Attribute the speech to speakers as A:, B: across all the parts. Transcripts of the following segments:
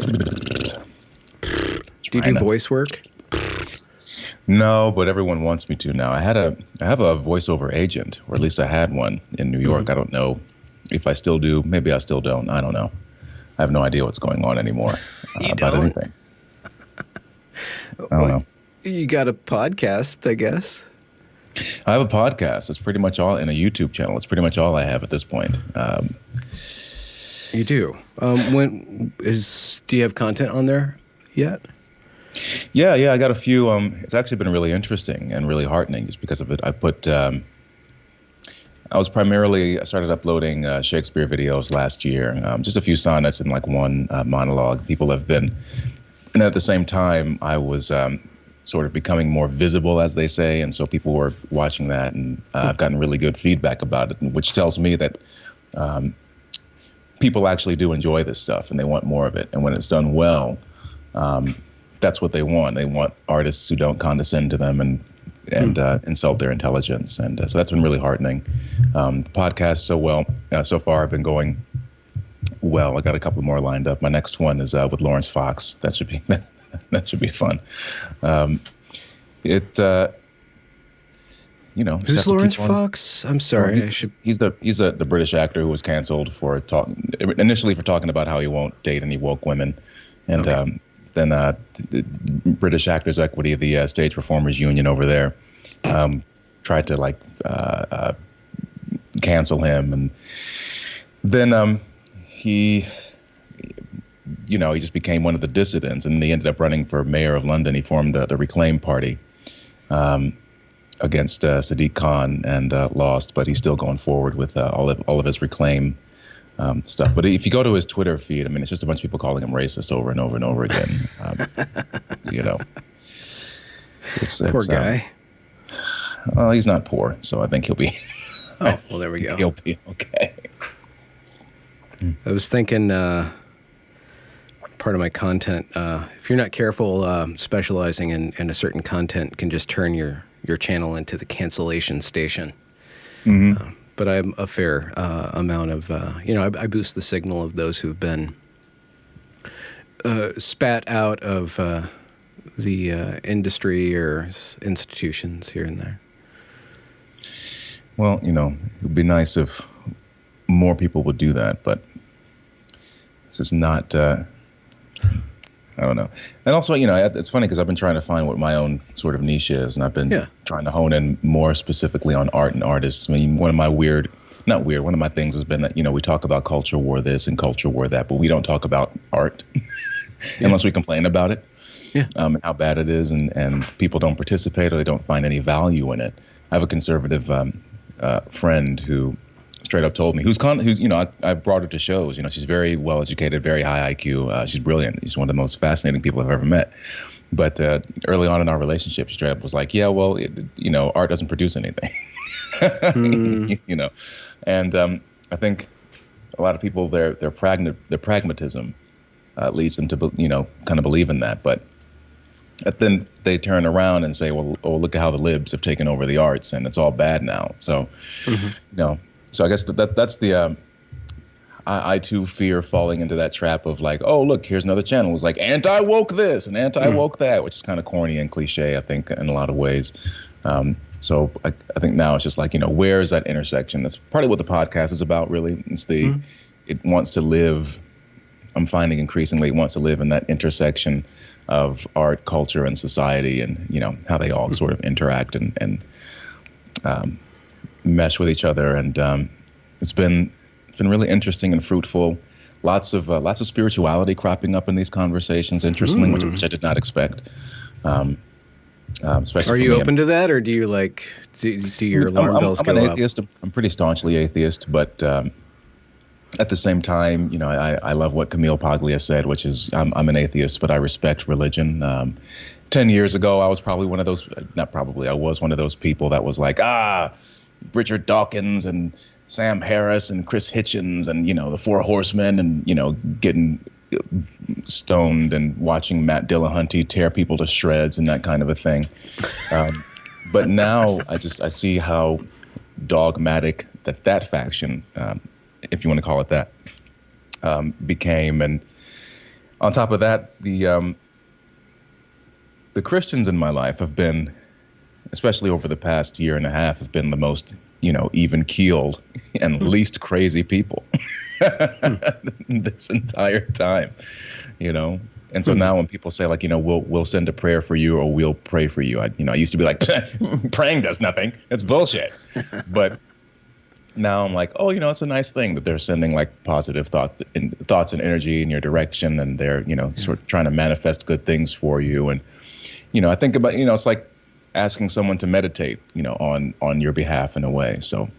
A: Do you do voice work?
B: No, but everyone wants me to now. I have a voiceover agent, or at least I had one in New York. I don't know if I still do. Maybe I still don't. I don't know. I have no idea what's going on anymore about anything. I don't know.
A: You got a podcast, I guess.
B: I have a podcast. It's pretty much all in a YouTube channel. It's pretty much all I have at this point.
A: You do. Do you have content on there yet?
B: Yeah. I got a few. It's actually been really interesting and really heartening just because of it. I started uploading Shakespeare videos last year, just a few sonnets and like one monologue. People have been, and at the same time, I was sort of becoming more visible, as they say, and so people were watching that, and I've gotten really good feedback about it, which tells me that people actually do enjoy this stuff and they want more of it. And when it's done well, that's what they want. They want artists who don't condescend to them and insult their intelligence. And so that's been really heartening. The podcast so far have been going well. I got a couple more lined up. My next one is with Lawrence Fox. That should be fun.
A: Who's Lawrence Fox? I'm sorry.
B: He's the British actor who was canceled initially for talking about how he won't date any woke women, and then the British Actors Equity, the stage performers union over there, tried to cancel him, and then he just became one of the dissidents, and he ended up running for mayor of London. He formed the Reclaim Party against Sadiq Khan and lost, but he's still going forward with all of his Reclaim stuff. But if you go to his Twitter feed, I mean, it's just a bunch of people calling him racist over and over and over again.
A: Poor guy.
B: Well, he's not poor, so I think he'll be.
A: Oh, well, there we go.
B: He'll be okay.
A: I was thinking, part of my content, if you're not careful, specializing in a certain content can just turn your channel into the cancellation station.
B: Mm-hmm.
A: But I'm a fair amount of, I boost the signal of those who've been spat out of the industry or institutions here and there.
B: Well, it would be nice if more people would do that, but this is not, I don't know. And also, it's funny because I've been trying to find what my own sort of niche is, and I've been trying to hone in more specifically on art and artists. I mean, one of my things has been that, we talk about culture war this and culture war that, but we don't talk about art unless we complain about it, how bad it is, and people don't participate or they don't find any value in it. I have a conservative friend who straight up told me, I brought her to shows. She's very well educated, very high IQ. She's brilliant. She's one of the most fascinating people I've ever met. But early on in our relationship, she straight up was like, yeah, well, art doesn't produce anything. And I think a lot of people, their pragmatism leads them to, kind of believe in that. But then they turn around and say, well, look at how the libs have taken over the arts and it's all bad now. So, So I guess that's the I too fear falling into that trap of like, oh look, here's another channel. It's like anti-woke this and anti-woke that, which is kind of corny and cliche, I think, in a lot of ways. So I think now it's just like, where is that intersection? That's partly what the podcast is about, really. It's it wants to live. I'm finding increasingly it wants to live in that intersection of art, culture, and society, and how they all sort of interact and mesh with each other, and it's been really interesting and fruitful. Lots of spirituality cropping up in these conversations, interestingly, which I did not expect.
A: Are you open to that, or do you do your alarm bells go up?
B: I'm an atheist. I'm pretty staunchly atheist, but at the same time, I love what Camille Paglia said, which is I'm an atheist, but I respect religion. 10 years ago, I was probably one of those. I was one of those people that was like, Richard Dawkins and Sam Harris and Chris Hitchens and, the Four Horsemen and, getting stoned and watching Matt Dillahunty tear people to shreds and that kind of a thing. But now I see how dogmatic that faction, if you want to call it that, became. And On top of that, the Christians in my life have been, especially over the past year and a half, have been the most, even keeled and least crazy people this entire time, And so now when people say like, we'll send a prayer for you or we'll pray for you, I used to be like, praying does nothing. It's bullshit. But now I'm like, it's a nice thing that they're sending like positive thoughts and energy in your direction. And they're, sort of trying to manifest good things for you. And, I think about, it's like asking someone to meditate, on your behalf in a way. So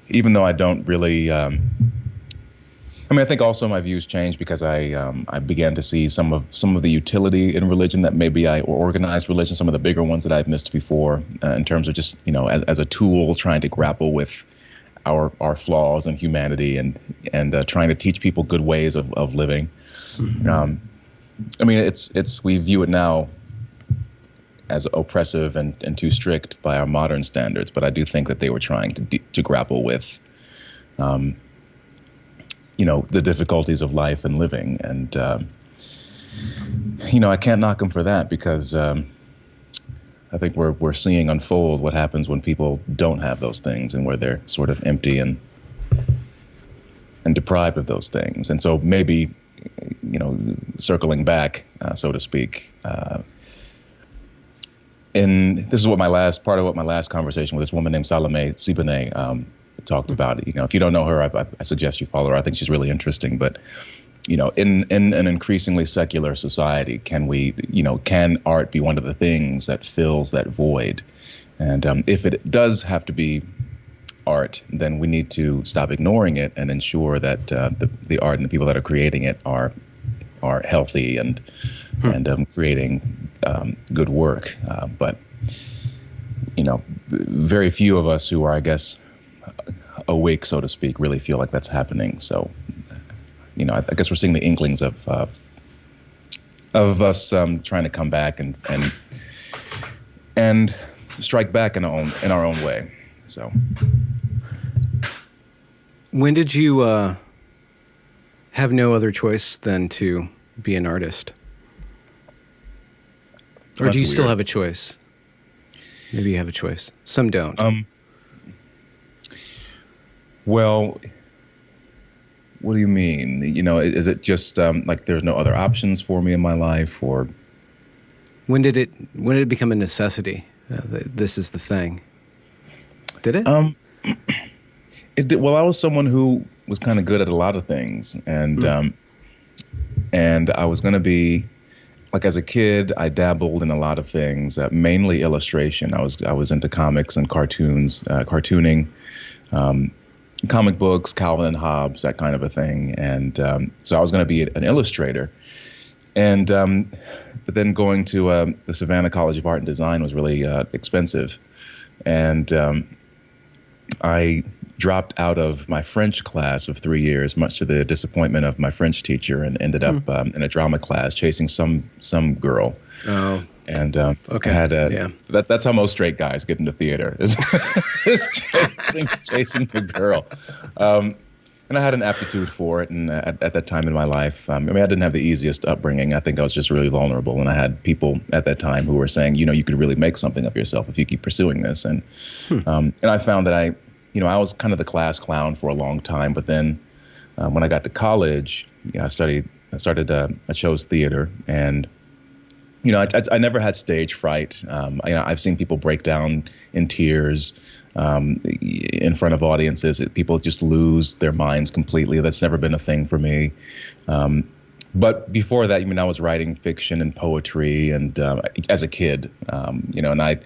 B: even though I don't really, I think also my views changed because I began to see some of the utility in religion that maybe or organized religion, some of the bigger ones that I've missed before, in terms of just as a tool trying to grapple with our flaws and humanity and trying to teach people good ways of living. We view it now as oppressive and too strict by our modern standards, but I do think that they were trying to grapple with the difficulties of life and living. And, I can't knock them for that because I think we're seeing unfold what happens when people don't have those things and where they're sort of empty and deprived of those things. And so maybe, circling back, so to speak, and this is what my last conversation with this woman named Salome Sibene talked about. If you don't know her, I suggest you follow her. I think she's really interesting. But in an increasingly secular society, can art be one of the things that fills that void? And if it does have to be art, then we need to stop ignoring it and ensure that the art and the people that are creating it are healthy and creating good work. But very few of us who are, I guess, awake, so to speak, really feel like that's happening. So, I guess we're seeing the inklings of us trying to come back and strike back in our own way. So,
A: when did you have no other choice than to be an artist? Or do you still have a choice? Maybe you have a choice. Some don't.
B: Well, what do you mean? Is it just like there's no other options for me in my life, or
A: when did it become a necessity? This is the thing. Did it?
B: It did. Well, I was someone who was kind of good at a lot of things, and I was going to be, like, as a kid, I dabbled in a lot of things, mainly illustration. I was into comics and cartoons, cartooning. Comic books, Calvin and Hobbes, that kind of a thing. And so I was going to be an illustrator. And but then going to the Savannah College of Art and Design was really expensive. And I dropped out of my French class of 3 years, much to the disappointment of my French teacher, and ended up in a drama class chasing some girl. Oh. And
A: okay.
B: I had that's how most straight guys get into theater is chasing the girl. And I had an aptitude for it, and at that time in my life, I didn't have the easiest upbringing. I think I was just really vulnerable, and I had people at that time who were saying, you could really make something of yourself if you keep pursuing this. And and I found that I was kind of the class clown for a long time, but then when I got to college, I chose theater, and I never had stage fright. I've seen people break down in tears in front of audiences. People just lose their minds completely. That's never been a thing for me. But before that, I was writing fiction and poetry, and as a kid, and I,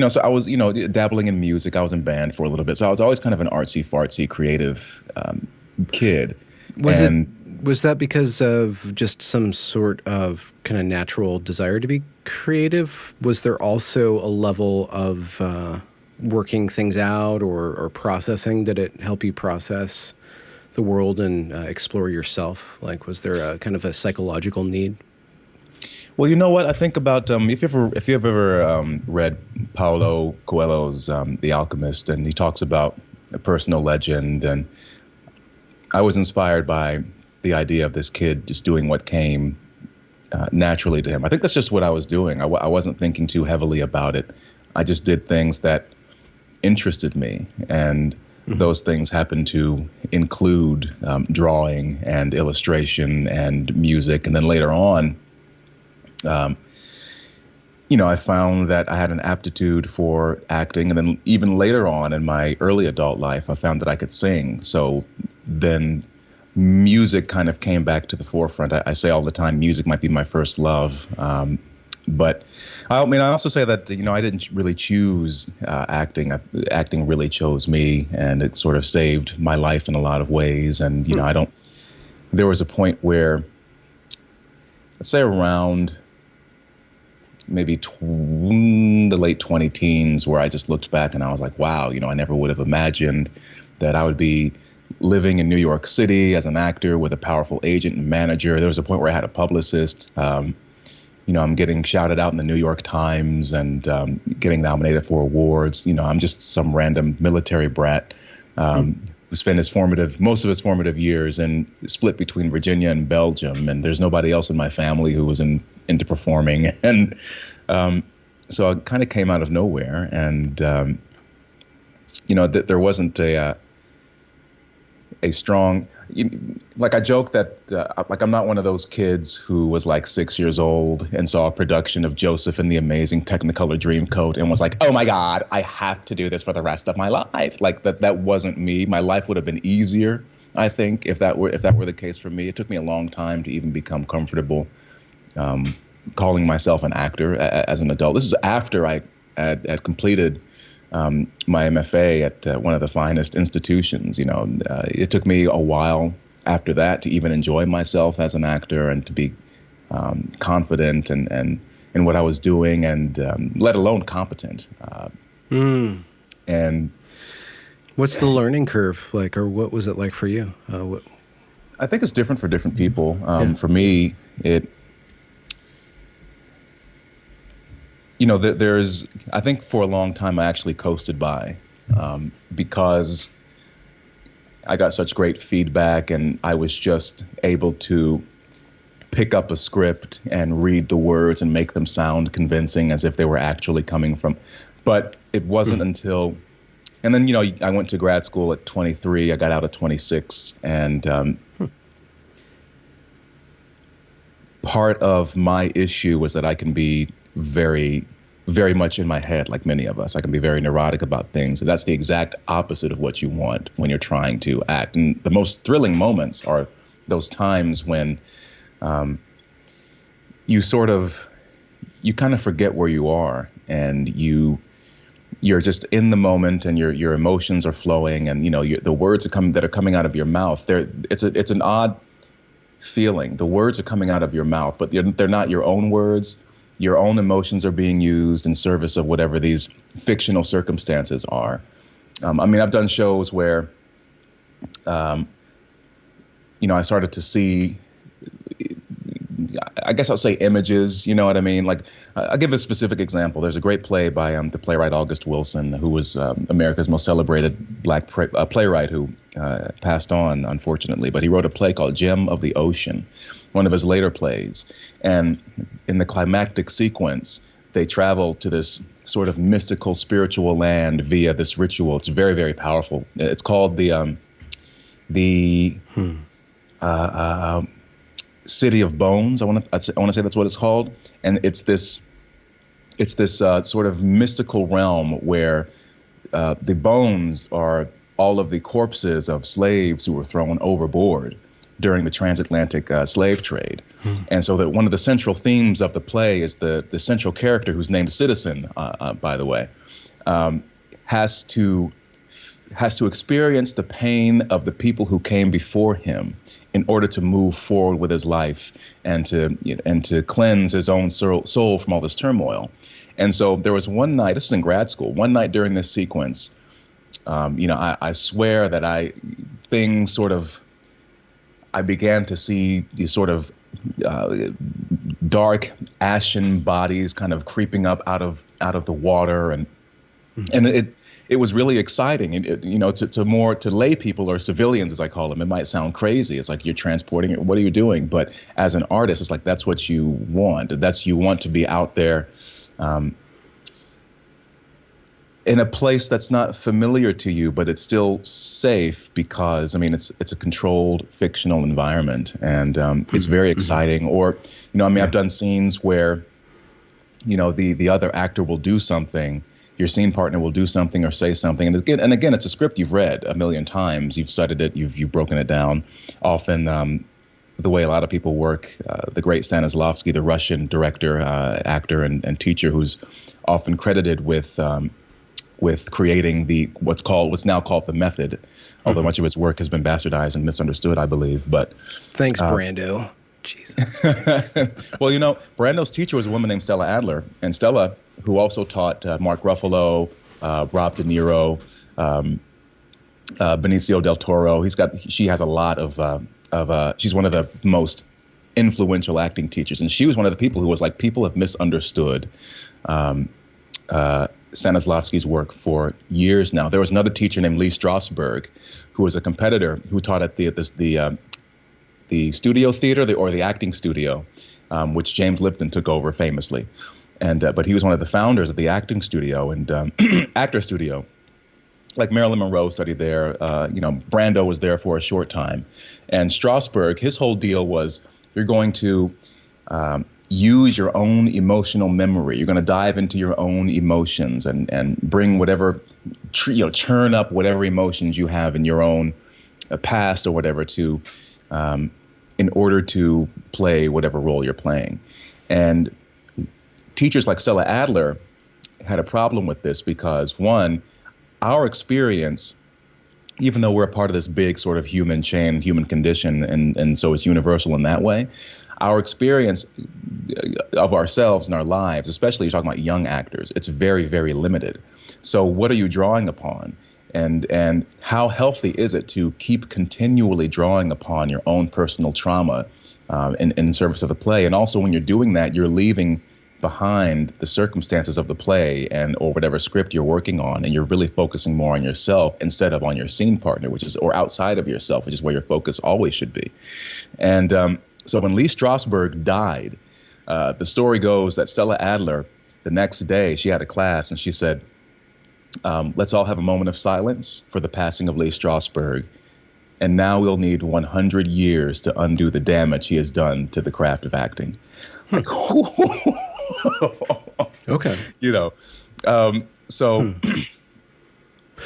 B: so I was, dabbling in music. I was in band for a little bit, so I was always kind of an artsy fartsy creative kid.
A: Was that because of just some sort of kind of natural desire to be creative? Was there also a level of working things out or processing? Did it help you process the world and explore yourself? Like, was there a kind of a psychological need?
B: Well, you know what? I think about if you've ever read Paulo Coelho's The Alchemist, and he talks about a personal legend, and I was inspired by the idea of this kid just doing what came naturally to him. I think that's just what I was doing. I wasn't thinking too heavily about it. I just did things that interested me, and those things happened to include drawing and illustration and music. And then later on, I found that I had an aptitude for acting. And then even later on in my early adult life, I found that I could sing. So then music kind of came back to the forefront. I say all the time, music might be my first love. But I also say that, I didn't really choose acting. Acting really chose me, and it sort of saved my life in a lot of ways. And, there was a point where, let's say around maybe the late 20 teens, where I just looked back and I was like, wow, I never would have imagined that I would be living in New York City as an actor with a powerful agent and manager. There was a point where I had a publicist. I'm getting shouted out in the New York Times and getting nominated for awards. I'm just some random military brat who spent most of his formative years split between Virginia and Belgium. And there's nobody else in my family who was into performing. And so I kind of came out of nowhere. And, there wasn't a strong, I joke that, I'm not one of those kids who was like 6 years old and saw a production of Joseph and the Amazing Technicolor Dreamcoat and was like, oh my God, I have to do this for the rest of my life. Like that wasn't me. My life would have been easier, I think, if that were the case for me. It took me a long time to even become comfortable calling myself an actor as an adult. This is after I had completed my MFA at one of the finest institutions. It took me a while after that to even enjoy myself as an actor and to be confident and in what I was doing, and let alone competent. And
A: what's the learning curve like, or what was it like for you?
B: I think it's different for different people. For me, I think for a long time I actually coasted by because I got such great feedback, and I was just able to pick up a script and read the words and make them sound convincing as if they were actually coming from. But it wasn't until, and then, I went to grad school at 23. I got out at 26. And part of my issue was that I can be very, very much in my head, like many of us. I can be very neurotic about things. And that's the exact opposite of what you want when you're trying to act. And the most thrilling moments are those times when you kind of forget where you are, and you're just in the moment, and your emotions are flowing, and the words that are coming out of your mouth. It's an odd feeling. The words are coming out of your mouth, but they're not your own words. Your own emotions are being used in service of whatever these fictional circumstances are. I've done shows where, I started to see, I guess I'll say images, you know what I mean? Like, I'll give a specific example. There's a great play by the playwright August Wilson, who was America's most celebrated black playwright who passed on, unfortunately. But he wrote a play called Gem of the Ocean, one of his later plays. And in the climactic sequence, they travel to this sort of mystical, spiritual land via this ritual. It's very, very powerful. It's called the City of Bones. I want to say that's what it's called. And it's this sort of mystical realm where the bones are all of the corpses of slaves who were thrown overboard during the transatlantic slave trade. And so that one of the central themes of the play is the central character, who's named Citizen, by the way, has to experience the pain of the people who came before him in order to move forward with his life and to cleanse his own soul from all this turmoil. And so there was one night, this was in grad school, one night during this sequence, I swear that I began to see these sort of dark, ashen bodies kind of creeping up out of the water, and it was really exciting. To lay people or civilians, as I call them, it might sound crazy. It's like you're transporting it. What are you doing? But as an artist, it's like that's what you want. You want to be out there in a place that's not familiar to you, but it's still safe because, I mean, it's a controlled fictional environment, and it's very exciting. Or, I've done scenes where, the other actor will do something, your scene partner will do something or say something, and again, it's a script you've read a million times, you've studied it, you've broken it down. Often, the way a lot of people work, the great Stanislavski, the Russian director, actor, and teacher, who's often credited with creating what's now called the method, although much of his work has been bastardized and misunderstood, I believe. But
A: thanks, Brando. Jesus.
B: Well, Brando's teacher was a woman named Stella Adler, and Stella, who also taught Mark Ruffalo, Rob De Niro, Benicio del Toro. She has a lot of she's one of the most influential acting teachers, and she was one of the people who was like, people have misunderstood Stanislavski's work for years now. There was another teacher named Lee Strasberg, who was a competitor who taught at the studio theater or the acting studio, which James Lipton took over famously. But he was one of the founders of the acting studio and actor studio. Like Marilyn Monroe studied there. Brando was there for a short time. And Strasberg, his whole deal was, you're going to use your own emotional memory. You're going to dive into your own emotions and bring whatever, churn up whatever emotions you have in your own past or whatever in order to play whatever role you're playing. And teachers like Stella Adler had a problem with this because, one, our experience, even though we're a part of this big sort of human chain, human condition, and so it's universal in that way, our experience of ourselves and our lives, especially you're talking about young actors, it's very, very limited. So what are you drawing upon? And how healthy is it to keep continually drawing upon your own personal trauma in service of the play? And also when you're doing that, you're leaving behind the circumstances of the play or whatever script you're working on, and you're really focusing more on yourself instead of on your scene partner, or outside of yourself, which is where your focus always should be. And so when Lee Strasberg died, the story goes that Stella Adler, the next day, she had a class and she said, let's all have a moment of silence for the passing of Lee Strasberg. And now we'll need 100 years to undo the damage he has done to the craft of acting. Like,
A: okay.
B: So,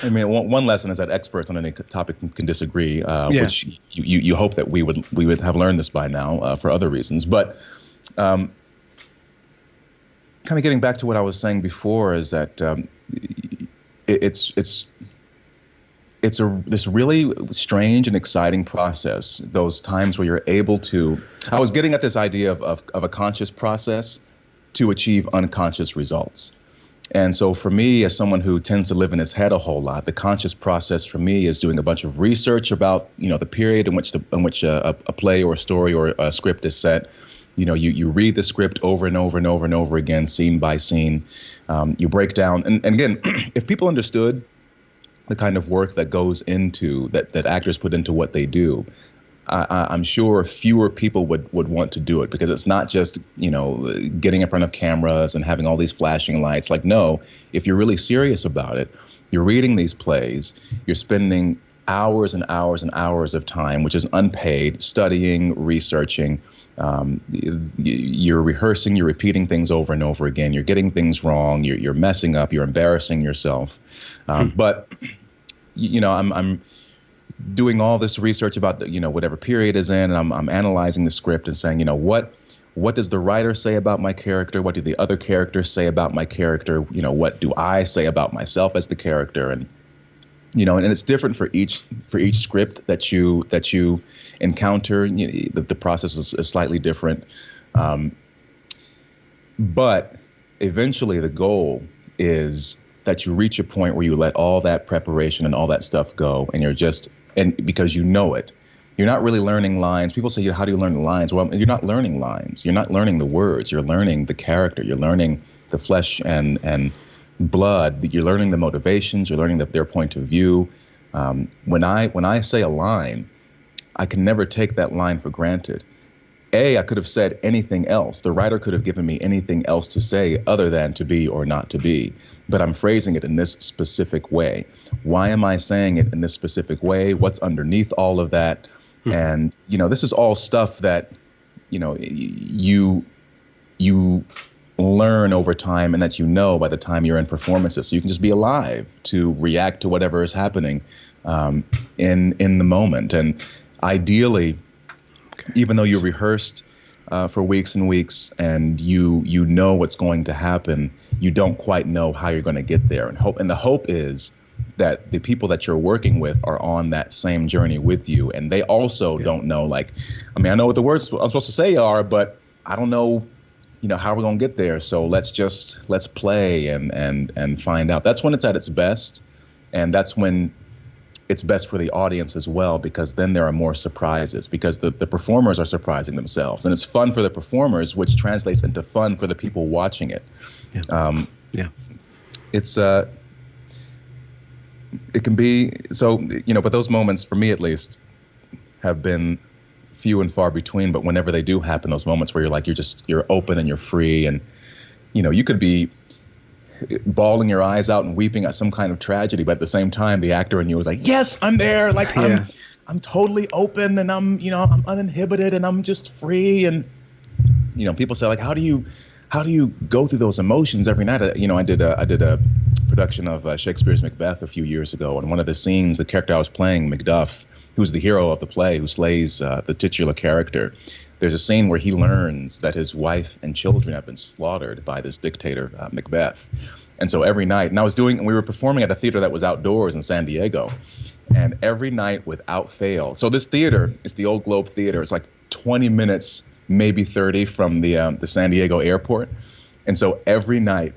B: I mean, one lesson is that experts on any topic can disagree, which you hope that we would have learned this by now for other reasons. But kind of getting back to what I was saying before is that it's this really strange and exciting process. Those times where you're able to. I was getting at this idea of a conscious process to achieve unconscious results. And so for me, as someone who tends to live in his head a whole lot, the conscious process for me is doing a bunch of research about, the period in which a play or a story or a script is set. You read the script over and over and over and over again, scene by scene. You break down. And again, if people understood the kind of work that goes into that actors put into what they do, I'm sure fewer people would want to do it, because it's not just, getting in front of cameras and having all these flashing lights. Like, no, if you're really serious about it, you're reading these plays, you're spending hours and hours and hours of time, which is unpaid, studying, researching. You're rehearsing, you're repeating things over and over again. You're getting things wrong. You're messing up. You're embarrassing yourself. But, I'm doing all this research about, whatever period is in, and I'm analyzing the script and saying, what does the writer say about my character? What do the other characters say about my character? What do I say about myself as the character? And, and it's different for each script that you encounter. The process is slightly different. But eventually the goal is that you reach a point where you let all that preparation and all that stuff go, and because you know it. You're not really learning lines. People say, how do you learn the lines? Well, you're not learning lines. You're not learning the words. You're learning the character. You're learning the flesh and blood. You're learning the motivations. You're learning their point of view. When I say a line, I can never take that line for granted. I could have said anything else. The writer could have given me anything else to say other than to be or not to be. But I'm phrasing it in this specific way. Why am I saying it in this specific way? What's underneath all of that? And, this is all stuff that, you learn over time, and that by the time you're in performances. So you can just be alive to react to whatever is happening in the moment. And ideally, even though you rehearsed for weeks and weeks and you know what's going to happen, you don't quite know how you're going to get there. And the hope is that the people that you're working with are on that same journey with you, and they also don't know. I know what the words I'm supposed to say are, but I don't know, how we're going to get there. So let's play and find out. That's when it's at its best, and that's when it's best for the audience as well, because then there are more surprises, because the performers are surprising themselves, and it's fun for the performers, which translates into fun for the people watching it. It's it can be so, but those moments, for me at least, have been few and far between. But whenever they do happen, those moments where you're open and you're free, and you could be bawling your eyes out and weeping at some kind of tragedy, but at the same time, the actor in you is like, yes, I'm there. I'm totally open, and I'm uninhibited, and I'm just free. And people say, how do you go through those emotions every night? I did a production of Shakespeare's Macbeth a few years ago, and one of the scenes, the character I was playing, Macduff, who's the hero of the play, who slays the titular character. There's a scene where he learns that his wife and children have been slaughtered by this dictator, Macbeth. And so every night, and we were performing at a theater that was outdoors in San Diego, and every night without fail. So this theater is the Old Globe Theater. It's like 20 minutes, maybe 30 from the San Diego airport. And so every night,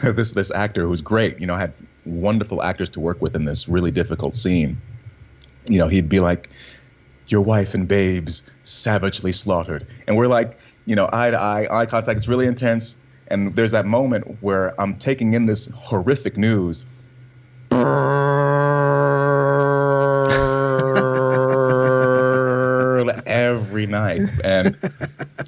B: this actor who's great, I had wonderful actors to work with in this really difficult scene. He'd be like, your wife and babes savagely slaughtered. And we're like, eye to eye contact. It's really intense. And there's that moment where I'm taking in this horrific news. Every night.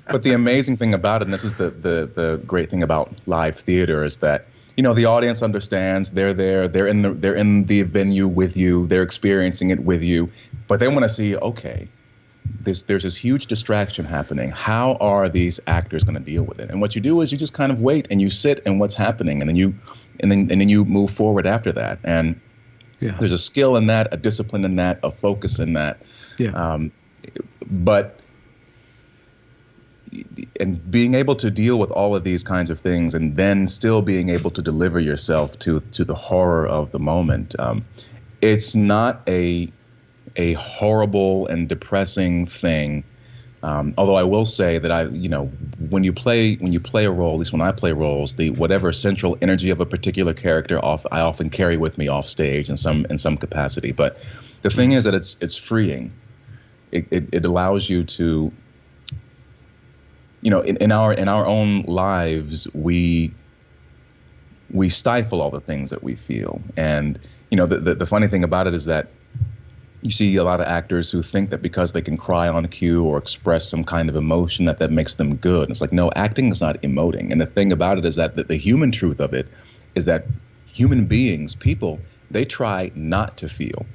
B: But the amazing thing about it, and this is the great thing about live theater, is that the audience understands. They're there. They're in the venue with you. They're experiencing it with you. But they want to see, okay, there's this huge distraction happening. How are these actors going to deal with it? And what you do is you just kind of wait and you sit in what's happening, and then you move forward after that. And there's a skill in that, a discipline in that, a focus in that. But being able to deal with all of these kinds of things, and then still being able to deliver yourself to the horror of the moment, it's not a horrible and depressing thing. Although I will say that when you play a role, at least when I play roles, the whatever central energy of a particular character I often carry with me off stage in some capacity. But the thing is that it's freeing. It allows you to, in our own lives, we stifle all the things that we feel. And the funny thing about it is that you see a lot of actors who think that because they can cry on cue or express some kind of emotion that makes them good. And it's like, no, acting is not emoting. And the thing about it is that the human truth of it is that human beings, people, they try not to feel.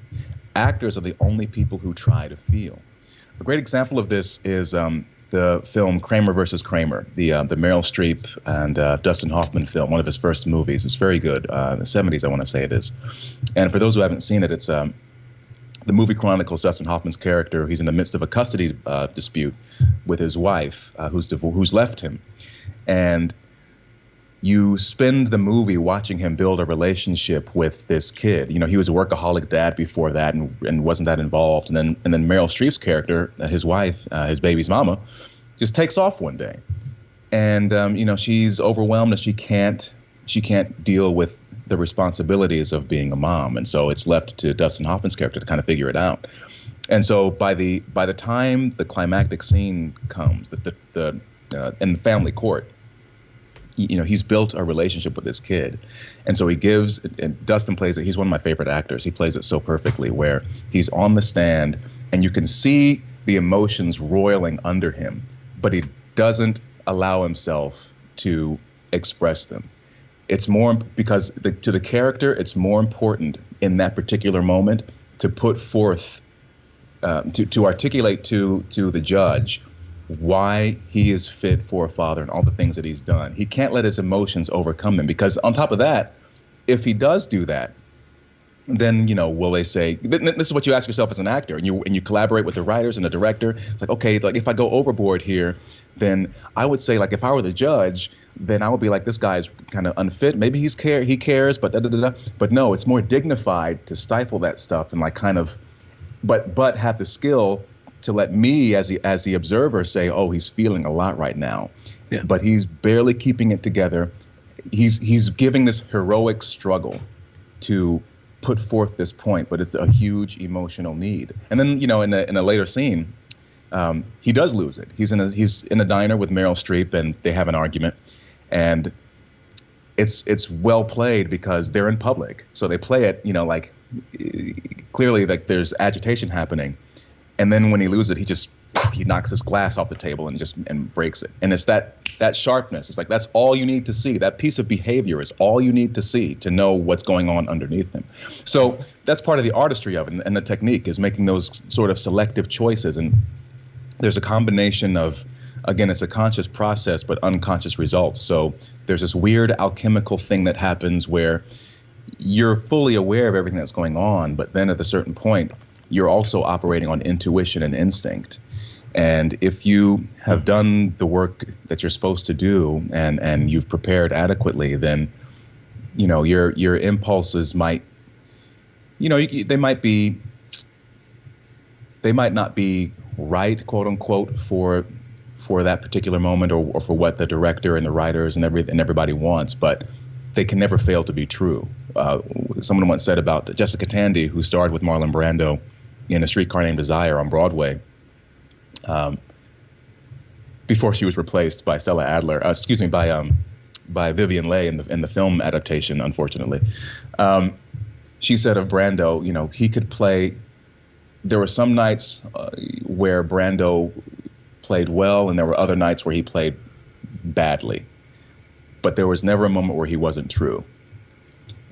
B: Actors are the only people who try to feel. A great example of this is the film Kramer versus Kramer, the Meryl Streep and Dustin Hoffman film, one of his first movies. It's very good. In the 70s, I want to say it is. And for those who haven't seen it, it's the movie chronicles Dustin Hoffman's character. He's in the midst of a custody dispute with his wife, who's left him. And you spend the movie watching him build a relationship with this kid. He was a workaholic dad before that and wasn't that involved. And then Meryl Streep's character, his wife, his baby's mama, just takes off one day. And, she's overwhelmed and she can't deal with the responsibilities of being a mom. And so it's left to Dustin Hoffman's character to kind of figure it out. And so by the time the climactic scene comes, in the family court, he's built a relationship with this kid. And so he gives, and Dustin plays it. He's one of my favorite actors. He plays it so perfectly, where he's on the stand and you can see the emotions roiling under him, but he doesn't allow himself to express them. It's more because to the character, it's more important in that particular moment to put forth, to articulate to the judge why he is fit for a father and all the things that he's done. He can't let his emotions overcome him, because on top of that, if he does do that, then, will they say, this is what you ask yourself as an actor, and you collaborate with the writers and the director. It's like, okay, like if I go overboard here, then I would say, like, if I were the judge, then I would be like, this guy's kind of unfit. Maybe he cares, but But no, it's more dignified to stifle that stuff and like kind of, but have the skill to let me as the observer say, oh, he's feeling a lot right now, yeah, but he's barely keeping it together. He's giving this heroic struggle to put forth this point, but it's a huge emotional need. And then, in a later scene, he does lose it. He's in a diner with Meryl Streep, and they have an argument, and it's well played because they're in public, so they play it, like clearly like there's agitation happening, and then when he loses it, he knocks this glass off the table and breaks it. And it's that sharpness. It's like, that's all you need to see. That piece of behavior is all you need to see to know what's going on underneath him. So that's part of the artistry of it, and the technique is making those sort of selective choices. And there's a combination of, again, it's a conscious process, but unconscious results. So there's this weird alchemical thing that happens where you're fully aware of everything that's going on, but then at a certain point, you're also operating on intuition and instinct. And if you have done the work that you're supposed to do and you've prepared adequately, then, your impulses might, they might not be right, quote unquote, for that particular moment or for what the director and the writers and everybody wants, but they can never fail to be true. Someone once said about Jessica Tandy, who starred with Marlon Brando in A Streetcar Named Desire on Broadway, before she was replaced by Stella Adler, by Vivien Leigh in the film adaptation, unfortunately. She said of Brando, he could play. There were some nights where Brando played well, and there were other nights where he played badly. But there was never a moment where he wasn't true,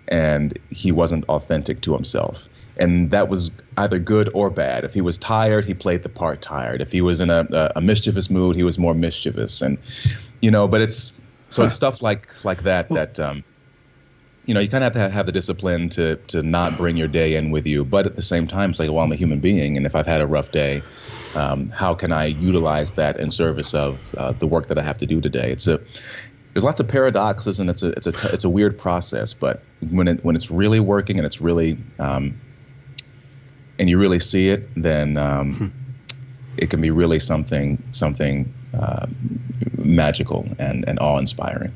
B: and he wasn't authentic to himself. And that was either good or bad. If he was tired, he played the part tired. If he was in a mischievous mood, he was more mischievous. And, but it's stuff like that, you kind of have to have the discipline to not bring your day in with you. But at the same time, it's like, well, I'm a human being. And if I've had a rough day, how can I utilize that in service of the work that I have to do today? There's lots of paradoxes, and it's a weird process. But when it's really working and it's really and you really see it, then it can be really something magical and awe-inspiring.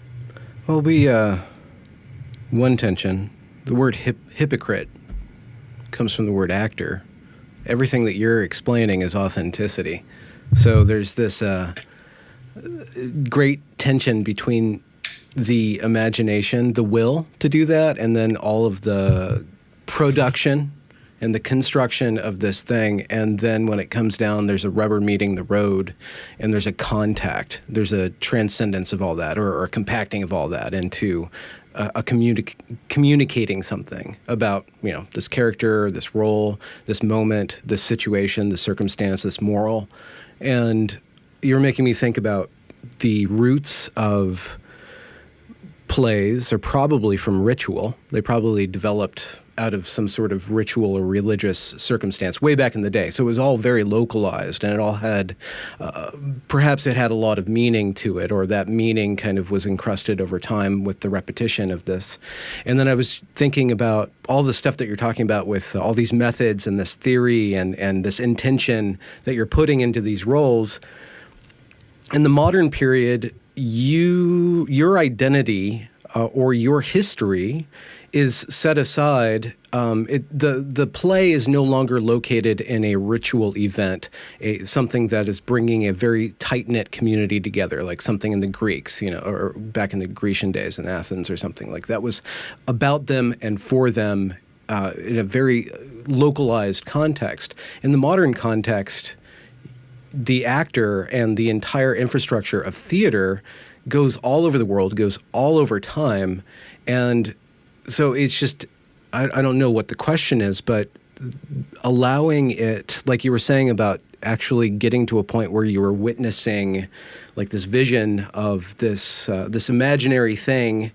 A: Well, one tension, the word hypocrite comes from the word actor. Everything that you're explaining is authenticity. So there's this great tension between the imagination, the will to do that, and then all of the production and the construction of this thing. And then when it comes down, there's a rubber meeting the road, and there's a contact. There's a transcendence of all that, or a compacting of all that into communicating something about, this character, this role, this moment, this situation, this circumstance, this moral. And you're making me think about the roots of plays are probably from ritual. They probably developed out of some sort of ritual or religious circumstance way back in the day. So it was all very localized, and it all had, perhaps it had a lot of meaning to it, or that meaning kind of was encrusted over time with the repetition of this. And then I was thinking about all the stuff that you're talking about with all these methods and this theory and this intention that you're putting into these roles. In the modern period, your identity or your history is set aside. The play is no longer located in a ritual event, something that is bringing a very tight-knit community together, like something in the Greeks, or back in the Grecian days in Athens or something like that was about them and for them in a very localized context. In the modern context, the actor and the entire infrastructure of theater goes all over the world, goes all over time, and so it's just, I don't know what the question is, but allowing it, like you were saying about actually getting to a point where you were witnessing like this vision of this imaginary thing,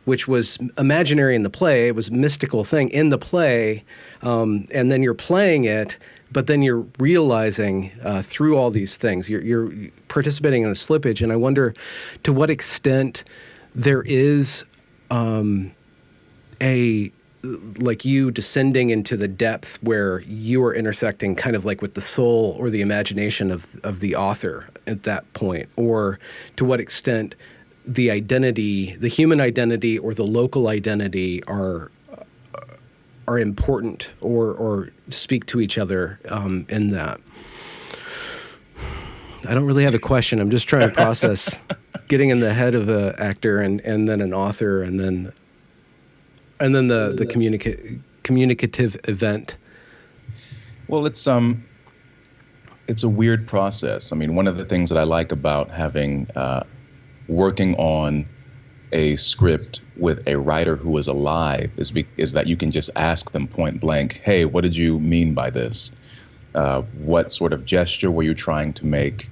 A: which was imaginary in the play, it was a mystical thing in the play, and then you're playing it, but then you're realizing through all these things, you're participating in a slippage, and I wonder to what extent there is like you descending into the depth where you are intersecting kind of like with the soul or the imagination of the author at that point, or to what extent the identity, the human identity or the local identity are important or speak to each other in that. I don't really have a question. I'm just trying to process getting in the head of an actor and then an author and then the communicative event.
B: Well, it's a weird process. I mean, one of the things that I like about having working on a script with a writer who is alive is that you can just ask them point blank, hey, what did you mean by this? What sort of gesture were you trying to make?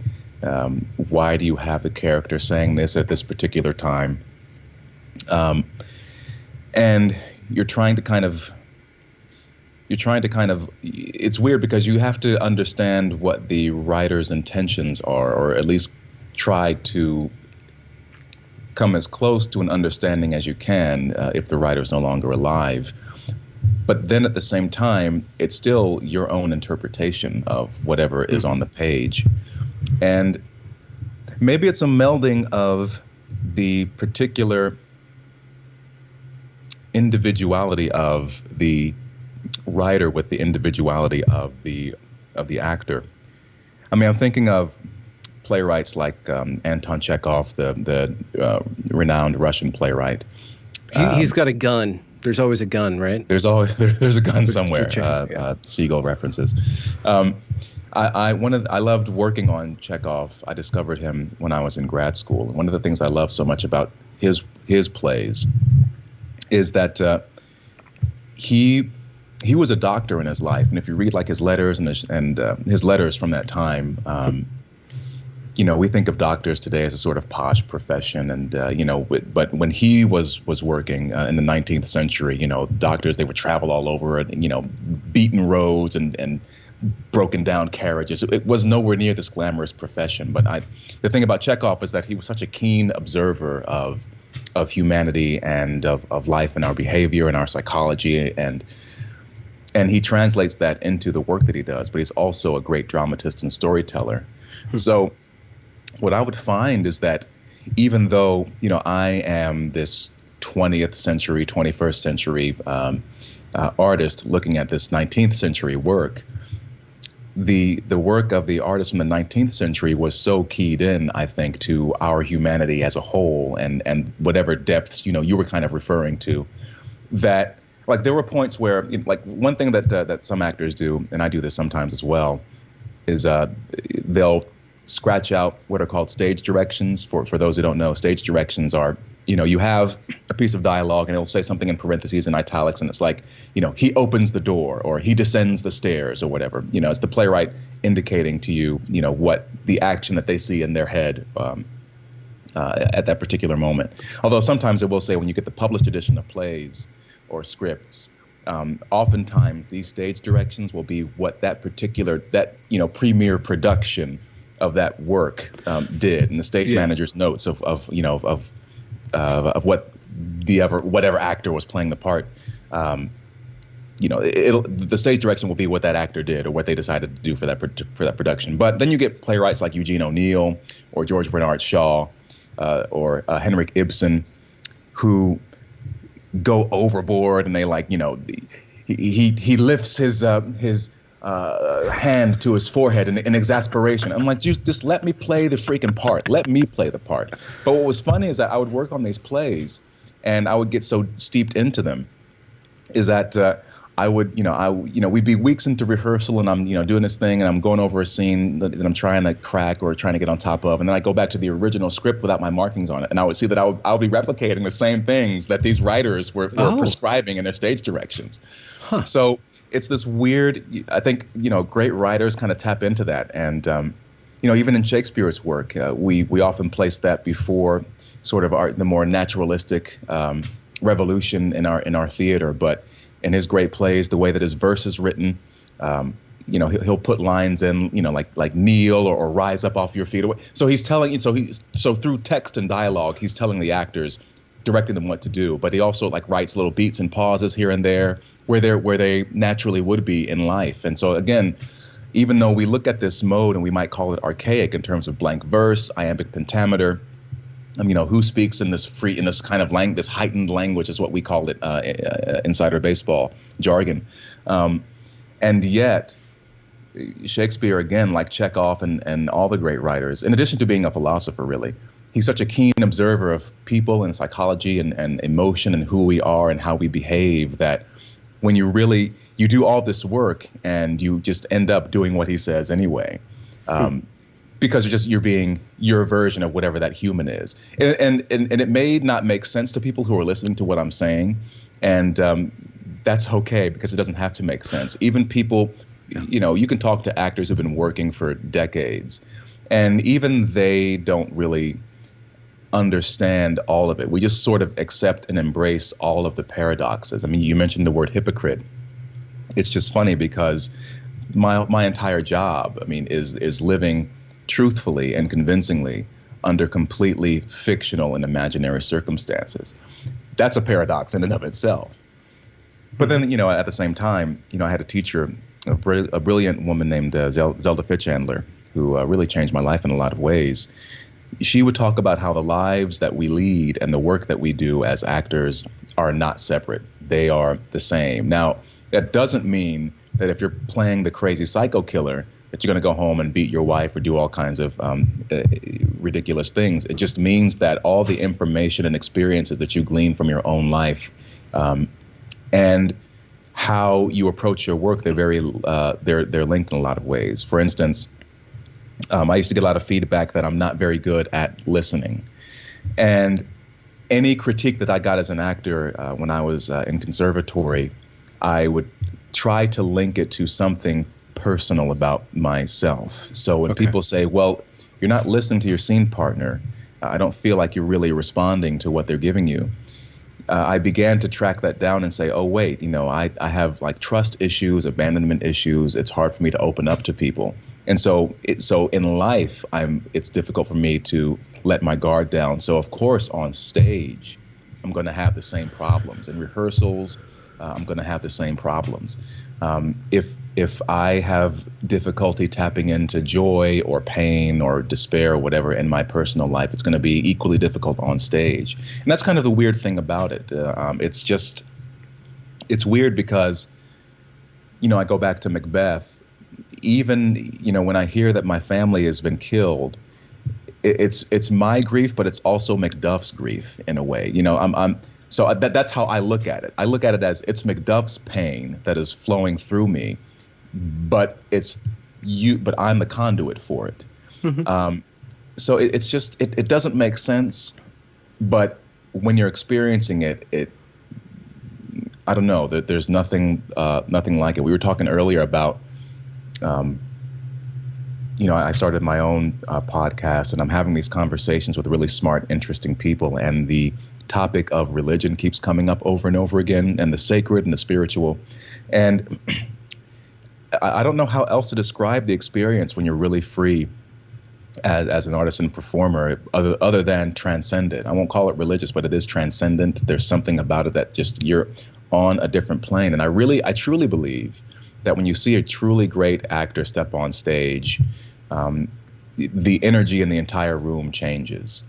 B: Why do you have the character saying this at this particular time? And you're trying to kind of, it's weird because you have to understand what the writer's intentions are, or at least try to come as close to an understanding as you can if the writer's no longer alive. But then at the same time, it's still your own interpretation of whatever is on the page. And maybe it's a melding of the particular individuality of the writer with the individuality of the actor. I mean, I'm thinking of playwrights like Anton Chekhov, the renowned Russian playwright.
A: He's got a gun. There's always a gun, right?
B: There's a gun somewhere. Seagull references. I loved working on Chekhov. I discovered him when I was in grad school. One of the things I love so much about his plays is that he was a doctor in his life, and if you read like his letters and his letters from that time, we think of doctors today as a sort of posh profession, and but when he was working in the 19th century, doctors, they would travel all over it, beaten roads and broken down carriages. It was nowhere near this glamorous profession. But the thing about Chekhov is that he was such a keen observer of humanity and of life and our behavior and our psychology, and he translates that into the work that he does. But he's also a great dramatist and storyteller. So what I would find is that even though I am this 20th century, 21st century artist looking at this 19th century work, the work of the artist from the 19th century was so keyed in, I think, to our humanity as a whole and whatever depths you were kind of referring to, that like there were points where like one thing that some actors do, and I do this sometimes as well, is they'll scratch out what are called stage directions. For those who don't know, stage directions are, you have a piece of dialogue and it'll say something in parentheses and italics, and it's like, he opens the door or he descends the stairs or whatever. It's the playwright indicating to you, what the action that they see in their head at that particular moment. Although sometimes it will say when you get the published edition of plays or scripts, oftentimes these stage directions will be what that premiere production of that work did, and the stage manager's notes of what whatever actor was playing the part. The stage direction will be what that actor did or what they decided to do for that production. But then you get playwrights like Eugene O'Neill or George Bernard Shaw or Henrik Ibsen, who go overboard, and they like, he lifts his hand to his forehead in exasperation. I'm like, just let me play the freaking part. Let me play the part. But what was funny is that I would work on these plays, and I would get so steeped into them, is that I would, we'd be weeks into rehearsal, and I'm, doing this thing, and I'm going over a scene that I'm trying to crack or trying to get on top of, and then I go back to the original script without my markings on it, and I would see that I would be replicating the same things that these writers were prescribing in their stage directions.
A: Huh.
B: So it's this weird, I think, great writers kind of tap into that. And, even in Shakespeare's work, we often place that before sort of the more naturalistic revolution in our theater. But in his great plays, the way that his verse is written, he'll put lines in, like kneel or rise up off your feet. So he's telling, so through text and dialogue, he's telling the actors, directing them what to do. But he also like writes little beats and pauses here and there where they naturally would be in life. And so again, even though we look at this mode and we might call it archaic in terms of blank verse, iambic pentameter, who speaks in this kind of this heightened language is what we call it insider baseball jargon. And yet Shakespeare, again, like Chekhov and all the great writers, in addition to being a philosopher, really, he's such a keen observer of people and psychology and emotion and who we are and how we behave that when you do all this work and you just end up doing what he says anyway, because you're being your version of whatever that human is. And it may not make sense to people who are listening to what I'm saying. And that's okay, because it doesn't have to make sense. Even people, you can talk to actors who've been working for decades, and even they don't really understand all of it. We just sort of accept and embrace all of the paradoxes. I mean, you mentioned the word hypocrite. It's just funny because my entire job, is living truthfully and convincingly under completely fictional and imaginary circumstances. That's a paradox in and of itself. But then, at the same time, I had a teacher, a brilliant woman named Zelda Fitchandler, who really changed my life in a lot of ways. She would talk about how the lives that we lead and the work that we do as actors are not separate. They are the same. Now, that doesn't mean that if you're playing the crazy psycho killer, that you're going to go home and beat your wife or do all kinds of ridiculous things. It just means that all the information and experiences that you glean from your own life and how you approach your work, they're linked in a lot of ways. For instance, I used to get a lot of feedback that I'm not very good at listening. And any critique that I got as an actor when I was in conservatory, I would try to link it to something personal about myself. So when people say, well, you're not listening to your scene partner, I don't feel like you're really responding to what they're giving you. I began to track that down and say, oh, wait, I have like trust issues, abandonment issues. It's hard for me to open up to people. And so in life, it's difficult for me to let my guard down. So, of course, on stage, I'm going to have the same problems. In rehearsals, I'm going to have the same problems. If I have difficulty tapping into joy or pain or despair or whatever in my personal life, it's going to be equally difficult on stage. And that's kind of the weird thing about it. It's weird because, I go back to Macbeth. Even, when I hear that my family has been killed, it's my grief, but it's also Macduff's grief in a way. So that's how I look at it. I look at it as it's Macduff's pain that is flowing through me, but but I'm the conduit for it. Mm-hmm. So it's just it doesn't make sense, but when you're experiencing it I don't know, that there's nothing like it. We were talking earlier about. I started my own podcast, and I'm having these conversations with really smart, interesting people, and the topic of religion keeps coming up over and over again, and the sacred and the spiritual. And I don't know how else to describe the experience when you're really free as an artist and performer, other than transcendent. I won't call it religious, but it is transcendent. There's something about it that just you're on a different plane. And I truly believe that when you see a truly great actor step on stage, the energy in the entire room changes.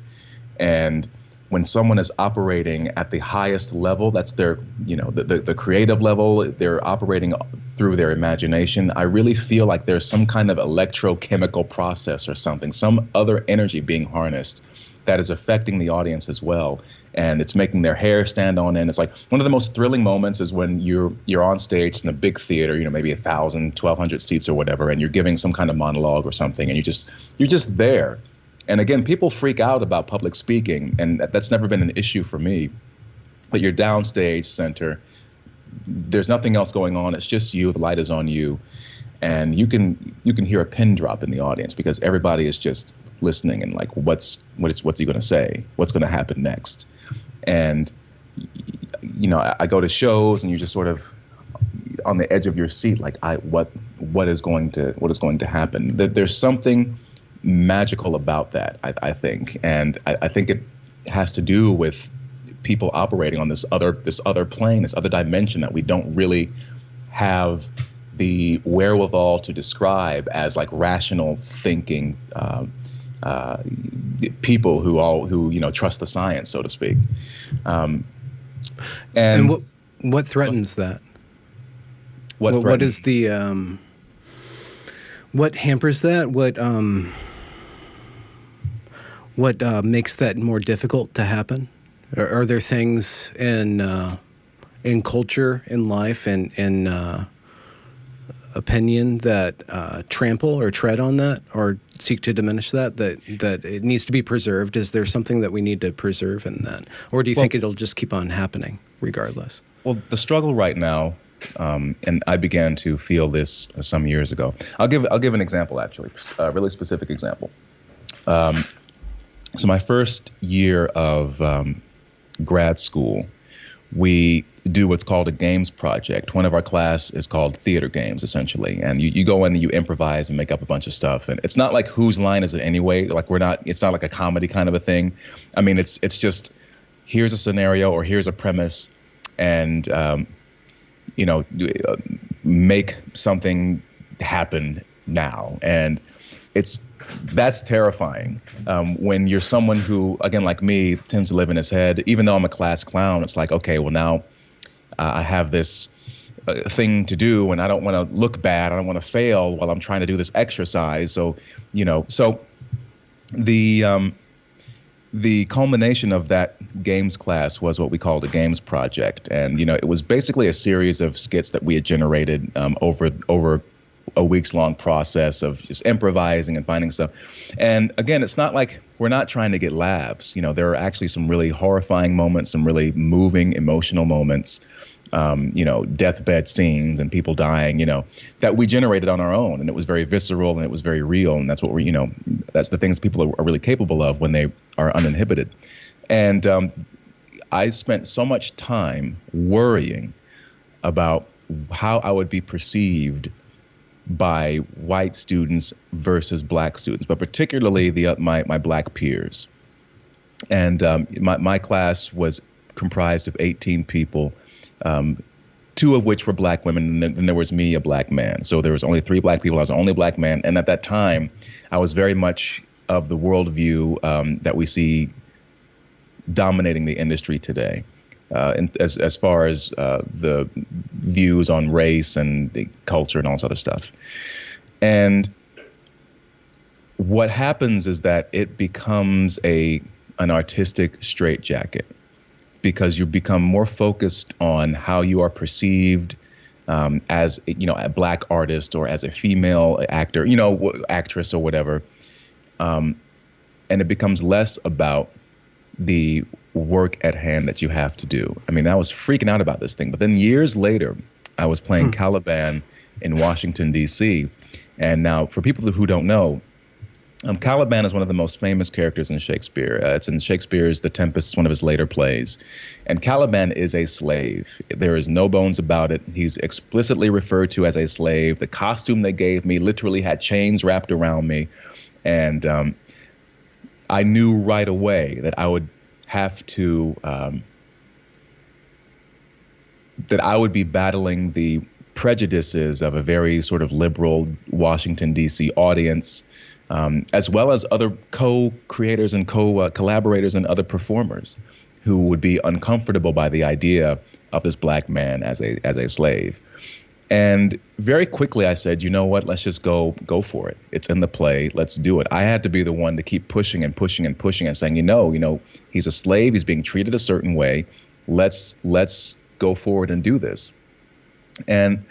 B: And when someone is operating at the highest level, that's their, the creative level, they're operating through their imagination. I really feel like there's some kind of electrochemical process or something, some other energy being harnessed that is affecting the audience as well. And it's making their hair stand on end. It's like one of the most thrilling moments is when you're on stage in a big theater, maybe 1,000, 1,200 seats or whatever, and you're giving some kind of monologue or something, and you're just there. And again, people freak out about public speaking, and that's never been an issue for me. But you're downstage center. There's nothing else going on. It's just you. The light is on you, and you can hear a pin drop in the audience because everybody is just listening and like, what's he going to say? What's going to happen next? And I go to shows, and you're just sort of on the edge of your seat, like, what is going to happen? There's something magical about that, I think, and I think it has to do with people operating on this other plane, this other dimension that we don't really have the wherewithal to describe as like rational thinking people who trust the science, so to speak.
A: And what threatens that? What is the what hampers that? What makes that more difficult to happen? Are there things in culture, in life, and in opinion that trample or tread on that, or seek to diminish that it needs to be preserved? Is there something that we need to preserve in that, or do you think it'll just keep on happening regardless? Well,
B: the struggle right now, and I began to feel this some years ago. I'll give an example, actually, a really specific example. So my first year of grad school, we do what's called a games project. One of our class is called theater games, essentially. And you go in and you improvise and make up a bunch of stuff. And it's not like whose line is it anyway? Like it's not like a comedy kind of a thing. I mean, it's just, here's a scenario or here's a premise, and, make something happen now. And that's terrifying when you're someone who, again, like me, tends to live in his head. Even though I'm a class clown, it's like, okay, well, now I have this thing to do, and I don't want to look bad. I don't want to fail while I'm trying to do this exercise. So, the culmination of that games class was what we called a games project. And, it was basically a series of skits that we had generated over a weeks-long process of just improvising and finding stuff. And again, it's not like we're not trying to get laughs. There are actually some really horrifying moments, some really moving, emotional moments, deathbed scenes and people dying, that we generated on our own. And it was very visceral and it was very real. And that's what that's the things people are really capable of when they are uninhibited. And I spent so much time worrying about how I would be perceived by white students versus black students, but particularly my black peers. And my class was comprised of 18 people, 2 of which were black women, and then there was me, a black man. So there was only 3 black people. I was the only black man. And at that time, I was very much of the worldview that we see dominating the industry today. And as far as the views on race and the culture and all this other stuff. And what happens is that it becomes an artistic straitjacket, because you become more focused on how you are perceived as a black artist or as a female actor, actress or whatever. And it becomes less about the work at hand that you have to do. I mean, I was freaking out about this thing. But then years later, I was playing Caliban in Washington, D.C. And now, for people who don't know, Caliban is one of the most famous characters in Shakespeare. It's in Shakespeare's The Tempest, one of his later plays. And Caliban is a slave. There is no bones about it. He's explicitly referred to as a slave. The costume they gave me literally had chains wrapped around me. And I knew right away that I would have to, that I would be battling the prejudices of a very sort of liberal Washington, D.C. audience, as well as other co-creators and co-collaborators and other performers who would be uncomfortable by the idea of this black man as a slave. And very quickly I said, you know what, let's just go for it. It's in the play. Let's do it. I had to be the one to keep pushing and pushing and pushing and saying, you know, he's a slave. He's being treated a certain way. Let's go forward and do this. And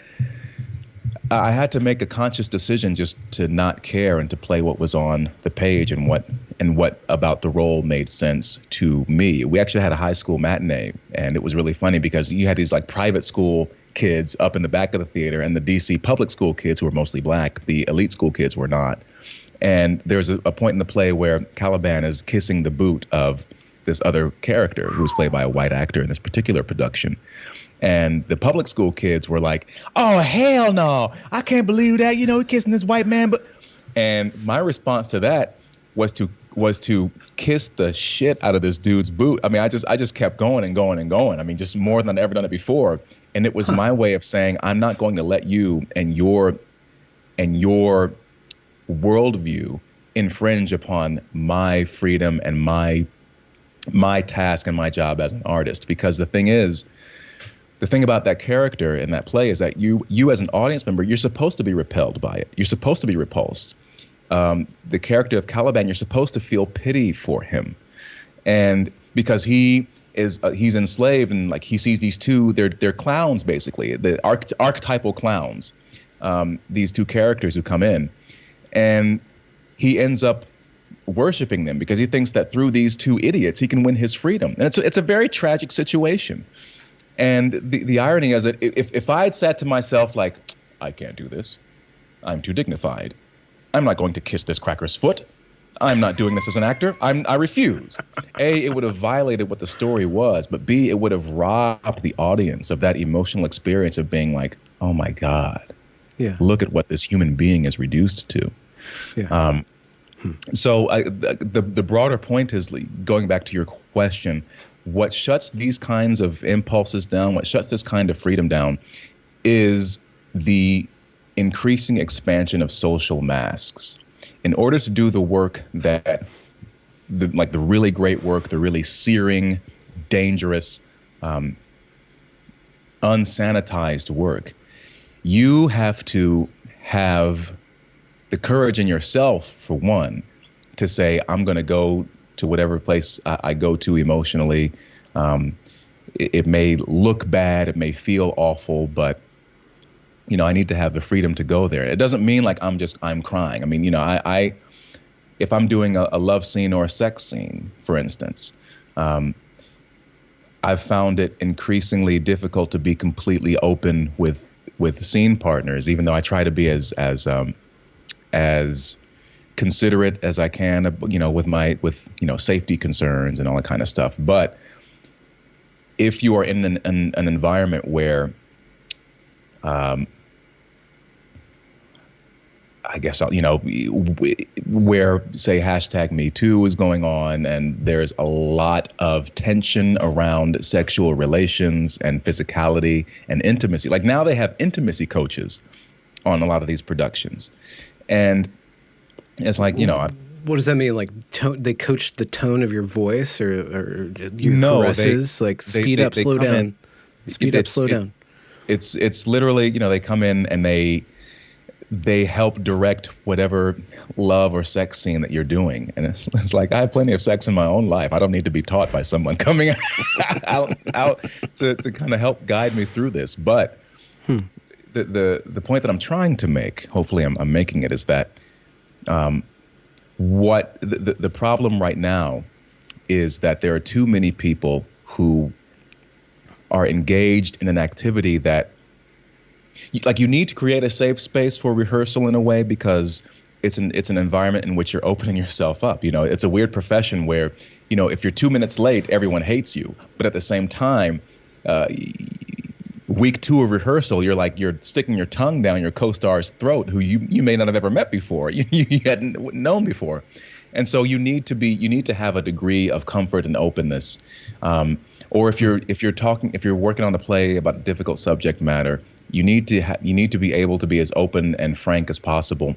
B: I had to make a conscious decision just to not care and to play what was on the page and what about the role made sense to me. We actually had a high school matinee, and it was really funny because you had these like private school kids up in the back of the theater and the DC public school kids who were mostly black. The elite school kids were not. And there's a point in the play where Caliban is kissing the boot of this other character who was played by a white actor in this particular production. And the public school kids were like, oh, hell no, I can't believe that, you know, kissing this white man. And my response to that was to kiss the shit out of this dude's boot. I mean, I just kept going and going and going. I mean, just more than I'd ever done it before. And it was my way of saying, I'm not going to let you and your worldview infringe upon my freedom and my task and my job as an artist. Because the thing about that character in that play is that you as an audience member, you're supposed to be repelled by it. You're supposed to be repulsed. The character of Caliban, you're supposed to feel pity for him. And because he's enslaved and like he sees these two, they're clowns, basically, the archetypal clowns, these two characters who come in, and he ends up worshiping them because he thinks that through these two idiots, he can win his freedom. And it's a very tragic situation. And the irony is that if I had said to myself, like, I can't do this, I'm too dignified, I'm not going to kiss this cracker's foot, I'm not doing this as an actor, I refuse. A, it would have violated what the story was, but B, it would have robbed the audience of that emotional experience of being like, oh my God, yeah, look at what this human being is reduced to. Yeah. So the broader point is, going back to your question, what shuts these kinds of impulses down, what shuts this kind of freedom down, is the increasing expansion of social masks. In order to do the work that, the really great work, the really searing, dangerous, unsanitized work, you have to have the courage in yourself, for one, to say, I'm going to go to whatever place I go to emotionally. It may look bad, it may feel awful, but I need to have the freedom to go there. It doesn't mean like I'm crying. I mean, I if I'm doing a love scene or a sex scene, for instance, I've found it increasingly difficult to be completely open with scene partners, even though I try to be as considerate as I can, with safety concerns and all that kind of stuff. But if you are in an environment where, I guess, where, say, #MeToo is going on, and there's a lot of tension around sexual relations and physicality and intimacy. Like, now they have intimacy coaches on a lot of these productions. And it's like,
A: what does that mean? Like, they coach the tone of your voice or your caresses? Like, speed up, slow down. Speed up, slow down.
B: It's literally, they come in and they help direct whatever love or sex scene that you're doing. And it's like, I have plenty of sex in my own life. I don't need to be taught by someone coming out to kind of help guide me through this. But the point that I'm trying to make, hopefully I'm making it, is that what the problem right now is that there are too many people who are engaged in an activity that, like, you need to create a safe space for rehearsal in a way, because it's an environment in which you're opening yourself up. It's a weird profession where, if you're 2 minutes late, everyone hates you. But at the same time, week 2 of rehearsal, you're sticking your tongue down your co-star's throat, who you may not have ever met before, you hadn't known before. And so you need to have a degree of comfort and openness. Or if you're working on a play about a difficult subject matter, you need to be able to be as open and frank as possible.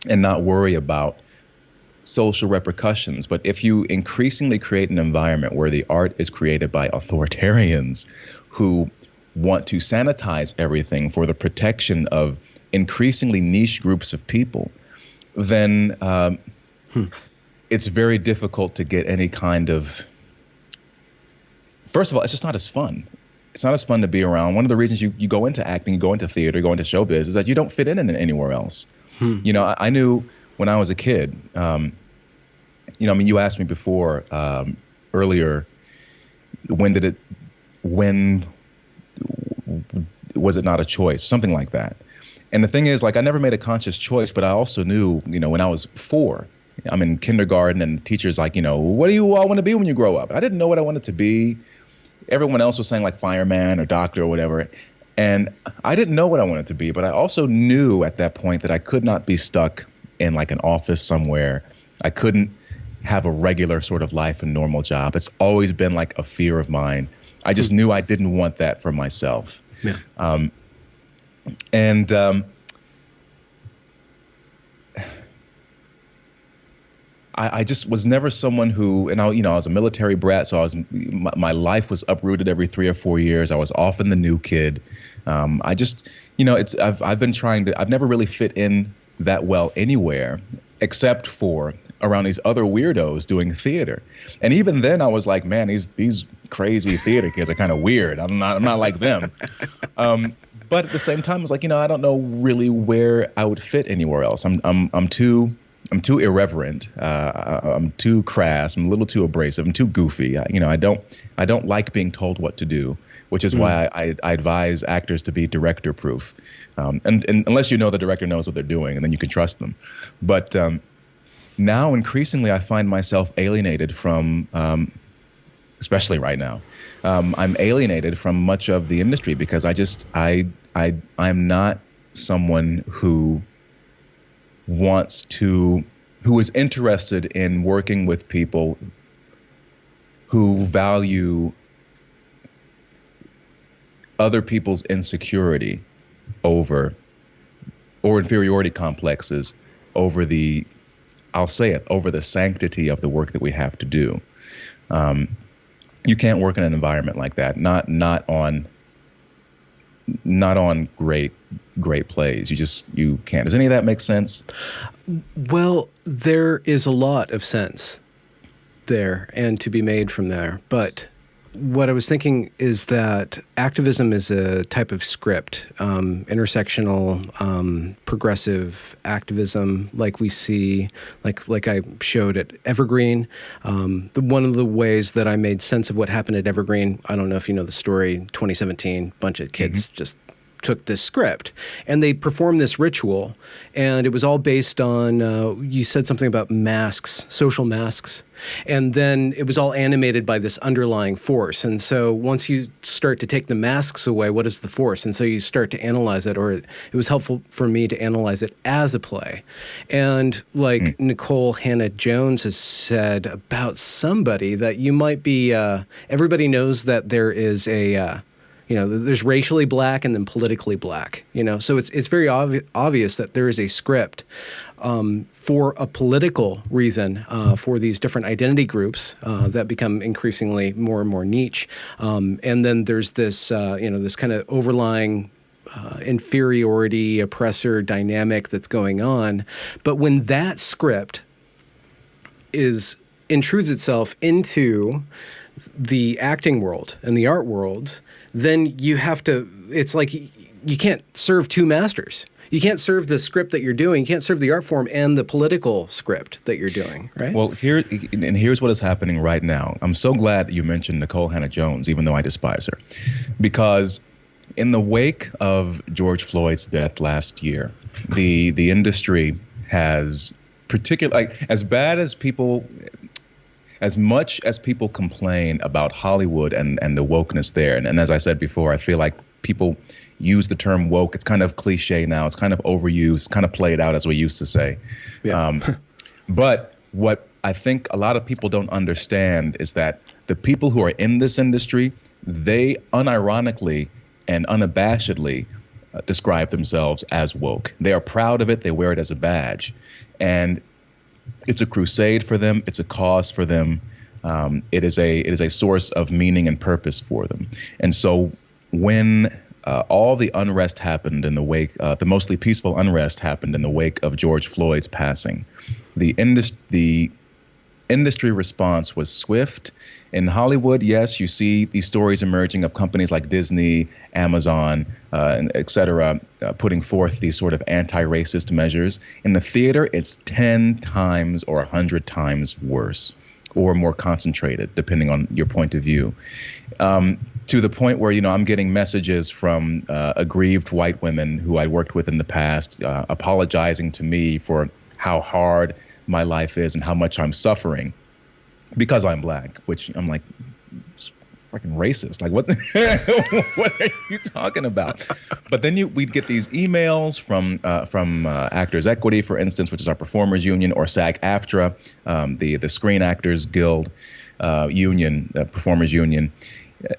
B: and not worry about social repercussions. But if you increasingly create an environment where the art is created by authoritarians who want to sanitize everything for the protection of increasingly niche groups of people, then it's very difficult to get any kind of, first of all, it's just not as fun. It's not as fun to be around. One of the reasons you go into acting, you go into theater, you go into showbiz is that you don't fit in anywhere else. You know, I knew when I was a kid, you know, I mean, you asked me before, earlier, when was it not a choice? Something like that. And the thing is, like, I never made a conscious choice, but I also knew, you know, when I was 4, I'm in kindergarten and the teacher's like, you know, what do you all want to be when you grow up? I didn't know what I wanted to be. Everyone else was saying like fireman or doctor or whatever. And I didn't know what I wanted to be, but I also knew at that point that I could not be stuck in like an office somewhere. I couldn't have a regular sort of life and normal job. It's always been like a fear of mine. I just knew I didn't want that for myself.
A: Yeah.
B: I just was never someone who, and I was a military brat, so my life was uprooted every 3 or 4 years. I was often the new kid. I just, I've been trying to, I've never really fit in that well anywhere, except for around these other weirdos doing theater. And even then I was like, man, these crazy theater kids are kind of weird. I'm not like them. But at the same time, I was like, I don't know really where I would fit anywhere else. I'm too irreverent. I'm too crass. I'm a little too abrasive. I'm too goofy. I don't like being told what to do, which is why I advise actors to be director proof. And unless the director knows what they're doing, and then you can trust them. But now increasingly I find myself alienated from, especially right now, I'm alienated from much of the industry because I'm not someone who is interested in working with people who value other people's insecurity or inferiority complexes over over the sanctity of the work that we have to do. You can't work in an environment like that. Not on great plays. You can't. Does any of that make sense?
A: Well, there is a lot of sense there and to be made from there. But what I was thinking is that activism is a type of script, intersectional, progressive activism, like we see, like I showed at Evergreen. One of the ways that I made sense of what happened at Evergreen, I don't know if you know the story, 2017, a bunch of kids just took this script and they performed this ritual, and it was all based on, you said something about masks, social masks, and then it was all animated by this underlying force. And so once you start to take the masks away, what is the force? And so you start to analyze it, or it was helpful for me to analyze it as a play. And like Nicole Hannah-Jones has said about somebody, that you might be, everybody knows that there is there's racially black and then politically black, so it's very obvious that there is a script for a political reason for these different identity groups that become increasingly more and more niche. And then there's this, this kind of overlying inferiority, oppressor dynamic that's going on. But when that script intrudes itself into the acting world and the art world, then you have to, it's like you can't serve two masters. You can't serve the script that you're doing. You can't serve the art form and the political script that you're doing, right?
B: Well, here's what is happening right now. I'm so glad you mentioned Nicole Hannah-Jones, even though I despise her, because in the wake of George Floyd's death last year, the industry has as much as people complain about Hollywood and the wokeness there, and as I said before, I feel like people use the term woke. It's kind of cliche now. It's kind of overused, kind of played out, as we used to say. Yeah. But what I think a lot of people don't understand is that the people who are in this industry, they unironically and unabashedly describe themselves as woke. They are proud of it. They wear it as a badge. And it's a crusade for them. It's a cause for them. It is a source of meaning and purpose for them. And so when all the unrest happened in the wake, the mostly peaceful unrest happened in the wake of George Floyd's passing, the industry response was swift. In Hollywood, yes, you see these stories emerging of companies like Disney, Amazon, and et cetera, putting forth these sort of anti-racist measures. In the theater, it's 10 times or 100 times worse, or more concentrated, depending on your point of view. To the point where, I'm getting messages from aggrieved white women who I worked with in the past, apologizing to me for how hard my life is and how much I'm suffering because I'm black, which I'm like, it's freaking racist. Like, what what are you talking about? But then we'd get these emails from Actors Equity, for instance, which is our performers union, or SAG-AFTRA, the Screen Actors Guild union, performers union.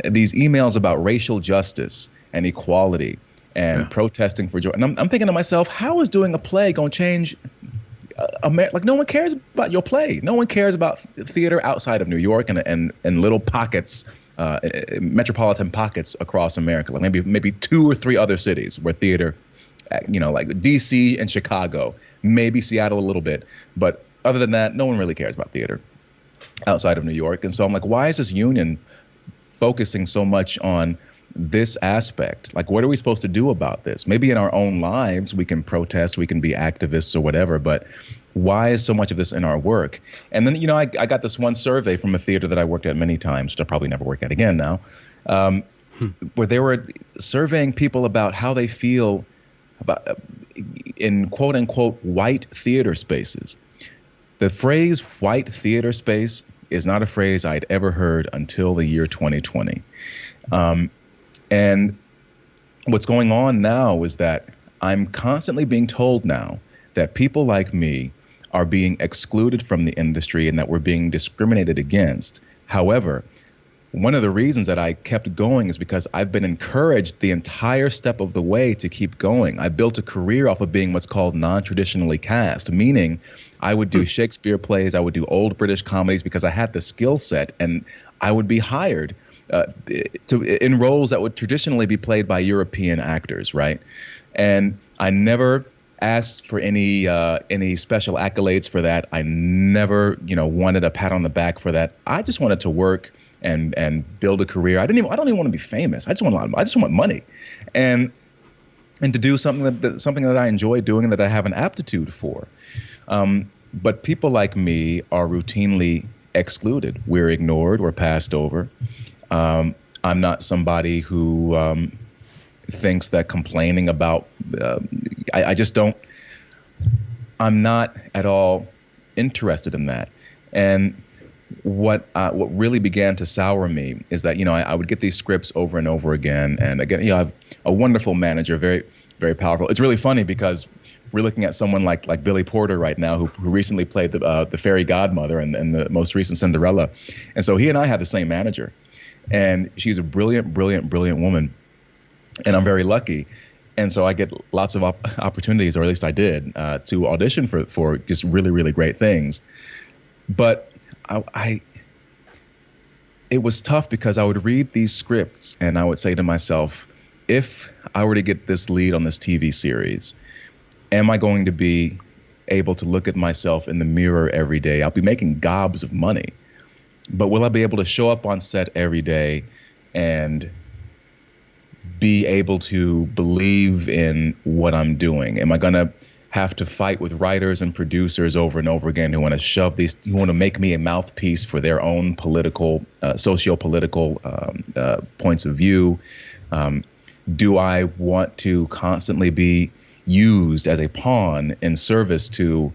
B: These emails about racial justice and equality and protesting for joy. And I'm thinking to myself, how is doing a play going to change like, no one cares about your play. No one cares about theater outside of New York and little pockets, metropolitan pockets across America. Like maybe 2 or 3 other cities where theater, like DC and Chicago, maybe Seattle a little bit. But other than that, no one really cares about theater outside of New York. And so I'm like, why is this union focusing so much on this aspect? Like, what are we supposed to do about this? Maybe in our own lives, we can protest, we can be activists or whatever, but why is so much of this in our work? And then, I got this one survey from a theater that I worked at many times, which I'll probably never work at again now, where they were surveying people about how they feel about in quote unquote white theater spaces. The phrase white theater space is not a phrase I'd ever heard until the year 2020. And what's going on now is that I'm constantly being told now that people like me are being excluded from the industry and that we're being discriminated against. However, one of the reasons that I kept going is because I've been encouraged the entire step of the way to keep going. I built a career off of being what's called non-traditionally cast, meaning I would do Shakespeare plays, I would do old British comedies because I had the skill set, and I would be hired in roles that would traditionally be played by European actors, right? And I never asked for any special accolades for that. I never, wanted a pat on the back for that. I just wanted to work and build a career. I don't even want to be famous. I just want money, and to do something that I enjoy doing and that I have an aptitude for. But people like me are routinely excluded. We're ignored or passed over. I'm not somebody who thinks that complaining about I just don't. I'm not at all interested in that. And what really began to sour me is that I would get these scripts over and over again, and again I have a wonderful manager, very very powerful. It's really funny because we're looking at someone like Billy Porter right now, who recently played the fairy godmother in the most recent Cinderella, and so he and I have the same manager, and she's a brilliant woman, and I'm very lucky. And so I get lots of opportunities, or at least I did, to audition for just really, really great things. But it was tough because I would read these scripts and I would say to myself, if I were to get this lead on this TV series, am I going to be able to look at myself in the mirror every day? I'll be making gobs of money, but will I be able to show up on set every day and be able to believe in what I'm doing? Am I going to have to fight with writers and producers over and over again who want to make me a mouthpiece for their own political, socio-political points of view? Do I want to constantly be used as a pawn in service to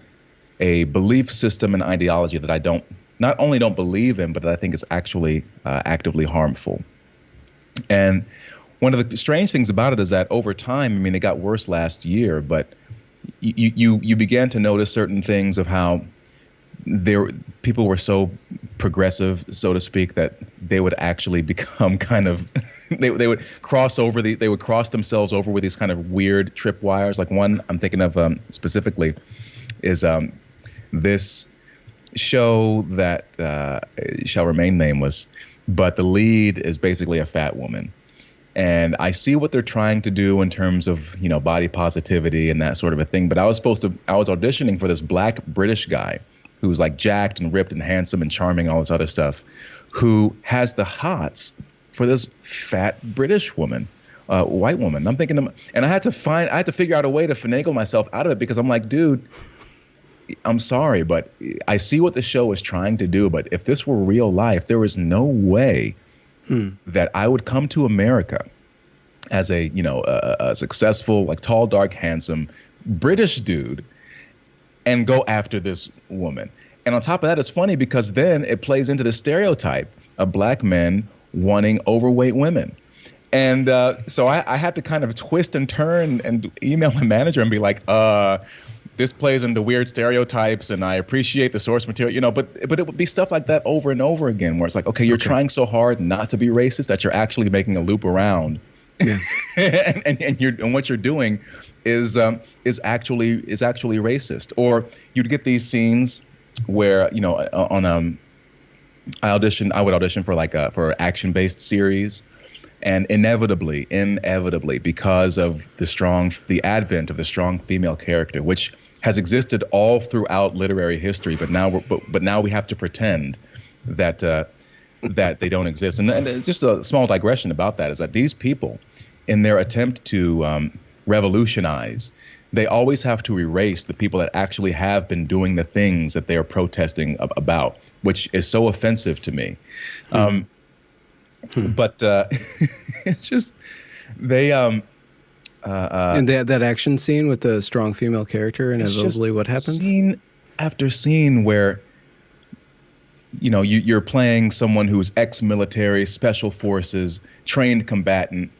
B: a belief system and ideology that I not only don't believe in, but that I think is actually actively harmful? And one of the strange things about it is that over time, it got worse last year, but you began to notice certain things of how people were so progressive, so to speak, that they would actually become kind of they would cross themselves over with these kind of weird tripwires. Like one I'm thinking of specifically is this show that shall remain nameless, but the lead is basically a fat woman. And I see what they're trying to do in terms of, body positivity and that sort of a thing. But I was auditioning for this black British guy who was like jacked and ripped and handsome and charming, all this other stuff, who has the hots for this fat British woman, white woman. I'm thinking, and I had to figure out a way to finagle myself out of it, because I'm like, dude, I'm sorry, but I see what the show is trying to do. But if this were real life, there was no way that I would come to America as a successful, like tall, dark, handsome British dude and go after this woman. And on top of that, it's funny because then it plays into the stereotype of black men wanting overweight women. And so I had to kind of twist and turn and email my manager and be like, this plays into weird stereotypes, and I appreciate the source material, but it would be stuff like that over and over again, where it's like, okay, you're trying so hard not to be racist that you're actually making a loop around. Yeah. and what you're doing is actually racist. Or you'd get these scenes where, I would audition for for action-based series. And inevitably, because of the advent of the strong female character, which has existed all throughout literary history, but now we have to pretend that they don't exist. And it's just a small digression about that is that these people, in their attempt to revolutionize, they always have to erase the people that actually have been doing the things that they are protesting about, which is so offensive to me. But it's just they and
A: that action scene with the strong female character, inevitably what happens?
B: Scene after scene where you're playing someone who's ex-military, special forces, trained combatant,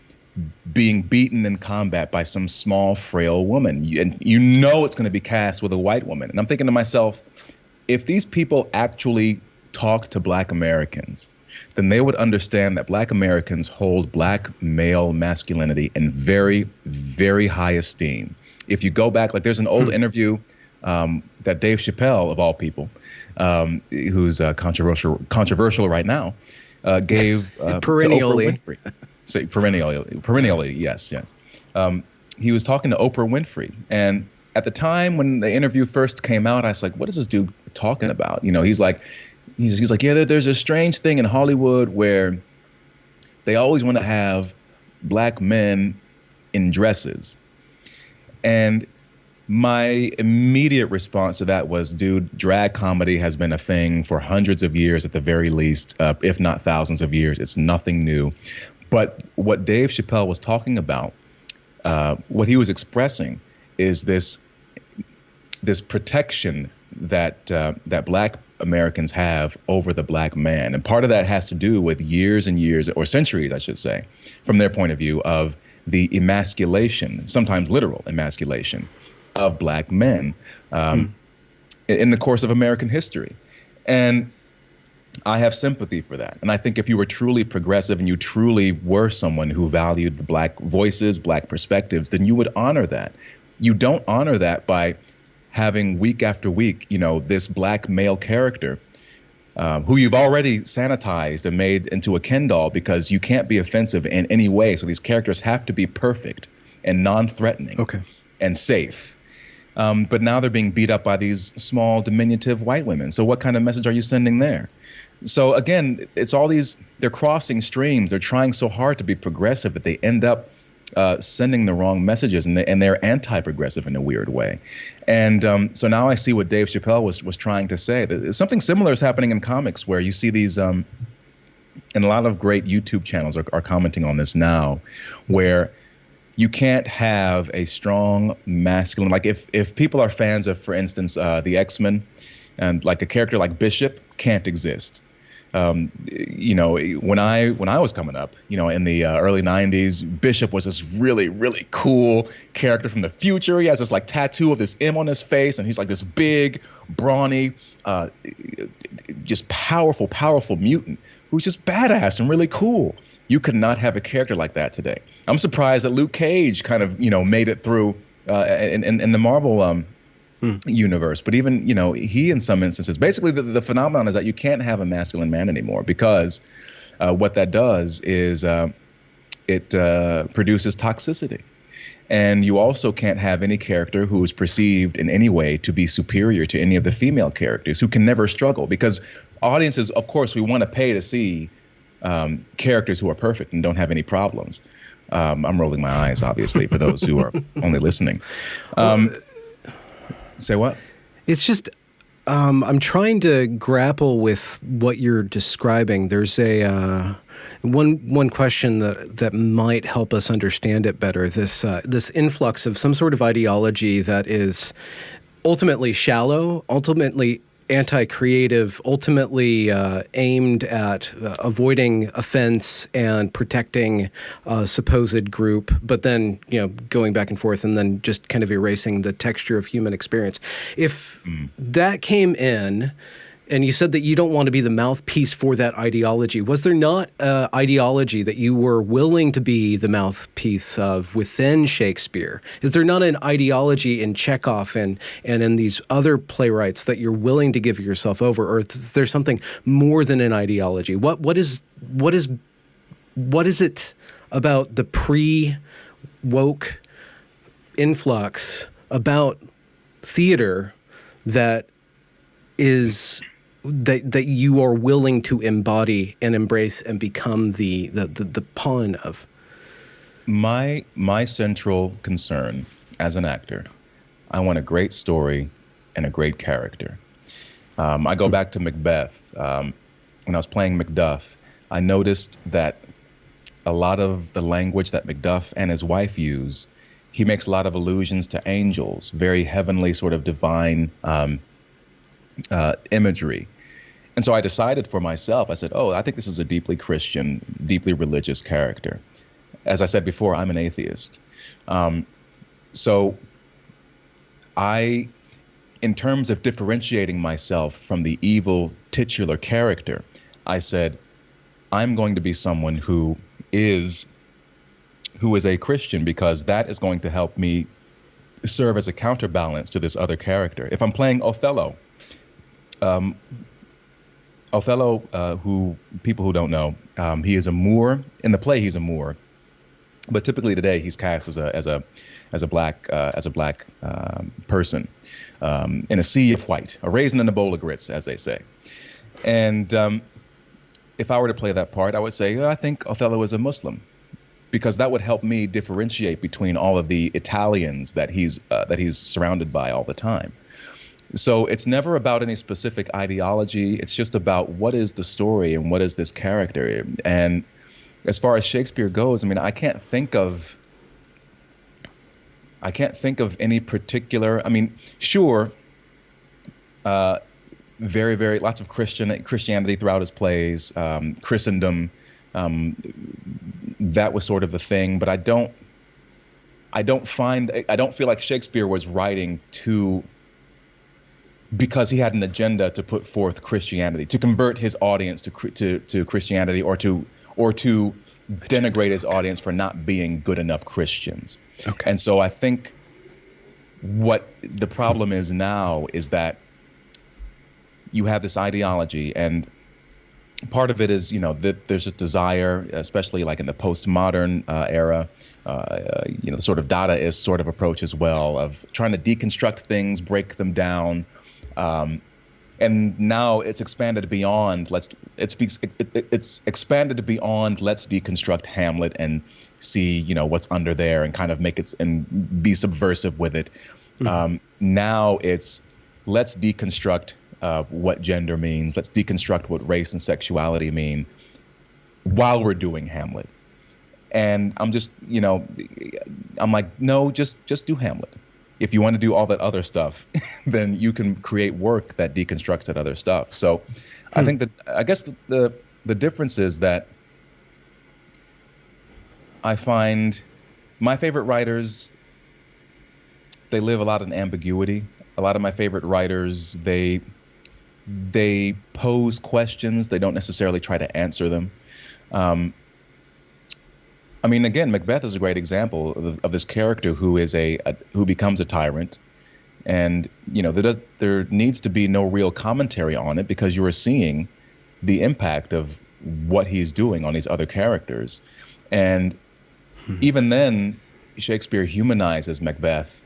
B: being beaten in combat by some small, frail woman, and it's going to be cast with a white woman. And I'm thinking to myself, if these people actually talk to Black Americans, then they would understand that Black Americans hold Black male masculinity in very, very high esteem. If you go back, like there's an old interview that Dave Chappelle, of all people, who's controversial right now, gave
A: perennially.
B: to Oprah Winfrey. So perennially, yes. He was talking to Oprah Winfrey, and at the time when the interview first came out, I was like, "What is this dude talking about?" He's like, yeah, there's a strange thing in Hollywood where they always want to have Black men in dresses. And my immediate response to that was, dude, drag comedy has been a thing for hundreds of years at the very least, if not thousands of years. It's nothing new. But what Dave Chappelle was talking about, what he was expressing is this protection that Black Americans have over the Black man. And part of that has to do with years and years, or centuries, I should say, from their point of view, of the emasculation, sometimes literal emasculation, of Black men in the course of American history. And I have sympathy for that. And I think if you were truly progressive and you truly were someone who valued the Black voices, Black perspectives, then you would honor that. You don't honor that by having week after week, this Black male character who you've already sanitized and made into a Ken doll because you can't be offensive in any way. So these characters have to be perfect and non-threatening and safe. But now they're being beat up by these small, diminutive white women. So what kind of message are you sending there? So again, it's all these, they're crossing streams. They're trying so hard to be progressive that they end up sending the wrong messages, and they're anti-progressive in a weird way. And so now I see what Dave Chappelle was trying to say. Something similar is happening in comics, where you see these, and a lot of great YouTube channels are commenting on this now, where you can't have a strong masculine, like if people are fans of, for instance, the X-Men, and like a character like Bishop can't exist. When I was coming up, in the early 90s, Bishop was this really, really cool character from the future. He has this like tattoo of this M on his face, and he's like this big, brawny, just powerful mutant who's just badass and really cool. You could not have a character like that today. I'm surprised that Luke Cage kind of, made it through in the Marvel universe. But even, he in some instances, basically the phenomenon is that you can't have a masculine man anymore because what that does is it produces toxicity. And you also can't have any character who is perceived in any way to be superior to any of the female characters who can never struggle, because audiences, of course, we want to pay to see characters who are perfect and don't have any problems. I'm rolling my eyes, obviously, for those who are only listening. Say what?
A: It's just I'm trying to grapple with what you're describing. There's a one question that might help us understand it better. This influx of some sort of ideology that is ultimately shallow, ultimately anti-creative, ultimately aimed at avoiding offense and protecting a supposed group, but then going back and forth and then just kind of erasing the texture of human experience. If that came in, and you said that you don't want to be the mouthpiece for that ideology, was there not an ideology that you were willing to be the mouthpiece of within Shakespeare? Is there not an ideology in Chekhov and in these other playwrights that you're willing to give yourself over, or is there something more than an ideology? What is it about the pre-woke influx about theater that you are willing to embody and embrace and become the pawn of?
B: My central concern as an actor, I want a great story and a great character. I go back to Macbeth. When I was playing Macduff, I noticed that a lot of the language that Macduff and his wife use, he makes a lot of allusions to angels, very heavenly, sort of divine imagery. And so I decided for myself, I said, I think this is a deeply Christian, deeply religious character. As I said before, I'm an atheist. So in terms of differentiating myself from the evil titular character, I said, I'm going to be someone who is a Christian, because that is going to help me serve as a counterbalance to this other character. If I'm playing Othello, who people who don't know, he is a Moor. In the play, he's a Moor, but typically today he's cast as a black person in a sea of white, a raisin in a bowl of grits, as they say. And if I were to play that part, I would say I think Othello is a Muslim, because that would help me differentiate between all of the Italians that he's surrounded by all the time. So it's never about any specific ideology. It's just about what is the story and what is this character. And as far as Shakespeare goes, I mean, I can't think of any particular. I mean, sure, very, very lots of Christianity throughout his plays, Christendom. That was sort of the thing, but I don't feel like Shakespeare was writing because he had an agenda to put forth Christianity, to convert his audience to Christianity, or to denigrate his audience for not being good enough Christians. Okay. And so I think what the problem is now is that you have this ideology, and part of it is, that there's this desire, especially like in the postmodern era, the sort of Dadaist sort of approach as well, of trying to deconstruct things, break them down. And now it's expanded beyond let's deconstruct Hamlet and see what's under there and kind of make it and be subversive with it. Mm-hmm. Now it's let's deconstruct what gender means. Let's deconstruct what race and sexuality mean while we're doing Hamlet. And I'm just I'm like, no, just do Hamlet. If you want to do all that other stuff, then you can create work that deconstructs that other stuff. So I think I guess the difference is that I find my favorite writers, they live a lot in ambiguity. A lot of my favorite writers, they pose questions. They don't necessarily try to answer them. I mean, again, Macbeth is a great example of this character who is who becomes a tyrant, and there needs to be no real commentary on it because you are seeing the impact of what he's doing on these other characters, and even then, Shakespeare humanizes Macbeth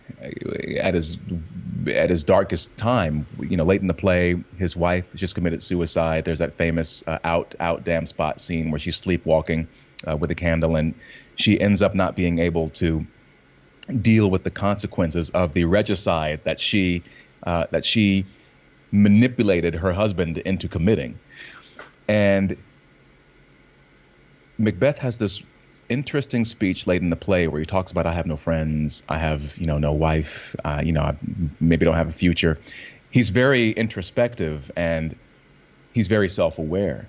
B: at his darkest time. Late in the play, his wife just committed suicide. There's that famous out damn spot scene where she's sleepwalking with a candle, and she ends up not being able to deal with the consequences of the regicide that she manipulated her husband into committing. And Macbeth has this interesting speech late in the play where he talks about, I have no friends, I have no wife, I maybe don't have a future. He's very introspective and he's very self-aware.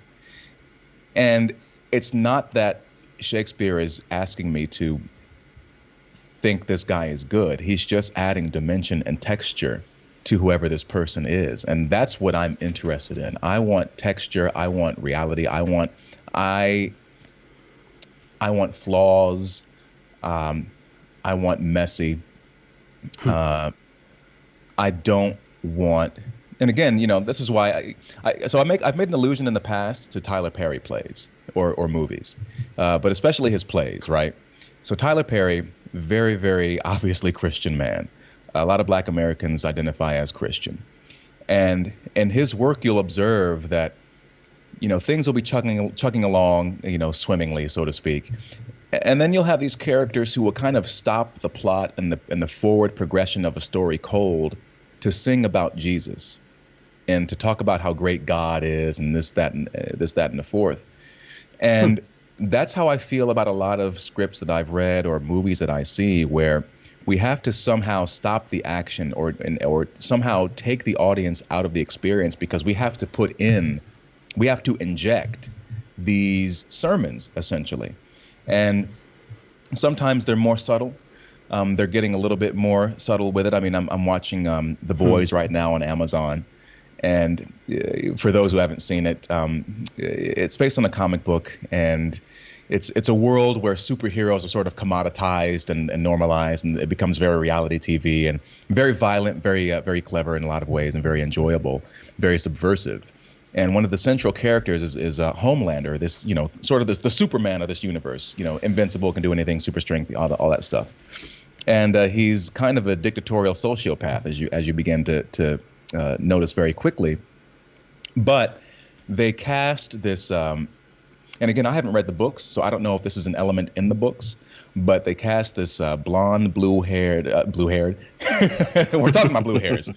B: And it's not that Shakespeare is asking me to think this guy is good. He's just adding dimension and texture to whoever this person is. And that's what I'm interested in. I want texture. I want reality. I want flaws. I want messy. I don't want, and again, this is why I've made an allusion in the past to Tyler Perry plays or movies, but especially his plays, right? So Tyler Perry, very, very obviously Christian man. A lot of Black Americans identify as Christian. And in his work, you'll observe that, things will be chugging along, swimmingly, so to speak. And then you'll have these characters who will kind of stop the plot and the forward progression of a story cold to sing about Jesus and to talk about how great God is and this, that, and the fourth. And that's how I feel about a lot of scripts that I've read or movies that I see, where we have to somehow stop the action or somehow take the audience out of the experience because we have to inject these sermons, essentially. And sometimes they're more subtle. They're getting a little bit more subtle with it. I mean, I'm watching The Boys right now on Amazon. And for those who haven't seen it, it's based on a comic book, and it's a world where superheroes are sort of commoditized and normalized, and it becomes very reality TV and very violent, very clever in a lot of ways, and very enjoyable, very subversive. And one of the central characters is Homelander, this sort of the Superman of this universe, invincible, can do anything, super strength, all that stuff. And he's kind of a dictatorial sociopath, as you begin to notice very quickly. But they cast this, and again, I haven't read the books, so I don't know if this is an element in the books, but they cast this blonde, blue-haired, we're talking about blue hairs,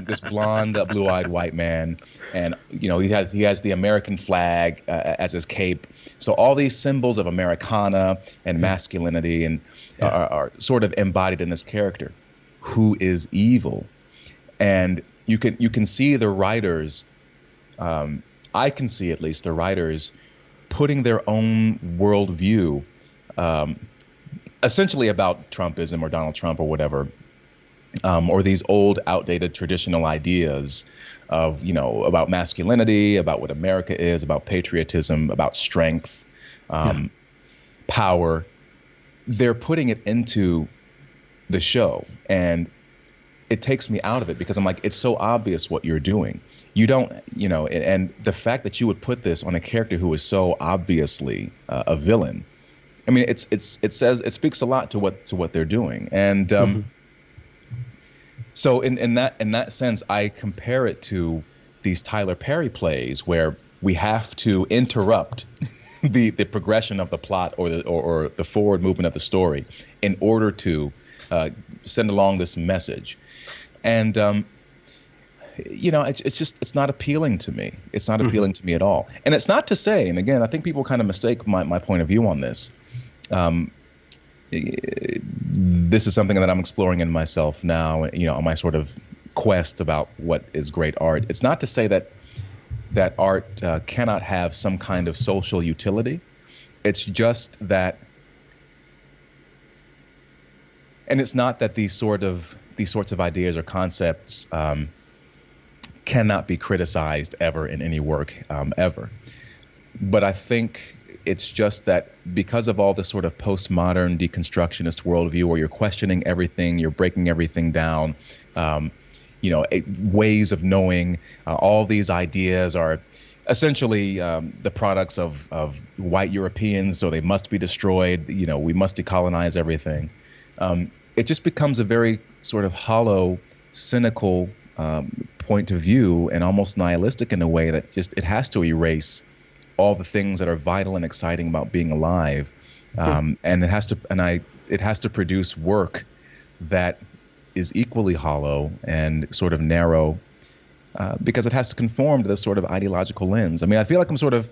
B: this blonde, blue-eyed white man, and he has the American flag as his cape. So all these symbols of Americana and masculinity and are sort of embodied in this character, who is evil. And you can see the writers, I can see at least the writers putting their own worldview, essentially about Trumpism or Donald Trump or whatever, or these old, outdated, traditional ideas of, about masculinity, about what America is, about patriotism, about strength, power. They're putting it into the show, and it takes me out of it because I'm like, it's so obvious what you're doing. You don't, and the fact that you would put this on a character who is so obviously a villain. I mean, it speaks a lot to what they're doing. And so in that sense, I compare it to these Tyler Perry plays where we have to interrupt the progression of the plot or the forward movement of the story in order to send along this message. And it's not appealing to me. It's not appealing to me at all. And it's not to say, and again, I think people kind of mistake my point of view on this. This is something that I'm exploring in myself now, on my sort of quest about what is great art. It's not to say that art cannot have some kind of social utility. It's just that, and it's not that these sorts of ideas or concepts cannot be criticized ever in any work ever. But I think it's just that because of all this sort of postmodern deconstructionist worldview where you're questioning everything, you're breaking everything down, ways of knowing, all these ideas are essentially the products of white Europeans, so they must be destroyed. We must decolonize everything. It just becomes a very sort of hollow, cynical point of view, and almost nihilistic in a way that just it has to erase all the things that are vital and exciting about being alive, and it has to produce work that is equally hollow and sort of narrow, because it has to conform to this sort of ideological lens. I mean, I feel like I'm sort of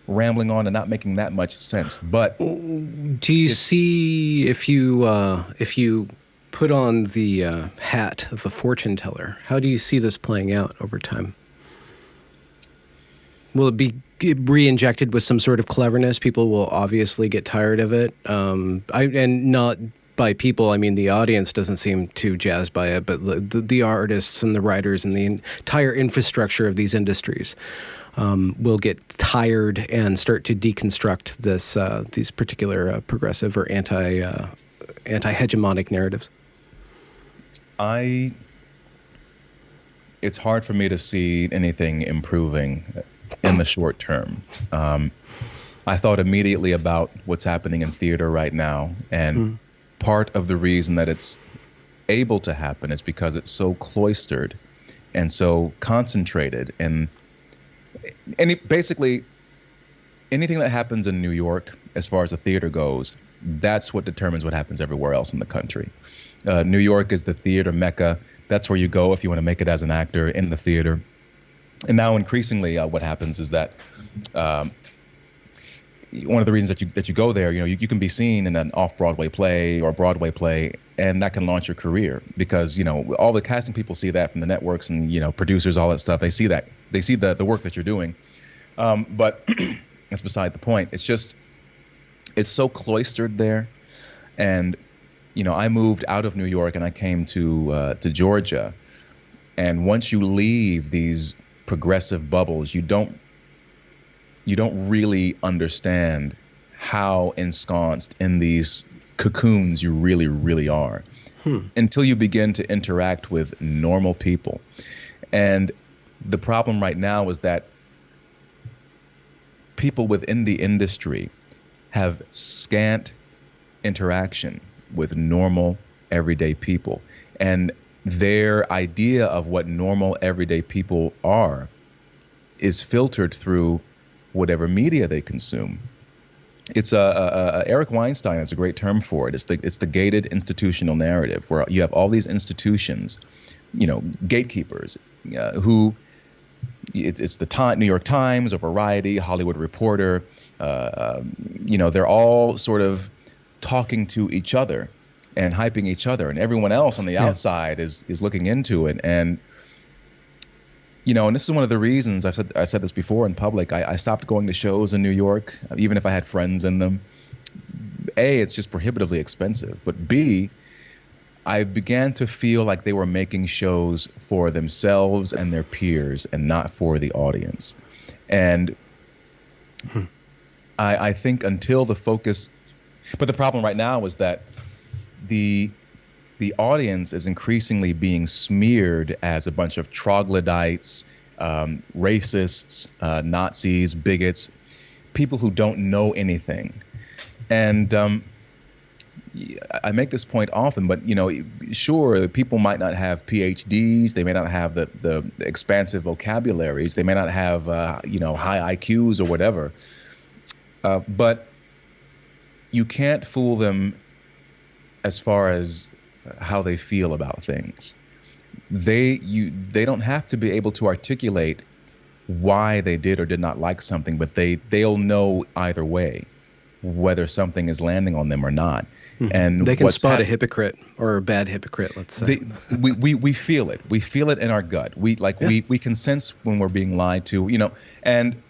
B: rambling on and not making that much sense. But
A: do you see, if you put on the hat of a fortune teller, how do you see this playing out over time? Will it be re-injected with some sort of cleverness? People will obviously get tired of it. And not by people, I mean the audience doesn't seem too jazzed by it, but the artists and the writers and the entire infrastructure of these industries will get tired and start to deconstruct these particular progressive or anti-hegemonic narratives.
B: It's hard for me to see anything improving in the short term. I thought immediately about what's happening in theater right now, and part of the reason that it's able to happen is because it's so cloistered and so concentrated. And basically, anything that happens in New York, as far as the theater goes, that's what determines what happens everywhere else in the country. New York is the theater mecca. That's where you go if you want to make it as an actor in the theater. And now increasingly what happens is that one of the reasons that you go there, you can be seen in an off-Broadway play or Broadway play, and that can launch your career because, all the casting people see that from the networks and, producers, all that stuff. They see that. They see the work that you're doing. But that's beside the point. It's so cloistered there. And, I moved out of New York and I came to Georgia. And once you leave these progressive bubbles, you don't really understand how ensconced in these cocoons you really, really are until you begin to interact with normal people. And the problem right now is that people within the industry have scant interaction with normal, everyday people. And their idea of what normal, everyday people are is filtered through whatever media they consume. It's Eric Weinstein has a great term for it. It's the gated institutional narrative, where you have all these institutions, gatekeepers, who it's the New York Times or Variety, Hollywood Reporter. They're all sort of talking to each other and hyping each other, and everyone else on the outside is looking into it. And and this is one of the reasons I've said this before in public. I stopped going to shows in New York, even if I had friends in them. A, it's just prohibitively expensive, but B, I began to feel like they were making shows for themselves and their peers and not for the audience. And I think until the focus, but the problem right now is that the audience is increasingly being smeared as a bunch of troglodytes, racists, Nazis, bigots, people who don't know anything. And I make this point often, but sure, people might not have PhDs, they may not have the expansive vocabularies, they may not have high IQs or whatever, but you can't fool them as far as how they feel about things. They don't have to be able to articulate why they did or did not like something, but they'll know either way whether something is landing on them or not. And
A: they can spot a hypocrite or a bad hypocrite, let's say.
B: We feel it. We feel it in our gut. We can sense when we're being lied to, And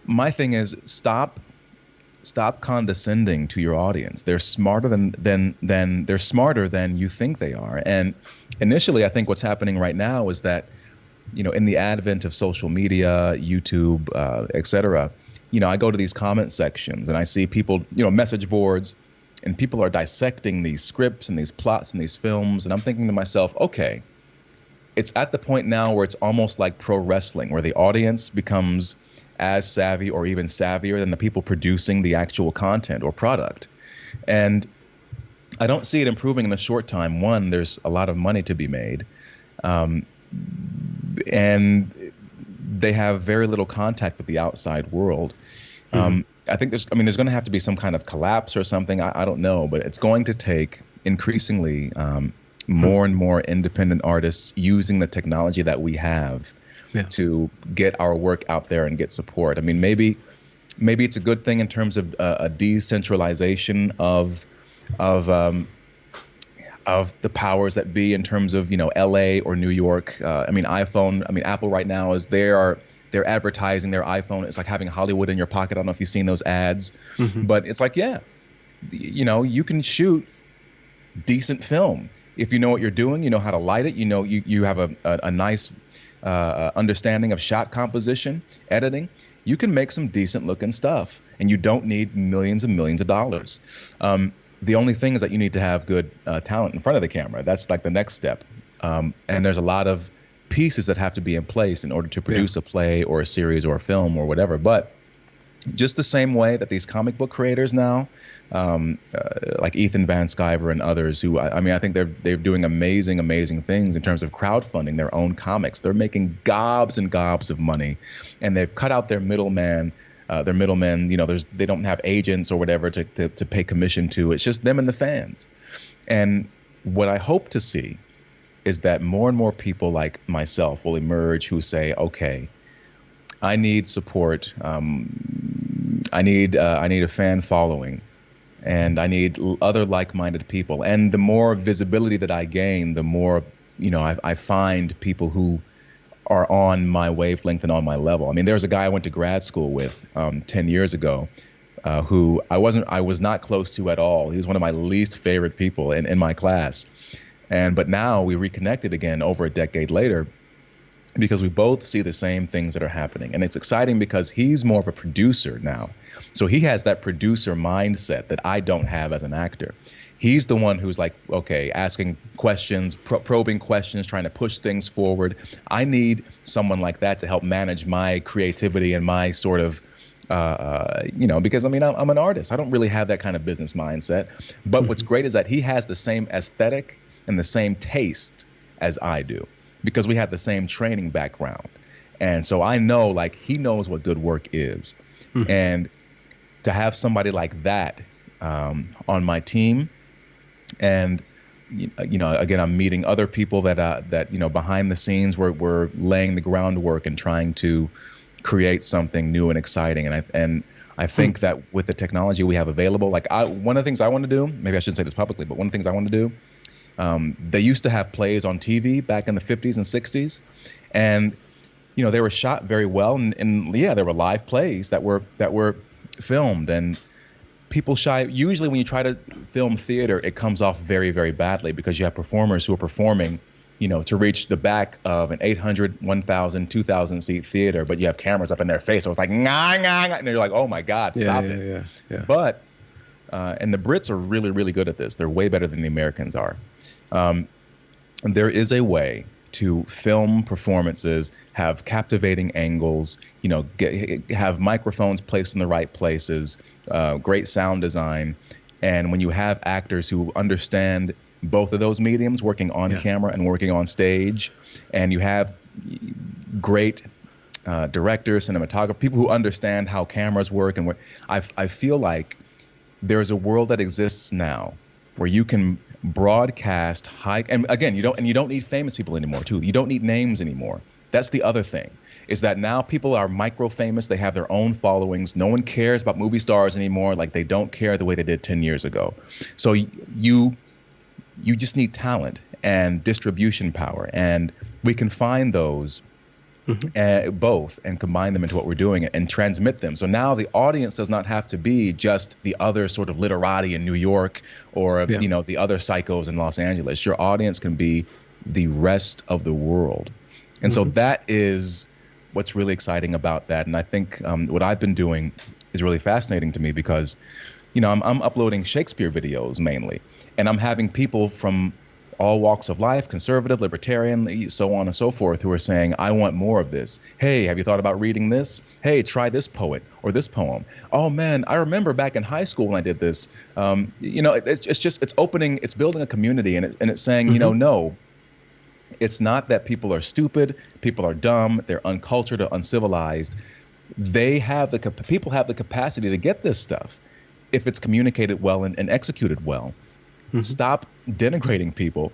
B: my thing is, stop condescending to your audience. They're smarter they're smarter than you think they are. And initially, I think what's happening right now is that, in the advent of social media, YouTube, et cetera, I go to these comment sections and I see people, message boards, and people are dissecting these scripts and these plots and these films. And I'm thinking to myself, okay, it's at the point now where it's almost like pro wrestling, where the audience becomes as savvy or even savvier than the people producing the actual content or product. And I don't see it improving in the short time. One, there's a lot of money to be made. And they have very little contact with the outside world. I think there's going to have to be some kind of collapse or something. I don't know, but it's going to take increasingly more and more independent artists using the technology that we have to get our work out there and get support. I mean, maybe it's a good thing in terms of a decentralization of the powers that be in terms of, LA or New York. Apple right now is they're advertising their iPhone. It's like having Hollywood in your pocket. I don't know if you've seen those ads, but it's like, you can shoot decent film. If you know what you're doing, you know how to light it, you have a nice understanding of shot composition, editing, you can make some decent looking stuff, and you don't need millions and millions of dollars. The only thing is that you need to have good talent in front of the camera. That's like the next step. And there's a lot of pieces that have to be in place in order to produce a play or a series or a film or whatever. But just the same way that these comic book creators now, like Ethan Van Sciver and others, who I think they're doing amazing things in terms of crowdfunding their own comics. They're making gobs and gobs of money, and they've cut out their middlemen. They don't have agents or whatever to pay commission to. It's just them and the fans. And what I hope to see is that more and more people like myself will emerge who say, okay, I need support. I need a fan following, and I need other like-minded people. And the more visibility that I gain, the more, I find people who are on my wavelength and on my level. I mean, there's a guy I went to grad school with 10 years ago who I was not close to at all. He was one of my least favorite people in my class. But now we reconnected again over a decade later because we both see the same things that are happening. And it's exciting because he's more of a producer now. So he has that producer mindset that I don't have as an actor. He's the one who's like, okay, asking questions, probing questions, trying to push things forward. I need someone like that to help manage my creativity and my sort of, because I'm an artist. I don't really have that kind of business mindset. But what's great is that he has the same aesthetic and the same taste as I do, because we have the same training background. And so I know, like, he knows what good work is. And to have somebody like that on my team, and again, I'm meeting other people that behind the scenes we're laying the groundwork and trying to create something new and exciting. And I think that with the technology we have available, like one of the things I want to do, maybe I shouldn't say this publicly, but one of the things I want to do, they used to have plays on TV back in the 50s and 60s, and they were shot very well, and there were live plays that were filmed, and people shy. Usually when you try to film theater, it comes off very, very badly because you have performers who are performing, to reach the back of an 800, 1,000, 2,000 seat theater, but you have cameras up in their face. So it's like, nah, nah, nah, and you're like, oh my God, stop it. Yeah. But, and the Brits are really, really good at this. They're way better than the Americans are. There is a way to film performances, have captivating angles, have microphones placed in the right places, great sound design. And when you have actors who understand both of those mediums, working on camera and working on stage, and you have great directors, cinematographers, people who understand how cameras work, and I feel like there's a world that exists now where you can broadcast and again, you don't need famous people anymore too. You don't need names anymore. That's the other thing, is that now people are micro famous. They have their own followings. No one cares about movie stars anymore. Like, they don't care the way they did 10 years ago. So you just need talent and distribution power, and we can find those both and combine them into what we're doing and transmit them. So now the audience does not have to be just the other sort of literati in New York or the other psychos in Los Angeles. Your audience can be the rest of the world. And so that is what's really exciting about that. And I think what I've been doing is really fascinating to me because, I'm uploading Shakespeare videos mainly, and I'm having people from all walks of life, conservative, libertarian, so on and so forth, who are saying, I want more of this. Hey, have you thought about reading this? Hey, try this poet or this poem. Oh man, I remember back in high school when I did this. It's opening, it's building a community, and it's saying, no, it's not that people are stupid, people are dumb, they're uncultured or uncivilized. People have the capacity to get this stuff if it's communicated well and executed well. Stop denigrating people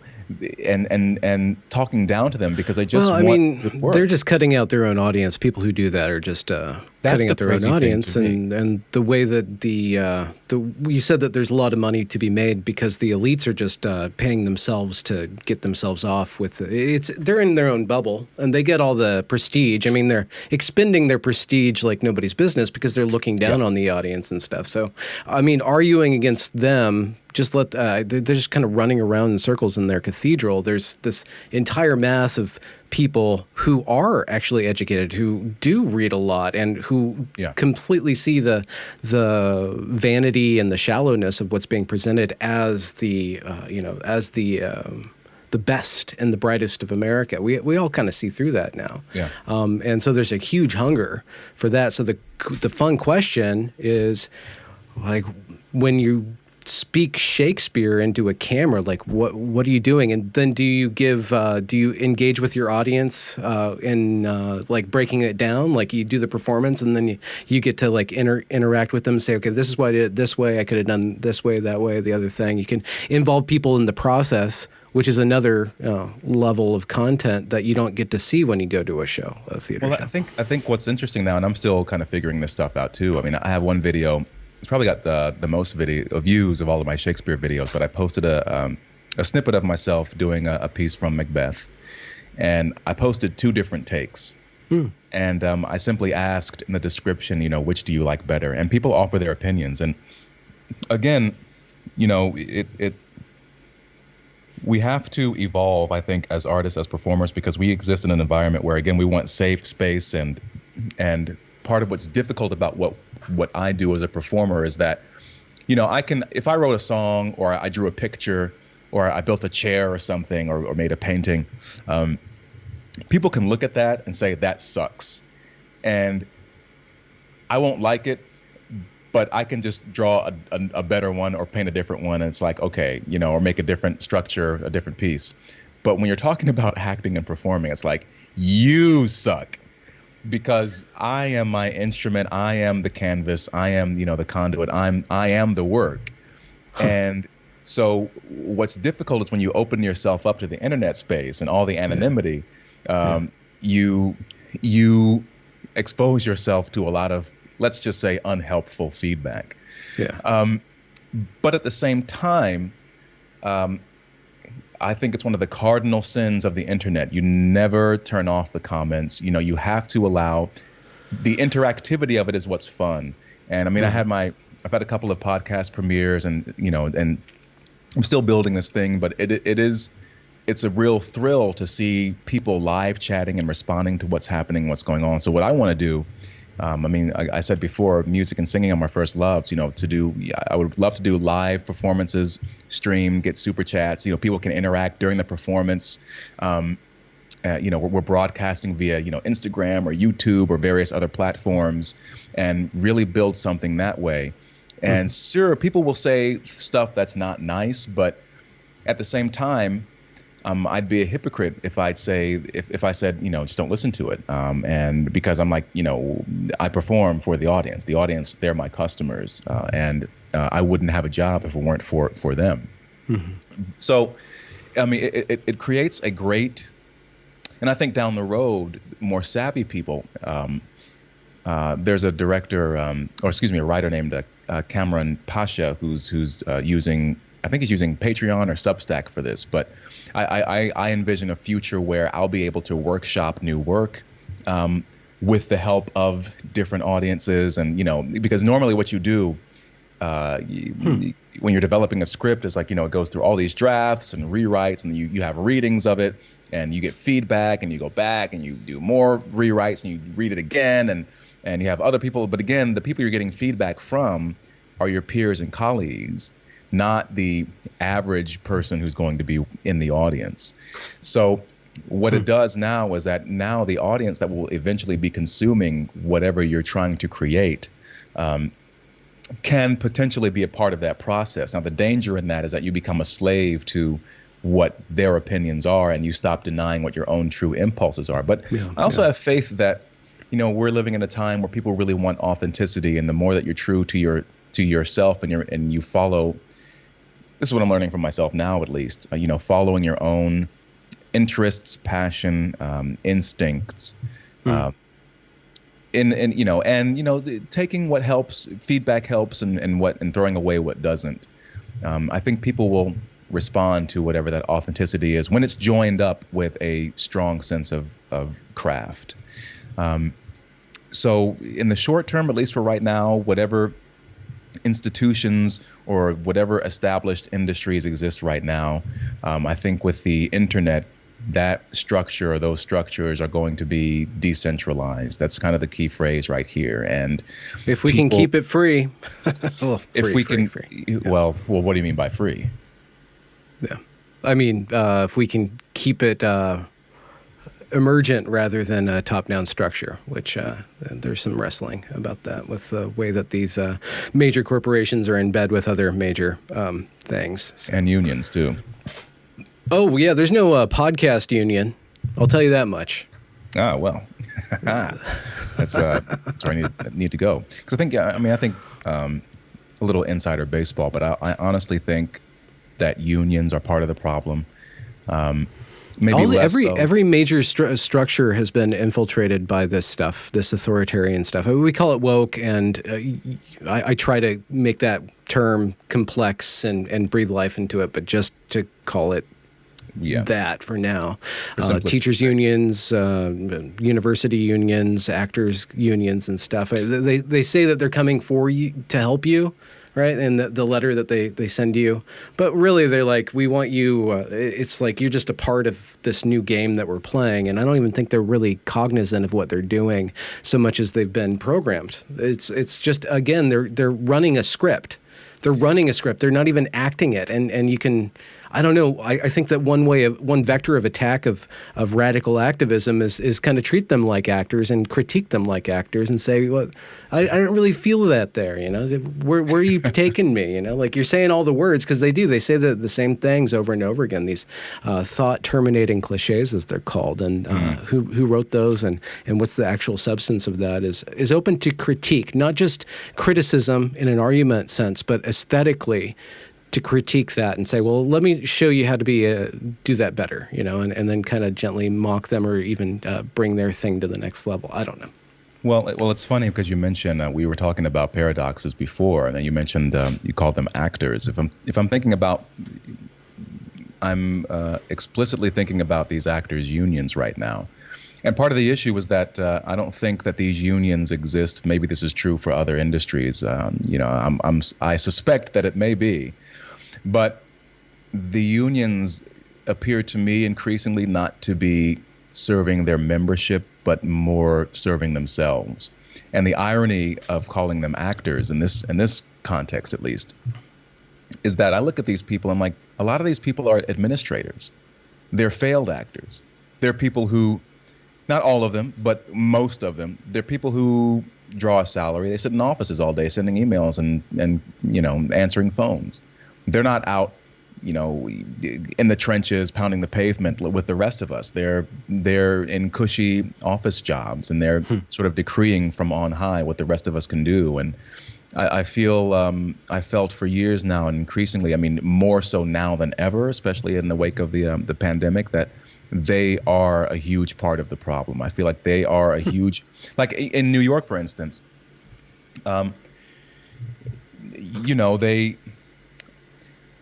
B: and talking down to them because they just want the work.
A: They're just cutting out their own audience. People who do that are just cutting out their own audience. And the way that you said that there's a lot of money to be made because the elites are just paying themselves to get themselves off with they're in their own bubble and they get all the prestige. I mean, they're expending their prestige like nobody's business because they're looking down on the audience and stuff. So, I mean, arguing against them, they're just kind of running around in circles in their cathedral. There's this entire mass of people who are actually educated, who do read a lot, and who completely see the vanity and the shallowness of what's being presented as the best and the brightest of America. We all kind of see through that now.
B: Yeah.
A: And so there's a huge hunger for that. So the fun question is, like, when you speak Shakespeare into a camera, like what are you doing? And then do you engage with your audience in like breaking it down? Like you do the performance and then you get to like interact with them and say, okay, this is why I did it this way. I could have done this way, that way, the other thing. You can involve people in the process, which is another level of content that you don't get to see when you go to a theater show.
B: I think what's interesting now, and I'm still kind of figuring this stuff out too. I mean, I have one video. It's probably got the most views of all of my Shakespeare videos, but I posted a snippet of myself doing a piece from Macbeth, and I posted 2 different takes. And I simply asked in the description, which do you like better? And people offer their opinions. And again, we have to evolve, I think, as artists, as performers, because we exist in an environment where, again, we want safe space, and part of what's difficult about what I do as a performer is that, if I wrote a song or I drew a picture or I built a chair or something or made a painting, people can look at that and say, that sucks. And I won't like it, but I can just draw a better one or paint a different one. And it's like, okay, or make a different structure, a different piece. But when you're talking about acting and performing, it's like, you suck. Because I am my instrument, I am the canvas, I am, the conduit, I am the work. And so what's difficult is when you open yourself up to the internet space and all the anonymity, you expose yourself to a lot of, let's just say, unhelpful feedback. But at the same time, I think it's one of the cardinal sins of the internet. You never turn off the comments. You have to allow the interactivity of it is what's fun. And I mean, I've had a couple of podcast premieres and I'm still building this thing, but it's a real thrill to see people live chatting and responding to what's happening, what's going on. So what I want to do, I said before, music and singing are my first loves. I would love to do live performances, stream, get super chats. People can interact during the performance. We're broadcasting via Instagram or YouTube or various other platforms, and really build something that way. And sure, people will say stuff that's not nice, but at the same time, I'd be a hypocrite if I said, just don't listen to it. And because I'm like, I perform for the audience. The audience, they're my customers. And I wouldn't have a job if it weren't for them. So, I mean, it creates a great, and I think down the road, more savvy people. There's a director, a writer named Cameron Pasha, who's using, I think he's using Patreon or Substack for this, but I envision a future where I'll be able to workshop new work with the help of different audiences. And, because normally what you do When you're developing a script, it's like, it goes through all these drafts and rewrites, and you have readings of it, and you get feedback, and you go back and you do more rewrites, and you read it again, and you have other people. But again, the people you're getting feedback from are your peers and colleagues, not the average person who's going to be in the audience. So what it does now is that now the audience that will eventually be consuming whatever you're trying to create can potentially be a part of that process. Now, the danger in that is that you become a slave to what their opinions are, and you stop denying what your own true impulses are. But I also have faith that, we're living in a time where people really want authenticity, and the more that you're true to yourself and you follow, this is what I'm learning from myself now, at least, following your own interests, passion, instincts, taking what helps, feedback helps, and throwing away what doesn't. I think people will respond to whatever that authenticity is when it's joined up with a strong sense of craft. So in the short term, at least for right now, whatever institutions or whatever established industries exist right now, I think with the internet, that structure or those structures are going to be decentralized. That's kind of the key phrase right here. And
A: if we can keep it free,
B: well, what do you mean by free?
A: Yeah, I mean, if we can keep it emergent rather than a top-down structure, which there's some wrestling about that with the way that these major corporations are in bed with other major things. So.
B: And unions, too.
A: Oh, yeah, there's no podcast union. I'll tell you that much.
B: Ah, well, that's where I need to go. Because I think a little insider baseball, but I honestly think that unions are part of the problem.
A: Every major structure has been infiltrated by this stuff, this authoritarian stuff. We call it woke, and I try to make that term complex and breathe life into it, but just to call it that for now. Teachers unions, university unions, actors unions and stuff. They say that they're coming for you to help you, right? And the letter that they send you. But really, they're like, we want you, it's like you're just a part of this new game that we're playing. And I don't even think they're really cognizant of what they're doing so much as they've been programmed. It's just, again, they're running a script. They're running a script. They're not even acting it. And you can, I don't know, I think that one vector of attack of radical activism is kind of treat them like actors and critique them like actors and say, well, I don't really feel that there, where are you taking me, like you're saying all the words, because they do. They say the same things over and over again, these thought-terminating cliches, as they're called. And who wrote those and what's the actual substance of that is open to critique, not just criticism in an argument sense, but aesthetically to critique that and say, well, let me show you how to do that better, and then kind of gently mock them or even bring their thing to the next level. I don't know.
B: Well, it's funny because you mentioned we were talking about paradoxes before, and then you mentioned you called them actors. If I'm thinking about, I'm explicitly thinking about these actors' unions right now. And part of the issue is that I don't think that these unions exist. Maybe this is true for other industries. I suspect that it may be, but the unions appear to me increasingly not to be serving their membership, but more serving themselves. And the irony of calling them actors in this context, at least, is that I look at these people. I'm like, a lot of these people are administrators. They're failed actors. They're people who, not all of them, but most of them, they're people who draw a salary. They sit in offices all day sending emails and answering phones. They're not out, in the trenches pounding the pavement with the rest of us. They're in cushy office jobs, and they're sort of decreeing from on high what the rest of us can do. And I felt for years now, and increasingly, more so now than ever, especially in the wake of the pandemic, that they are a huge part of the problem. I feel like they are a huge, like in New York, for instance, they,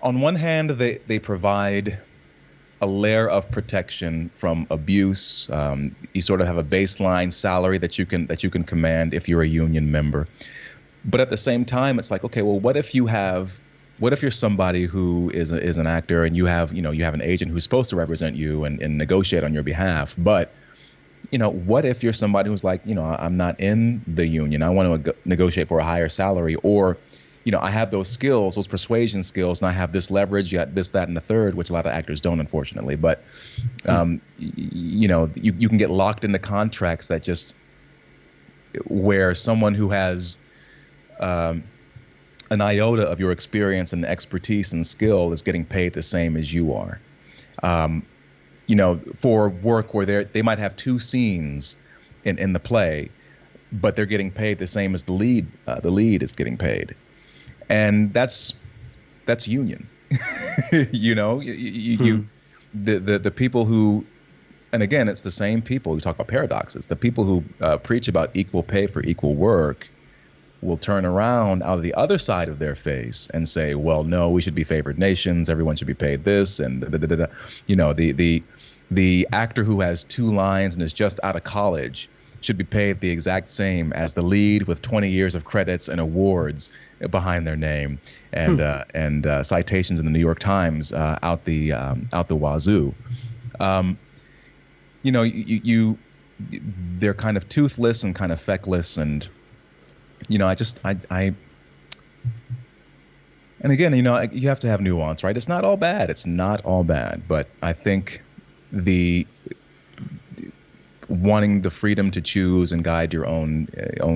B: on one hand, they provide a layer of protection from abuse. You sort of have a baseline salary that you can command if you're a union member. But at the same time, it's like, okay, well, what if you're somebody who is an actor and you have an agent who's supposed to represent you and negotiate on your behalf, but what if you're somebody who's like, I'm not in the union. I want to negotiate for a higher salary, or, I have those skills, those persuasion skills, and I have this leverage, you got this, that, and the third, which a lot of actors don't, unfortunately. But, you can get locked into contracts that just where someone who has an iota of your experience and expertise and skill is getting paid the same as you are. For work where they might have two scenes in the play, but they're getting paid the same as the lead. The lead is getting paid, and that's union. The people who, and again, it's the same people. We talk about paradoxes. The people who preach about equal pay for equal work will turn around out of the other side of their face and say, well, no, we should be favored nations. Everyone should be paid this. And the actor who has two lines and is just out of college should be paid the exact same as the lead with 20 years of credits and awards behind their name and citations in the New York Times out the wazoo. They're kind of toothless and kind of feckless, and and again, you have to have nuance, right? It's not all bad. It's not all bad, but I think the wanting the freedom to choose and guide your own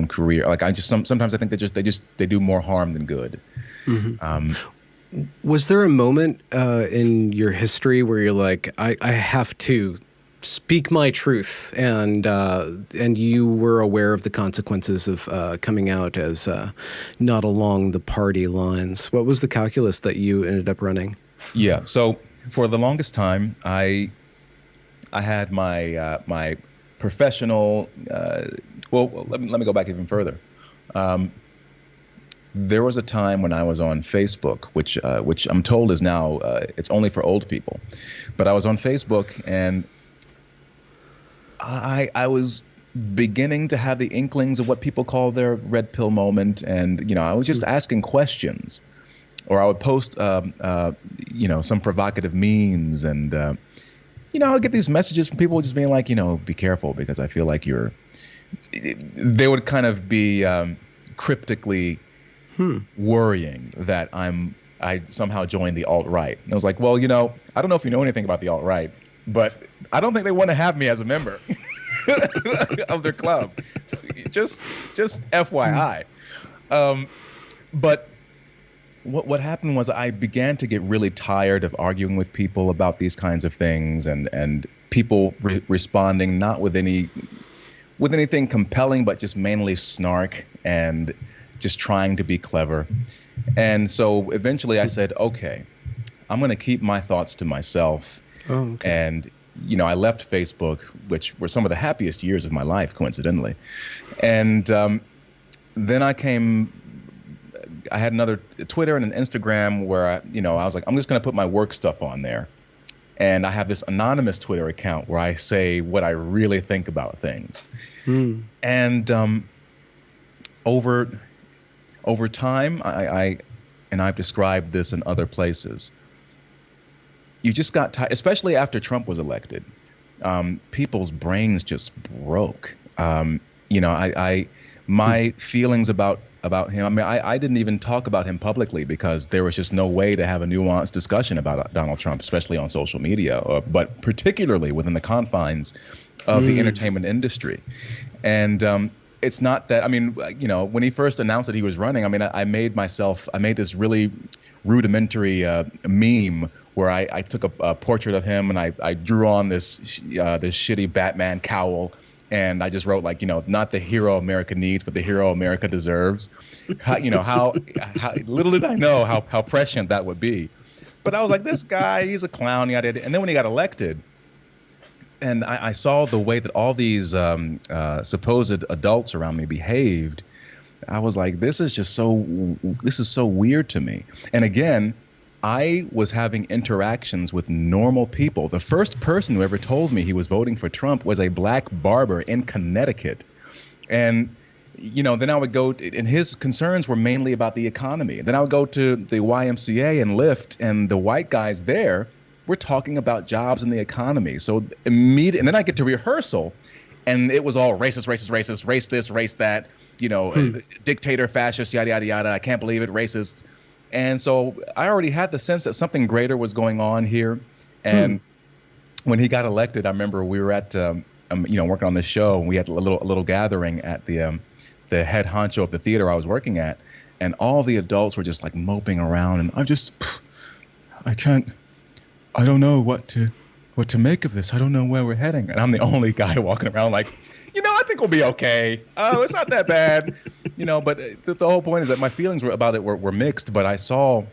B: career, like sometimes I think they do more harm than good.
A: Mm-hmm. Was there a moment in your history where you're like, I have to speak my truth, and you were aware of the consequences of coming out as not along the party lines? What was the calculus that you ended up running?
B: Yeah, so for the longest time, I had my professional. Let me go back even further. There was a time when I was on Facebook, which I'm told is now it's only for old people, but I was on Facebook and I was beginning to have the inklings of what people call their red pill moment, and I was just asking questions, or I would post some provocative memes, and I would get these messages from people just being like, be careful because I feel like they would kind of be cryptically worrying that I somehow joined the alt-right. And I was like, well, I don't know if you know anything about the alt-right, but I don't think they want to have me as a member of their club. Just FYI. But what happened was I began to get really tired of arguing with people about these kinds of things, and people responding not with anything compelling, but just mainly snark and just trying to be clever. And so eventually I said, okay, I'm going to keep my thoughts to myself.
A: Oh, okay.
B: And I left Facebook, which were some of the happiest years of my life, coincidentally. And then I had another Twitter and an Instagram where I was like, I'm just going to put my work stuff on there. And I have this anonymous Twitter account where I say what I really think about things. And over time, I've described this in other places, you just got tired, especially after Trump was elected. People's brains just broke. My feelings about him. I mean, I didn't even talk about him publicly because there was just no way to have a nuanced discussion about Donald Trump, especially on social media, but particularly within the confines of the entertainment industry. And it's not that, I mean, when he first announced that he was running, I mean, I made this really rudimentary meme where I took a portrait of him and I drew on this shitty Batman cowl, and I just wrote, like, not the hero America needs, but the hero America deserves. How little did I know how prescient that would be. But I was like, this guy, he's a clown. And then when he got elected, and I saw the way that all these supposed adults around me behaved, I was like, this is so weird to me. And again, I was having interactions with normal people. The first person who ever told me he was voting for Trump was a black barber in Connecticut. And then I would go, and his concerns were mainly about the economy. Then I would go to the YMCA and Lyft, and the white guys there were talking about jobs and the economy. So immediately, and then I get to rehearsal, and it was all racist, racist, racist, race this, race that, dictator, fascist, yada, yada, yada. I can't believe it, racist. And so I already had the sense that something greater was going on here. And when he got elected, I remember we were at, working on this show, and we had a little gathering at the head honcho of the theater I was working at, and all the adults were just like moping around, and I don't know what to make of this. I don't know where we're heading. And I'm the only guy walking around like, I think we'll be okay. Oh, it's not that bad. But the whole point is that my feelings about it were mixed, but I saw,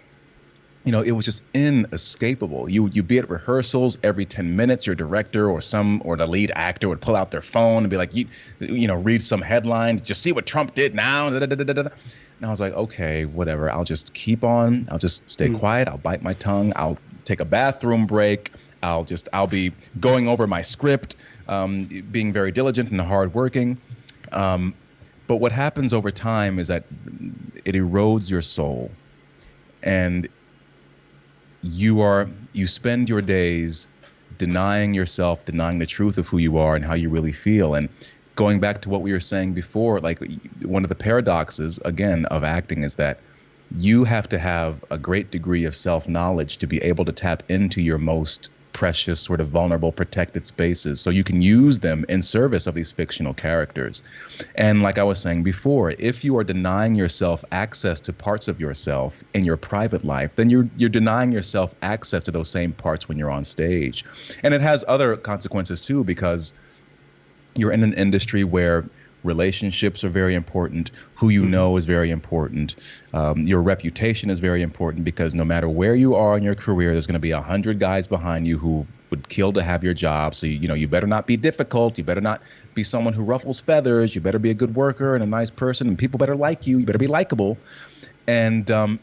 B: it was just inescapable. You be at rehearsals every 10 minutes, your director or the lead actor would pull out their phone and be like, read some headline. Did you see what Trump did now? Da, da, da, da, da. And I was like, okay, whatever. I'll just keep on. I'll just stay quiet. I'll bite my tongue. I'll take a bathroom break. I'll be going over my script, being very diligent and hardworking. But what happens over time is that it erodes your soul, and you spend your days denying yourself, denying the truth of who you are and how you really feel. And going back to what we were saying before, like one of the paradoxes, again, of acting is that you have to have a great degree of self-knowledge to be able to tap into your most precious, sort of vulnerable, protected spaces so you can use them in service of these fictional characters. And like I was saying before, if you are denying yourself access to parts of yourself in your private life, then you're denying yourself access to those same parts when you're on stage. And it has other consequences too, because you're in an industry where relationships are very important. Who you know is very important. Your reputation is very important, because no matter where you are in your career, there's going to be 100 guys behind you who would kill to have your job. So, you better not be difficult. You better not be someone who ruffles feathers. You better be a good worker and a nice person, and people better like you. You better be likable. And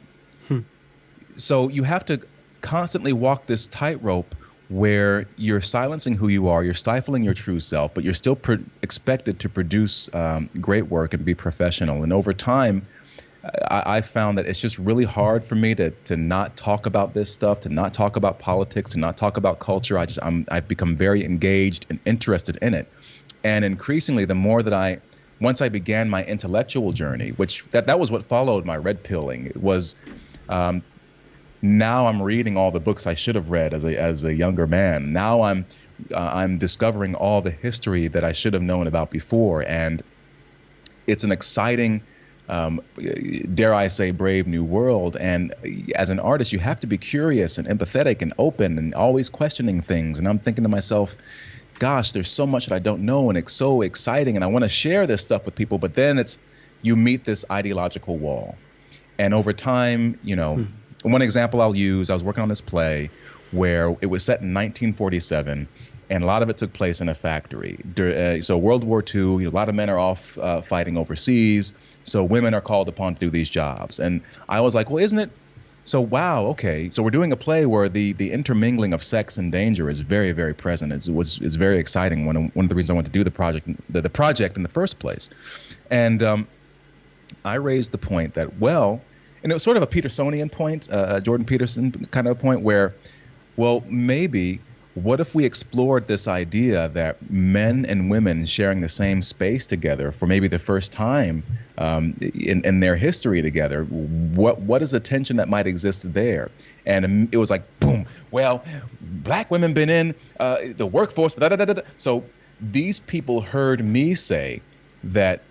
B: so you have to constantly walk this tightrope where you're silencing who you are, you're stifling your true self, but you're still expected to produce great work and be professional. And over time, I found that it's just really hard for me to not talk about this stuff, to not talk about politics, to not talk about culture. I've become very engaged and interested in it. And increasingly, the more that once I began my intellectual journey, which that was what followed my red pilling, it was now I'm reading all the books I should have read as a younger man. Now I'm discovering all the history that I should have known about before, and it's an exciting, dare I say, brave new world. And as an artist, you have to be curious and empathetic and open and always questioning things. And I'm thinking to myself, gosh, there's so much that I don't know, and it's so exciting, and I want to share this stuff with people. But then you meet this ideological wall, and over time, one example I'll use, I was working on this play where it was set in 1947, and a lot of it took place in a factory. So World War II, a lot of men are off fighting overseas, so women are called upon to do these jobs. And I was like, well, isn't it? So, wow, okay. So we're doing a play where the intermingling of sex and danger is very, very present. It's very exciting. One of the reasons I wanted to do the project in the first place. And I raised the point that, and it was sort of a Petersonian point, Jordan Peterson kind of a point where, well, maybe what if we explored this idea that men and women sharing the same space together for maybe the first time in their history together, what is the tension that might exist there? And it was like, boom, well, black women been in the workforce, da, da, da, da. So these people heard me say that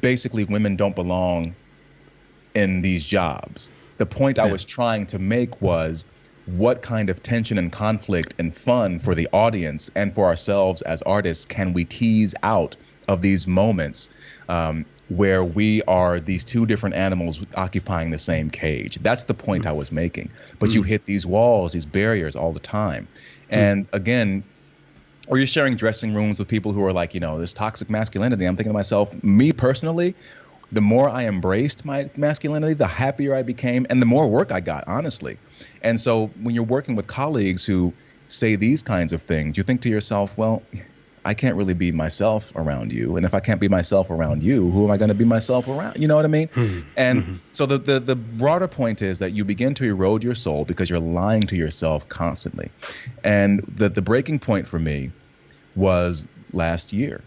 B: basically women don't belong in these jobs. The point I was trying to make was, what kind of tension and conflict and fun for the audience and for ourselves as artists can we tease out of these moments where we are these two different animals occupying the same cage? That's the point I was making. But you hit these walls, these barriers all the time. And again, or you're sharing dressing rooms with people who are like, this toxic masculinity. I'm thinking to myself, me personally, the more I embraced my masculinity, the happier I became, and the more work I got, honestly. And so when you're working with colleagues who say these kinds of things, you think to yourself, well, I can't really be myself around you. And if I can't be myself around you, who am I going to be myself around? You know what I mean? And so the broader point is that you begin to erode your soul because you're lying to yourself constantly. And the breaking point for me was last year,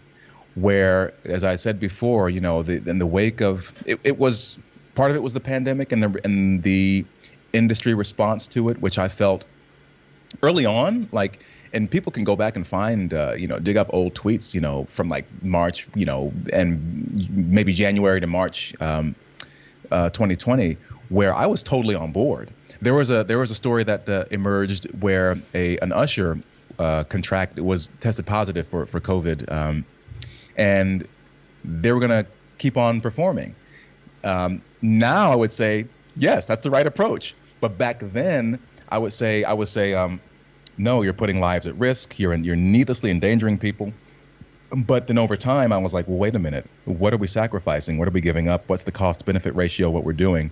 B: where, as I said before, you know, in the wake of it was part of it was the pandemic and the industry response to it, which I felt early on, like, and people can go back and find, you know, dig up old tweets, you know, from like March, you know, and maybe January to March 2020, where I was totally on board. There was a story that emerged where an usher was tested positive for COVID, and they were going to keep on performing. Now I would say, yes, that's the right approach. But back then I would say, no, you're putting lives at risk. You're needlessly endangering people. But then over time, I was like, well, wait a minute. What are we sacrificing? What are we giving up? What's the cost-benefit ratio of what we're doing?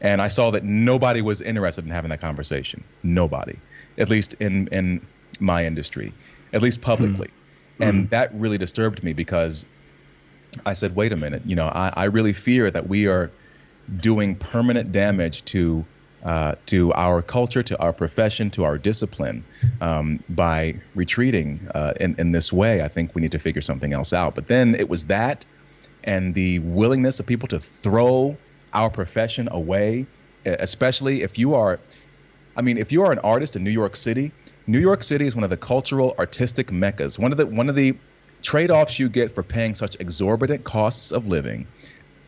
B: And I saw that nobody was interested in having that conversation. Nobody, at least in my industry, at least publicly. And that really disturbed me because I said, wait a minute. You know, I really fear that we are doing permanent damage to our culture, to our profession, to our discipline, by retreating in this way. I think we need to figure something else out. But then it was that, and the willingness of people to throw our profession away, especially if you are an artist in New York City. New York City is one of the cultural, artistic meccas. One of the trade-offs you get for paying such exorbitant costs of living,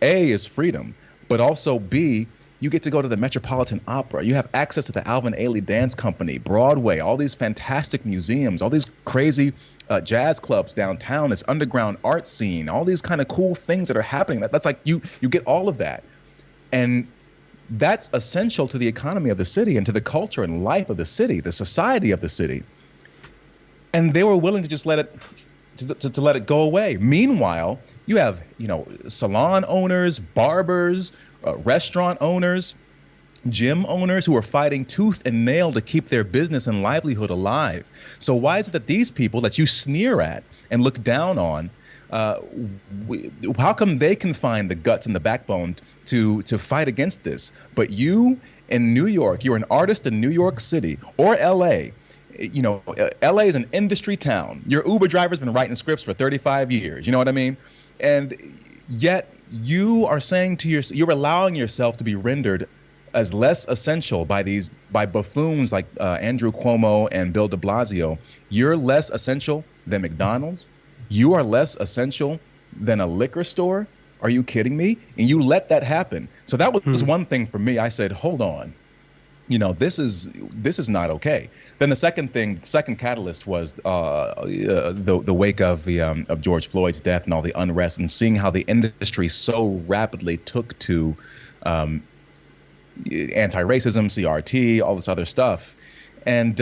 B: A, is freedom, but also B, you get to go to the Metropolitan Opera. You have access to the Alvin Ailey Dance Company, Broadway, all these fantastic museums, all these crazy jazz clubs downtown, this underground art scene, all these kind of cool things that are happening. That's like you get all of that. And that's essential to the economy of the city and to the culture and life of the city, the society of the city. And they were willing to just let it go away. Meanwhile, you have, you know, salon owners, barbers, restaurant owners, gym owners who are fighting tooth and nail to keep their business and livelihood alive. So why is it that these people that you sneer at and look down on, how come they can find the guts and the backbone to fight against this? But you in New York, you're an artist in New York City or LA. You know, LA is an industry town. Your Uber driver's been writing scripts for 35 years. You know what I mean? And yet you are saying you're allowing yourself to be rendered as less essential by buffoons like Andrew Cuomo and Bill de Blasio. You're less essential than McDonald's. You are less essential than a liquor store. Are you kidding me? And you let that happen. So that was one thing for me. I said, hold on. You know, this is not okay. Then the second catalyst was the wake of George Floyd's death and all the unrest, and seeing how the industry so rapidly took to anti-racism, CRT, all this other stuff. And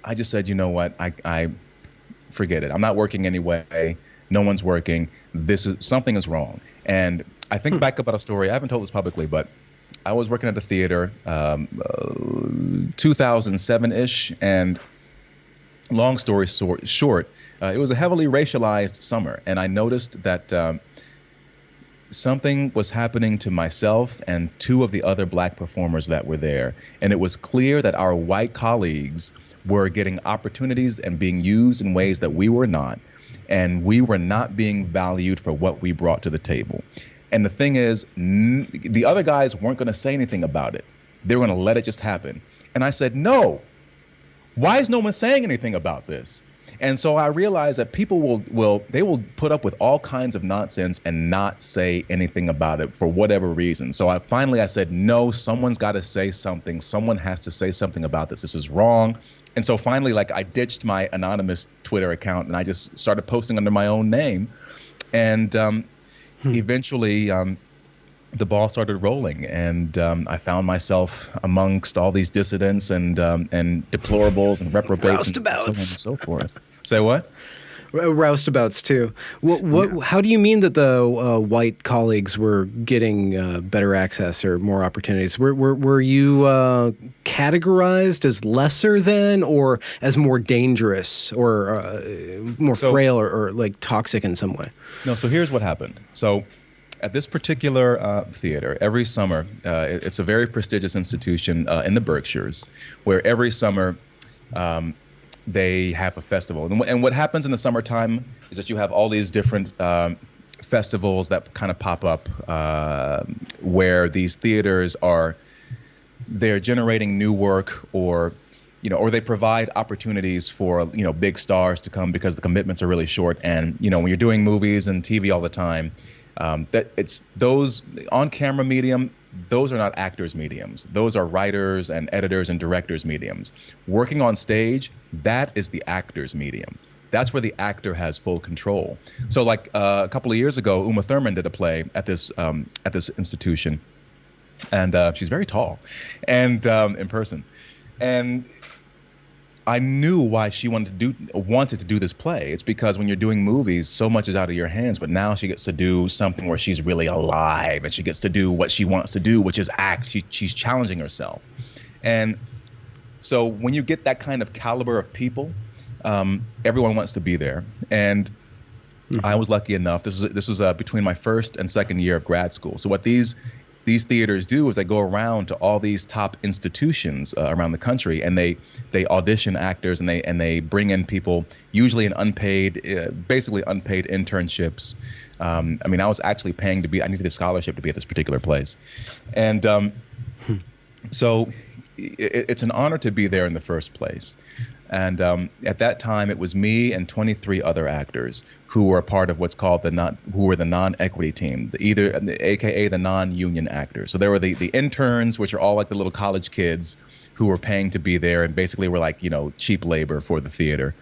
B: I just said, you know what, I forget it. I'm not working anyway. No one's working. Something is wrong. And I think back about a story. I haven't told this publicly, but I was working at a theater 2007-ish, and long story short, it was a heavily racialized summer, and I noticed that something was happening to myself and two of the other black performers that were there, and it was clear that our white colleagues were getting opportunities and being used in ways that we were not, and we were not being valued for what we brought to the table. And the thing is, the other guys weren't going to say anything about it. They were going to let it just happen. And I said, no, why is no one saying anything about this? And so I realized that people will put up with all kinds of nonsense and not say anything about it for whatever reason. So I said, no, someone's got to say something. Someone has to say something about this. This is wrong. And so finally, like, I ditched my anonymous Twitter account and I just started posting under my own name. And eventually, the ball started rolling, and I found myself amongst all these dissidents and deplorables and reprobates and so on and so forth. Say what?
A: Roustabouts too. How do you mean that the white colleagues were getting better access or more opportunities? Were you categorized as lesser than, or as more dangerous, or more frail, or like toxic in some way?
B: No. So here's what happened. So at this particular theater, every summer, it's a very prestigious institution in the Berkshires, where every summer they have a festival. And what happens in the summertime is that you have all these different festivals that kind of pop up where these theaters they're generating new work, or they provide opportunities for big stars to come, because the commitments are really short. And when you're doing movies and TV all the time, that it's those on-camera medium. Those are not actors' mediums. Those are writers and editors and directors' mediums. Working on stage, that is the actor's medium. That's where the actor has full control. So, like a couple of years ago, Uma Thurman did a play at this institution, and she's very tall, and in person, and I knew why she wanted to do this play. It's because when you're doing movies, so much is out of your hands, but now she gets to do something where she's really alive, and she gets to do what she wants to do, which is act. She's challenging herself. And so when you get that kind of caliber of people, everyone wants to be there. And I was lucky enough. This was between my first and second year of grad school. So what these theaters do is they go around to all these top institutions around the country, and they audition actors, and they bring in people, usually in basically unpaid internships. I mean, I was actually paying to be. I needed a scholarship to be at this particular place, and so it's an honor to be there in the first place. And at that time, it was me and 23 other actors who were a part of what's called the non-equity team, aka the non-union actors. So there were the interns, which are all like the little college kids who were paying to be there, and basically were like cheap labor for the theater.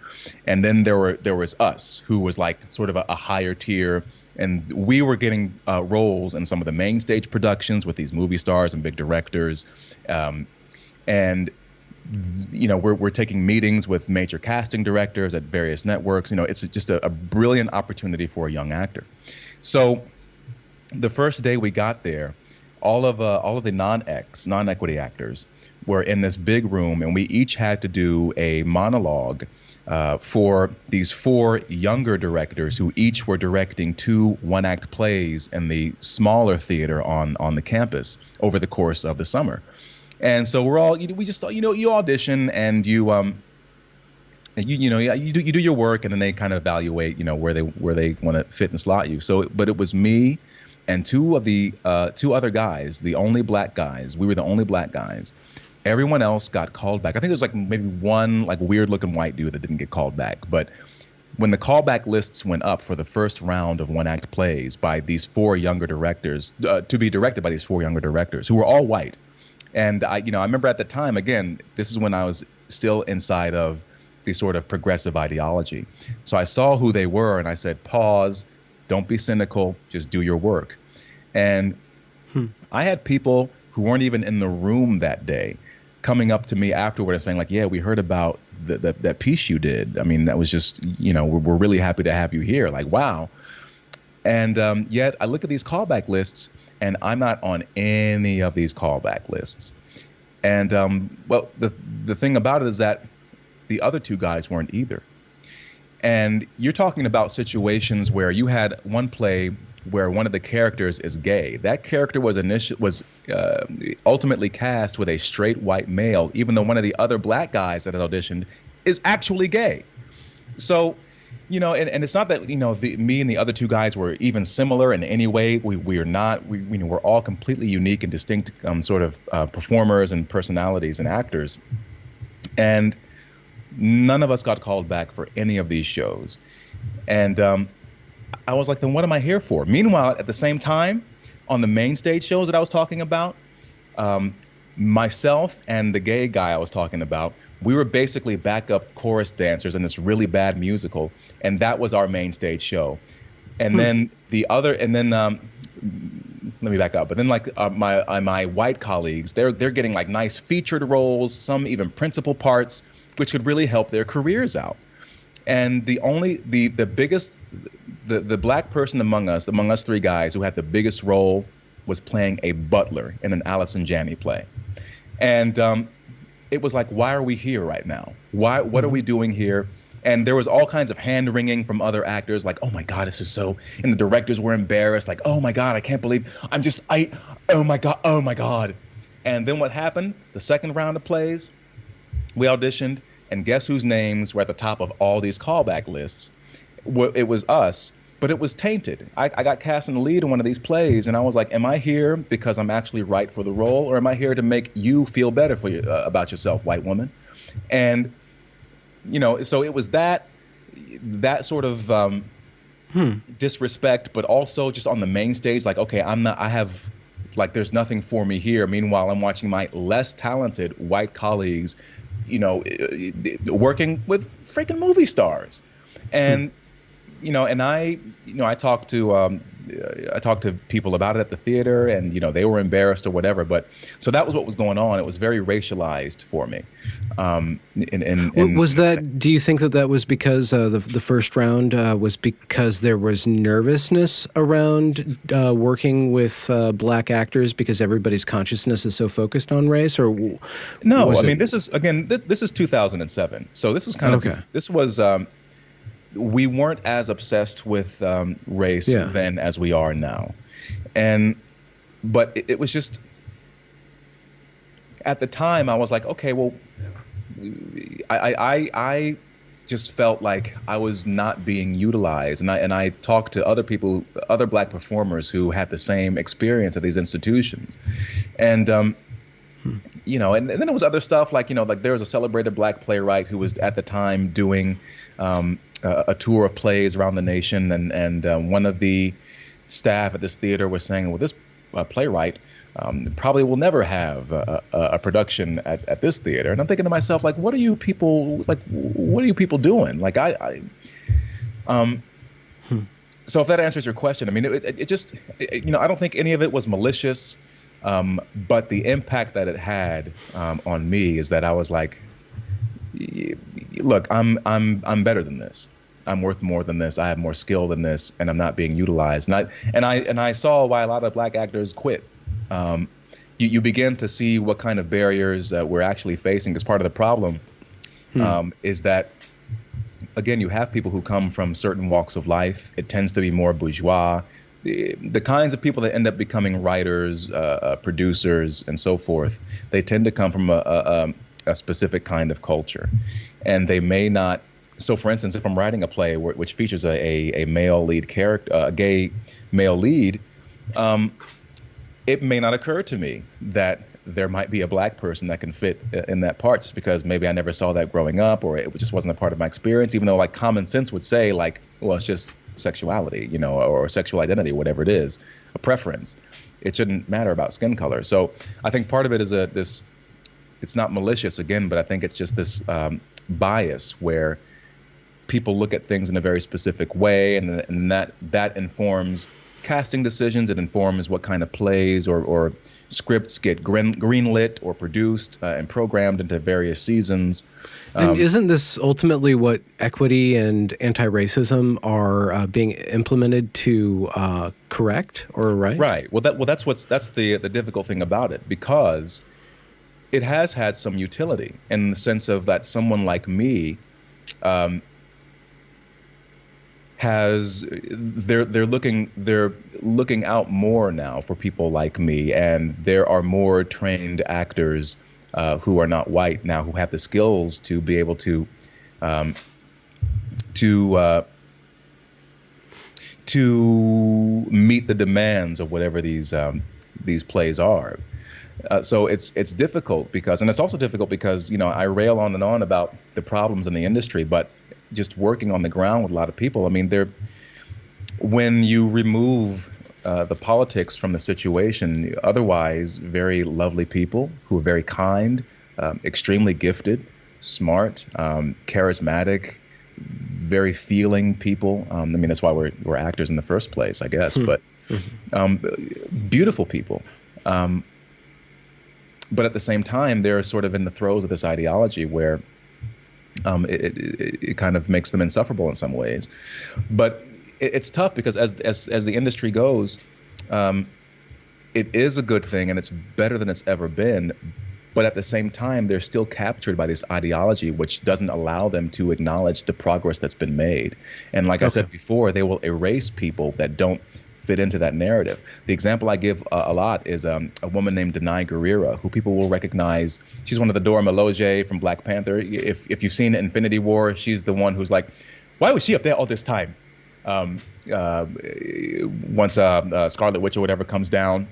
B: And then there was us, who was like sort of a higher tier, and we were getting roles in some of the main stage productions with these movie stars and big directors, and we're taking meetings with major casting directors at various networks. It's just a brilliant opportunity for a young actor. So the first day we got there, all of the non-equity actors were in this big room, and we each had to do a monologue for these 4 younger directors who each were directing 2 one-act plays in the smaller theater on the campus over the course of the summer. And so we just you audition, and you do your work, and then they kind of evaluate where they want to fit and slot you. But it was me and 2 other guys, the only black guys. We were the only black guys. Everyone else got called back. I think there was like maybe one like weird looking white dude that didn't get called back. But when the callback lists went up for the first round of one-act plays by these 4 younger directors, to be directed by these 4 younger directors who were all white. And I remember at the time, again, this is when I was still inside of the sort of progressive ideology. So I saw who they were, and I said, pause, don't be cynical, just do your work. And I had people who weren't even in the room that day coming up to me afterward and saying, like, yeah, we heard about that piece you did. I mean, that was just, we're really happy to have you here. Like, wow. And yet I look at these callback lists, and I'm not on any of these callback lists. And the thing about it is that the other 2 guys weren't either. And you're talking about situations where you had one play where one of the characters is gay. That character was ultimately cast with a straight white male, even though one of the other black guys that had auditioned is actually gay. So, and it's not that, me and the other 2 guys were even similar in any way. We are not. We're all completely unique and distinct sort of performers and personalities and actors. And none of us got called back for any of these shows. And I was like, then what am I here for? Meanwhile, at the same time, on the main stage shows that I was talking about, myself and the gay guy I was talking about, we were basically backup chorus dancers in this really bad musical, and that was our main stage show. And then let me back up. But then my white colleagues, they're getting like nice featured roles, some even principal parts, which could really help their careers out. And the biggest, the black person among us three guys who had the biggest role was playing a butler in an Allison Janney play. And it was like, why are we here right now? What are we doing here? And there was all kinds of hand wringing from other actors, like, oh my God, this is so, and the directors were embarrassed, like, oh my God, I can't believe, oh my God. And then what happened? The second round of plays, we auditioned, and guess whose names were at the top of all these callback lists? It was us, but it was tainted. I got cast in the lead in one of these plays, and I was like, am I here because I'm actually right for the role, or am I here to make you feel better about yourself, white woman? And, so it was that sort of disrespect, but also just on the main stage, like, okay, there's nothing for me here. Meanwhile, I'm watching my less talented white colleagues, working with freaking movie stars. And, and I talked to people about it at the theater, and, they were embarrassed or whatever. But so that was what was going on. It was very racialized for me.
A: Do you think that was because the first round was because there was nervousness around working with black actors because everybody's consciousness is so focused on race? Or
B: no, I mean, this is 2007. So this is kind of, this was, we weren't as obsessed with race then as we are now. But it was just, at the time I was like, okay, well, I just felt like I was not being utilized, and I talked to other people, other black performers who had the same experience at these institutions, and and then there was other stuff like there was a celebrated black playwright who was at the time doing a tour of plays around the nation, and one of the staff at this theater was saying, well, this playwright probably will never have a production at this theater. And I'm thinking to myself, like, what are you people doing? Like, so if that answers your question, I mean, it just, I don't think any of it was malicious, but the impact that it had on me is that I was like, look, I'm better than this. I'm worth more than this. I have more skill than this, and I'm not being utilized. And I saw why a lot of black actors quit. You begin to see what kind of barriers we're actually facing. Because part of the problem is that, again, you have people who come from certain walks of life. It tends to be more bourgeois. The kinds of people that end up becoming writers, producers, and so forth, they tend to come from a specific kind of culture, and they may not. So, for instance, if I'm writing a play which features a male lead character, a gay male lead, it may not occur to me that there might be a black person that can fit in that part, just because maybe I never saw that growing up, or it just wasn't a part of my experience, even though like common sense would say like, well, it's just sexuality, or sexual identity, whatever it is, a preference. It shouldn't matter about skin color. So I think part of it is it's not malicious again, but I think it's just this bias where people look at things in a very specific way, and that informs casting decisions. It informs what kind of plays or scripts get greenlit or produced and programmed into various seasons.
A: And isn't this ultimately what equity and anti-racism are being implemented to correct or right?
B: Right. Well, that's the difficult thing about it, because it has had some utility in the sense of that someone like me. They're looking out more now for people like me, and there are more trained actors who are not white now, who have the skills to be able to meet the demands of whatever these plays are. So it's difficult and it's also difficult because I rail on and on about the problems in the industry, but just working on the ground with a lot of people, I mean, when you remove the politics from the situation, otherwise very lovely people who are very kind, extremely gifted, smart, charismatic, very feeling people. I mean, that's why we're actors in the first place, I guess. But beautiful people. But at the same time, they're sort of in the throes of this ideology where it kind of makes them insufferable in some ways. But it's tough because as the industry goes, it is a good thing and it's better than it's ever been. But at the same time, they're still captured by this ideology, which doesn't allow them to acknowledge the progress that's been made. And like I said before, they will erase people that don't fit into that narrative. The example I give a lot is a woman named Denai Guerrera, who people will recognize. She's one of the Dora Milaje from Black Panther. If you've seen Infinity War, she's the one who's like, why was she up there all this time? Once Scarlet Witch or whatever comes down,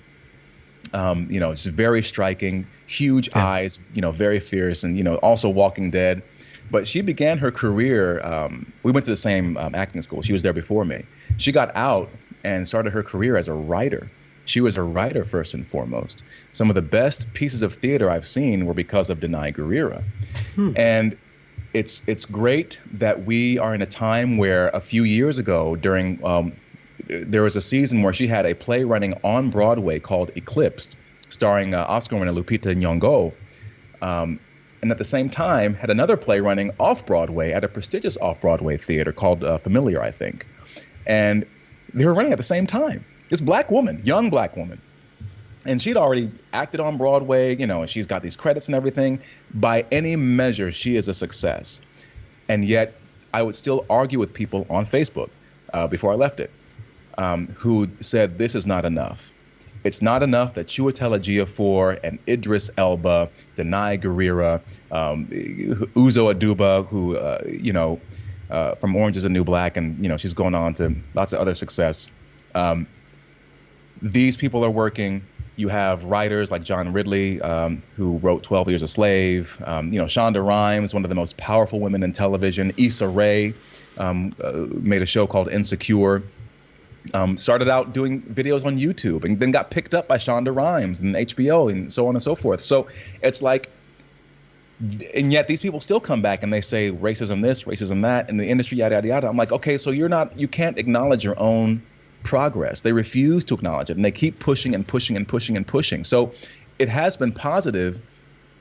B: it's very striking, huge eyes, very fierce, and, also Walking Dead. But she began her career. We went to the same acting school. She was there before me. She got out and started her career as a writer. She was a writer first and foremost. Some of the best pieces of theater I've seen were because of Denai Guerrera. And it's great that we are in a time where a few years ago during there was a season where she had a play running on Broadway called Eclipsed, starring Oscar winner Lupita Nyong'o. And at the same time had another play running off Broadway at a prestigious off-Broadway theater called Familiar, I think. And they were running at the same time. This black woman, young black woman. And she'd already acted on Broadway, and she's got these credits and everything. By any measure, she is a success. And yet I would still argue with people on Facebook before I left it, who said this is not enough. It's not enough that Chiwetel Ejiofor and Idris Elba, Denai Guerrera, Uzo Aduba, who, from Orange is the New Black, and, she's going on to lots of other success. These people are working. You have writers like John Ridley, who wrote 12 Years a Slave. Shonda Rhimes, one of the most powerful women in television. Issa Rae made a show called Insecure. Started out doing videos on YouTube and then got picked up by Shonda Rhimes and HBO and so on and so forth. So it's like, and yet these people still come back and they say racism this, racism that, and the industry, yada, yada, yada. I'm like, okay, so you can't acknowledge your own progress. They refuse to acknowledge it, and they keep pushing and pushing and pushing and pushing. So it has been positive.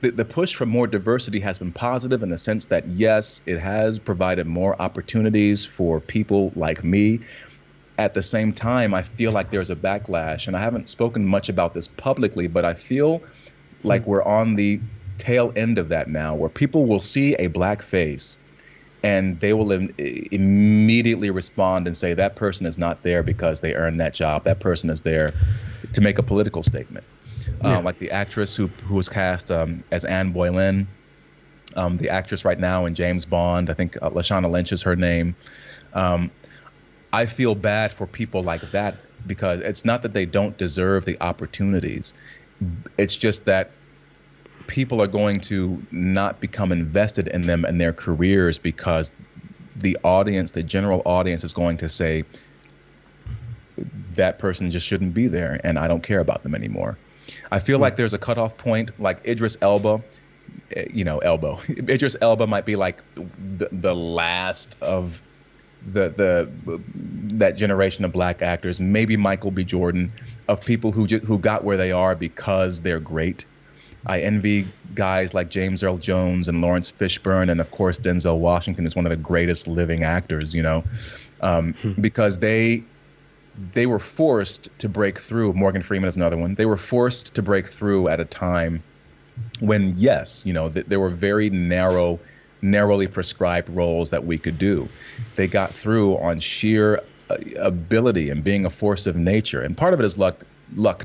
B: The push for more diversity has been positive in the sense that, yes, it has provided more opportunities for people like me. At the same time, I feel like there's a backlash, and I haven't spoken much about this publicly, but I feel like we're on the tail end of that now, where people will see a black face and they will immediately respond and say that person is not there because they earned that job. That person is there to make a political statement. Like the actress who was cast as Anne Boleyn, the actress right now in James Bond, I think Lashana Lynch is her name. I feel bad for people like that because it's not that they don't deserve the opportunities. It's just that people are going to not become invested in them and their careers because the audience, the general audience, is going to say that person just shouldn't be there and I don't care about them anymore. I feel like there's a cutoff point, like Idris Elba, Idris Elba might be like the last of that generation of black actors, maybe Michael B. Jordan, of people who got where they are because they're great. I envy guys like James Earl Jones and Lawrence Fishburne, and of course Denzel Washington is one of the greatest living actors, because they were forced to break through. Morgan Freeman is another one. They were forced to break through at a time when, yes, there were very narrowly prescribed roles that we could do. They got through on sheer ability and being a force of nature, and part of it is luck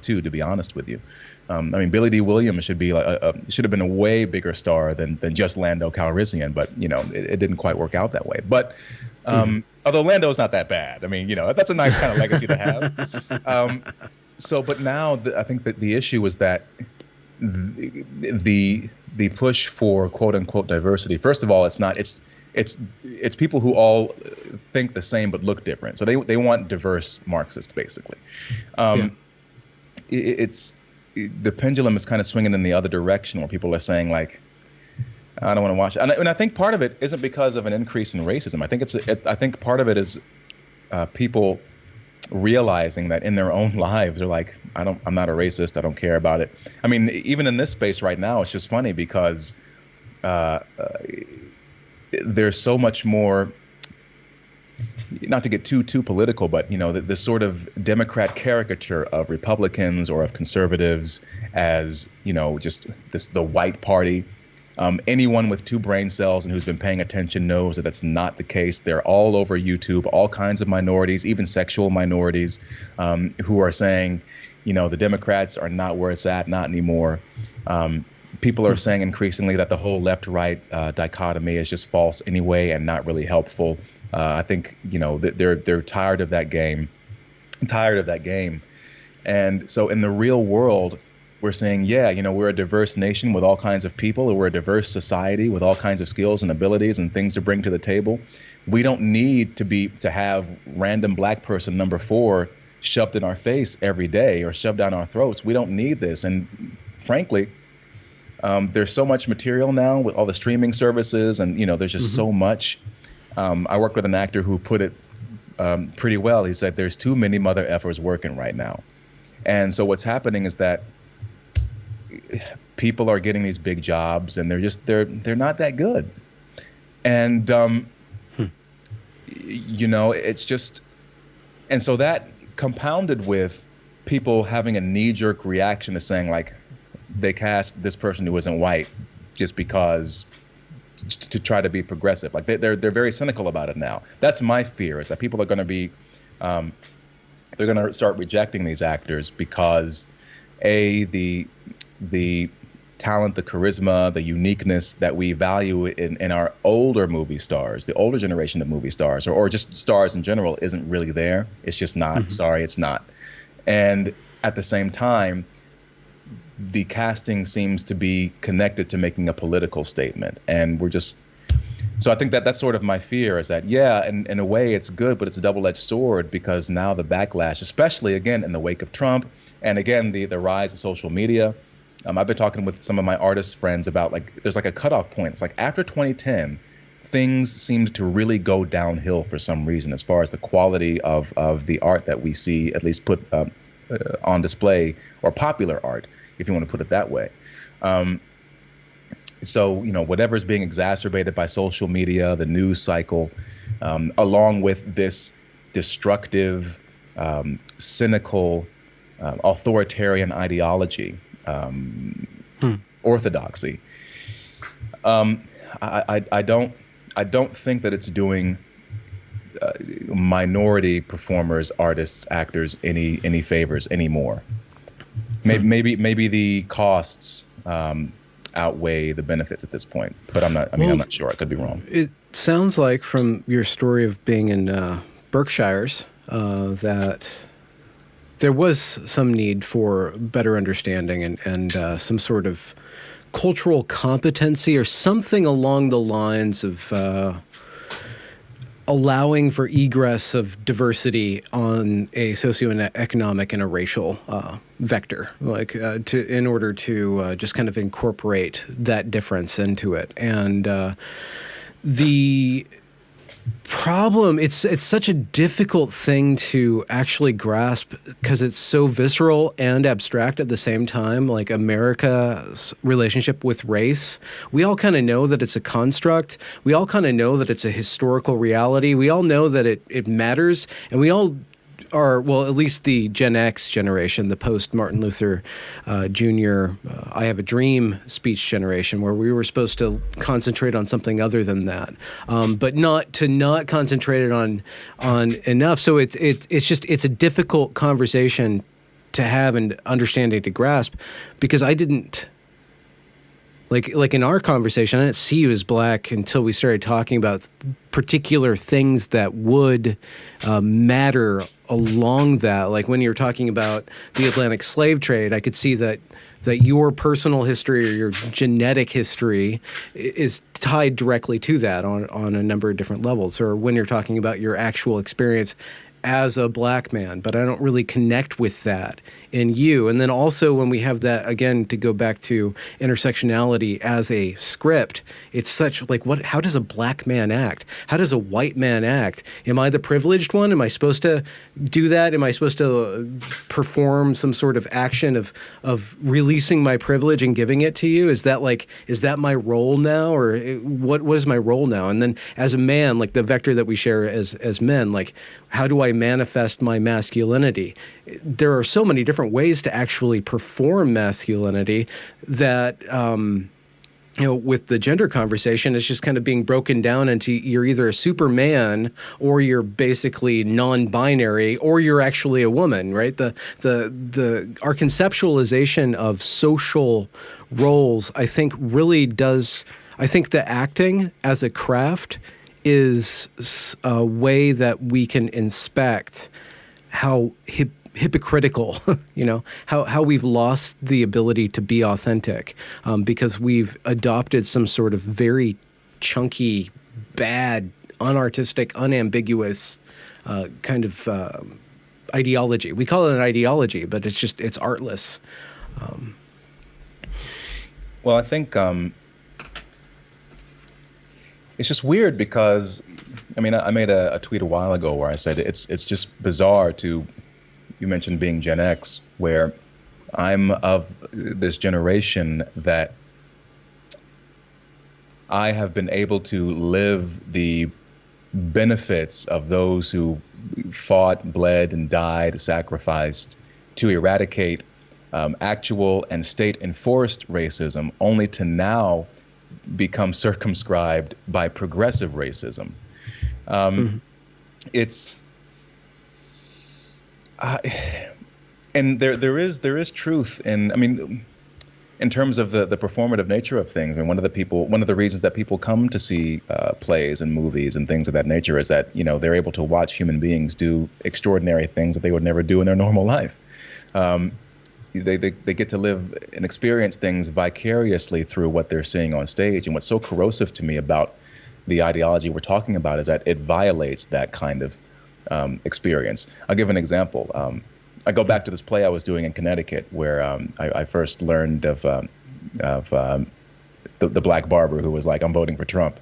B: too, to be honest with you. Billy D. Williams should have been a way bigger star than just Lando Calrissian, but it didn't quite work out that way. But although Lando's not that bad, that's a nice kind of legacy to have. But now I think that the issue is that the push for quote unquote diversity. First of all, it's people who all think the same but look different. So they want diverse Marxists, basically. The pendulum is kind of swinging in the other direction, where people are saying like, I don't want to watch it. And I think part of it isn't because of an increase in racism. I think part of it is people realizing that in their own lives they're like, I'm not a racist. I don't care about it. Even in this space right now, it's just funny because there's so much more, not to get too political, but the sort of Democrat caricature of Republicans or of conservatives as just the white party. Anyone with two brain cells and who's been paying attention knows that that's not the case. They're all over YouTube, all kinds of minorities, even sexual minorities, who are saying, the Democrats are not where it's at, not anymore. People are saying increasingly that the whole left-right dichotomy is just false anyway and not really helpful. I think they're tired of that game, and so in the real world, we're saying, we're a diverse nation with all kinds of people, and we're a diverse society with all kinds of skills and abilities and things to bring to the table. We don't need to have random black person number 4 shoved in our face every day or shoved down our throats. We don't need this, and frankly. There's so much material now with all the streaming services, and there's just so much. I worked with an actor who put it pretty well. He said, "There's too many mother effers working right now," and so what's happening is that people are getting these big jobs, and they're not that good, and it's just, and so that compounded with people having a knee-jerk reaction to saying like. They cast this person who isn't white just because to try to be progressive. Like they're very cynical about it now. That's my fear, is that people are going to be they're going to start rejecting these actors because the talent, the charisma, the uniqueness that we value in our older movie stars, the older generation of movie stars, or just stars in general, isn't really there. It's just not. Sorry, it's not. And at the same time, the casting seems to be connected to making a political statement. And so I think that's sort of my fear, is that, in a way it's good, but it's a double-edged sword, because now the backlash, especially again in the wake of Trump, and again, the rise of social media. I've been talking with some of my artist friends about, like, there's like a cutoff point. It's like after 2010, things seemed to really go downhill for some reason, as far as the quality of the art that we see, at least put on display, or popular art, if you want to put it that way. So, whatever's being exacerbated by social media, the news cycle, along with this destructive, cynical, authoritarian ideology, orthodoxy. I don't think that it's doing minority performers, artists, actors any favors anymore. Maybe the costs outweigh the benefits at this point, but I'm not sure. I could be wrong.
A: It sounds like from your story of being in Berkshires that there was some need for better understanding and some sort of cultural competency or something along the lines of allowing for egress of diversity on a socioeconomic and a racial vector, like in order to just kind of incorporate that difference into it. And the problem, it's such a difficult thing to actually grasp because it's so visceral and abstract at the same time. Like America's relationship with race, we all kind of know that it's a construct. We all kind of know that it's a historical reality. We all know that it matters, and we all are, well, at least the Gen X generation, the post-Martin Luther Jr. I Have a Dream speech generation, where we were supposed to concentrate on something other than that, but not concentrate it on enough. So it's a difficult conversation to have and understanding to grasp, because I didn't. Like in our conversation, I didn't see you as black until we started talking about particular things that would matter along that. Like when you're talking about the Atlantic slave trade, I could see that your personal history or your genetic history is tied directly to that on a number of different levels. Or when you're talking about your actual experience as a black man, but I don't really connect with that in you. And then also when we have that, again, to go back to intersectionality as a script, it's such like, how does a black man act? How does a white man act? Am I the privileged one? Am I supposed to do that? Am I supposed to perform some sort of action of releasing my privilege and giving it to you? Is that my role now? Or what is my role now? And then as a man, like the vector that we share as men, like, how do I manifest my masculinity? There are so many different ways to actually perform masculinity that, with the gender conversation, it's just kind of being broken down into you're either a superman or you're basically non-binary or you're actually a woman, right? Our conceptualization of social roles, I think, really does. I think the acting as a craft is a way that we can inspect how hypocritical, how we've lost the ability to be authentic because we've adopted some sort of very chunky, bad, unartistic, unambiguous kind of ideology. We call it an ideology, but it's artless.
B: Well, I think it's just weird because, I mean, I made a tweet a while ago where I said it's just bizarre you mentioned being Gen X, where I'm of this generation that I have been able to live the benefits of those who fought, bled, and died, sacrificed to eradicate actual and state-enforced racism, only to now become circumscribed by progressive racism. It's and there is truth in, I mean, in terms of the performative nature of things. I mean, one of the reasons that people come to see plays and movies and things of that nature is that, they're able to watch human beings do extraordinary things that they would never do in their normal life. They get to live and experience things vicariously through what they're seeing on stage. And what's so corrosive to me about the ideology we're talking about is that it violates that kind of experience. I'll give an example. I go back to this play I was doing in Connecticut, where I first learned of the black barber who was like, "I'm voting for Trump."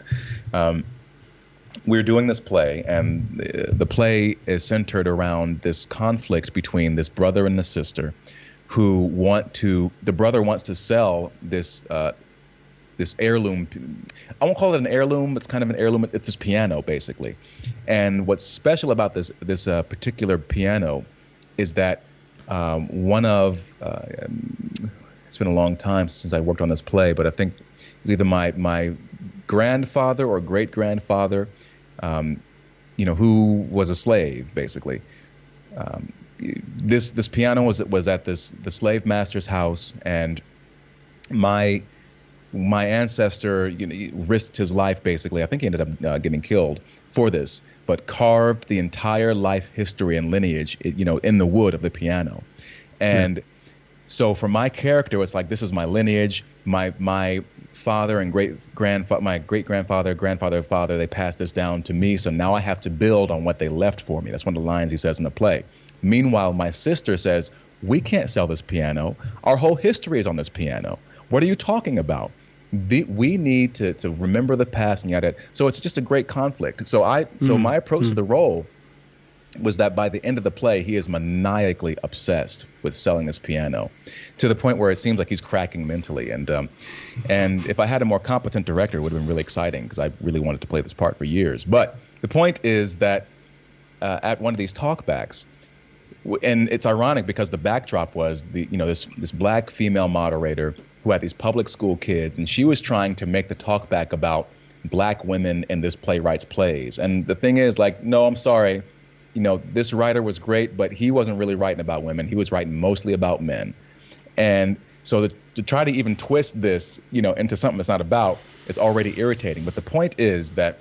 B: We were doing this play, and the play is centered around this conflict between this brother and the sister, who the brother wants to sell this heirloom. I won't call it an heirloom. It's kind of an heirloom. It's this piano, basically. And what's special about this particular piano is that it's been a long time since I worked on this play, but I think it's either my grandfather or great grandfather, who was a slave, basically. This piano was at the slave master's house, and my ancestor risked his life, basically. I think he ended up getting killed for this, but carved the entire life history and lineage, in the wood of the piano. And so for my character, it's like, this is my lineage. My father and my great grandfather, grandfather, father, they passed this down to me. So now I have to build on what they left for me. That's one of the lines he says in the play. Meanwhile, my sister says, "We can't sell this piano. Our whole history is on this piano. What are you talking about? We need to remember the past and yada." So it's just a great conflict. So my approach to the role was that by the end of the play, he is maniacally obsessed with selling this piano, to the point where it seems like he's cracking mentally. And if I had a more competent director, it would have been really exciting, because I really wanted to play this part for years. But the point is that at one of these talkbacks, and it's ironic because the backdrop was this black female moderator who had these public school kids, and she was trying to make the talkback about black women in this playwright's plays. And the thing is, like, no, I'm sorry, this writer was great, but he wasn't really writing about women. He was writing mostly about men. And so to try to even twist this, into something it's not about, is already irritating. But the point is that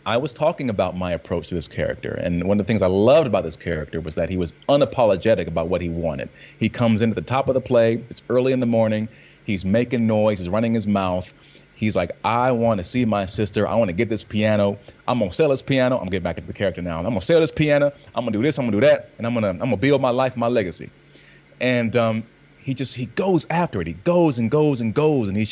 B: I was talking about my approach to this character. And one of the things I loved about this character was that he was unapologetic about what he wanted. He comes in at the top of the play. It's early in the morning. He's making noise. He's running his mouth. He's like, I want to see my sister. I want to get this piano. I'm gonna sell this piano. I'm getting back into the character now. I'm gonna sell this piano. I'm gonna do this. I'm gonna do that, and I'm gonna build my life, my legacy. And he goes after it. He goes and goes and goes, and he's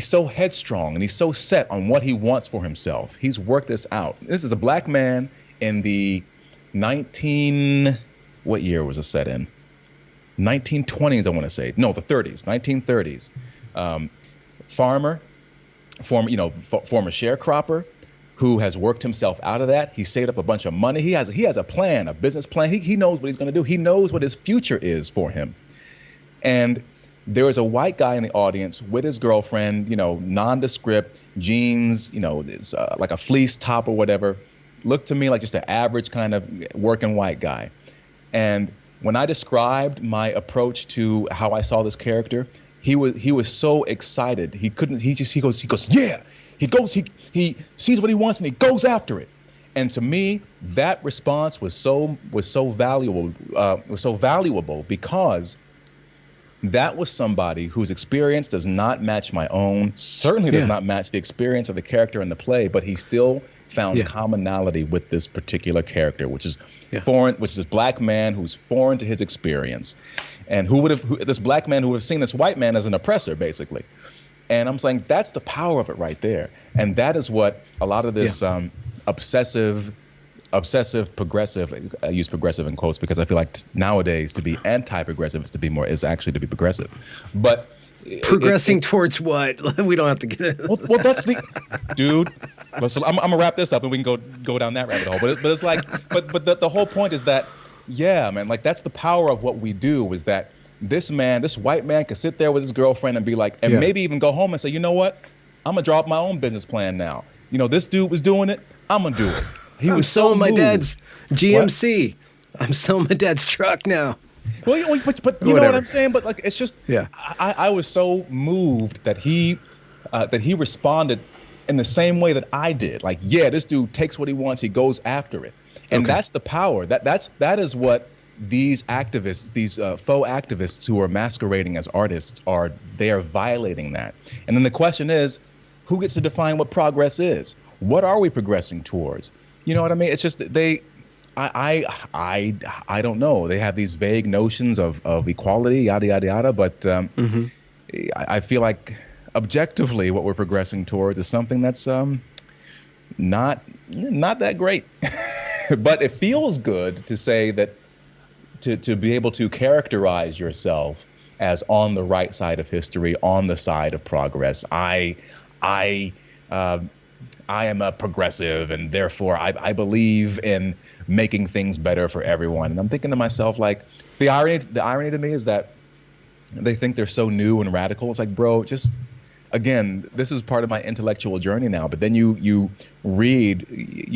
B: so headstrong, and he's so set on what he wants for himself. He's worked this out. This is a black man in the what year was it set in? 1920s, I want to say. No, the 30s, 1930s. Former sharecropper who has worked himself out of that. He saved up a bunch of money. He has a plan, a business plan. He knows what he's going to do. He knows what his future is for him. And there is a white guy in the audience with his girlfriend, nondescript, jeans, it's like a fleece top or whatever. Looked to me like just an average kind of working white guy. And when I described my approach to how I saw this character, he was so excited. He goes, yeah. He sees what he wants and he goes after it. And to me, that response was so valuable because that was somebody whose experience does not match my own, certainly does not match the experience of the character in the play, but he still found commonality with this particular character, which is foreign, which is this black man who's foreign to his experience. And this black man who would have seen this white man as an oppressor, basically. And I'm saying that's the power of it right there. And that is what a lot of this obsessive progressive, I use progressive in quotes because I feel like nowadays to be anti-progressive is actually to be progressive. But
C: progressing towards what? We don't have to get it.
B: Well, that's the dude. Listen, I'm gonna wrap this up and we can go down that rabbit hole. But it's like, but the whole point is that, yeah, man, like that's the power of what we do is that this white man could sit there with his girlfriend and be like, and maybe even go home and say, you know what, I'm gonna draw up my own business plan now. This dude was doing it, I'm gonna do it.
C: I'm selling my dad's GMC. What? I'm selling my dad's truck now.
B: Well, but you know what I'm saying? But like, it's just, I was so moved that he responded in the same way that I did. Like, yeah, this dude takes what he wants, he goes after it, and that's the power. That is what these activists, these faux activists who are masquerading as artists are. They are violating that. And then the question is, who gets to define what progress is? What are we progressing towards? You know what I mean? It's just I don't know. They have these vague notions of equality, yada yada yada. But I feel like objectively, what we're progressing towards is something that's not that great. But it feels good to say that to be able to characterize yourself as on the right side of history, on the side of progress. I am a progressive, and therefore I believe in making things better for everyone. And I'm thinking to myself, like, the irony to me is that they think they're so new and radical. It's like, bro, just, again, this is part of my intellectual journey now. But then you read,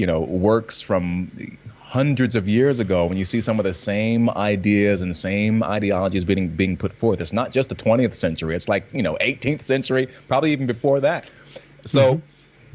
B: works from hundreds of years ago when you see some of the same ideas and same ideologies being put forth. It's not just the 20th century. It's like, 18th century, probably even before that. So,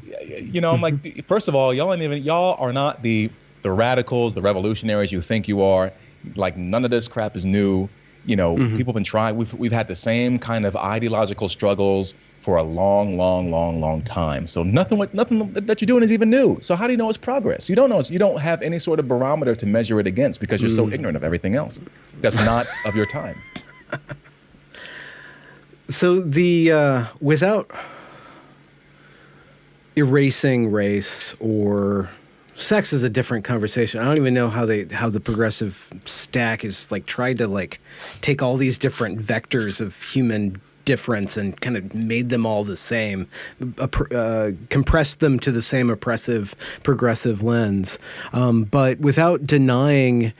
B: I'm like, first of all, y'all are not the radicals, the revolutionaries you think you are. Like, none of this crap is new. People have been trying. We've had the same kind of ideological struggles for a long, long, long, long time. So nothing that you're doing is even new. So how do you know it's progress? You don't know. You don't have any sort of barometer to measure it against because you're so ignorant of everything else that's not of your time.
C: So without erasing race or sex is a different conversation. I don't even know how the progressive stack is like tried to like take all these different vectors of human difference and kind of made them all the same, compressed them to the same oppressive progressive lens, but without denying.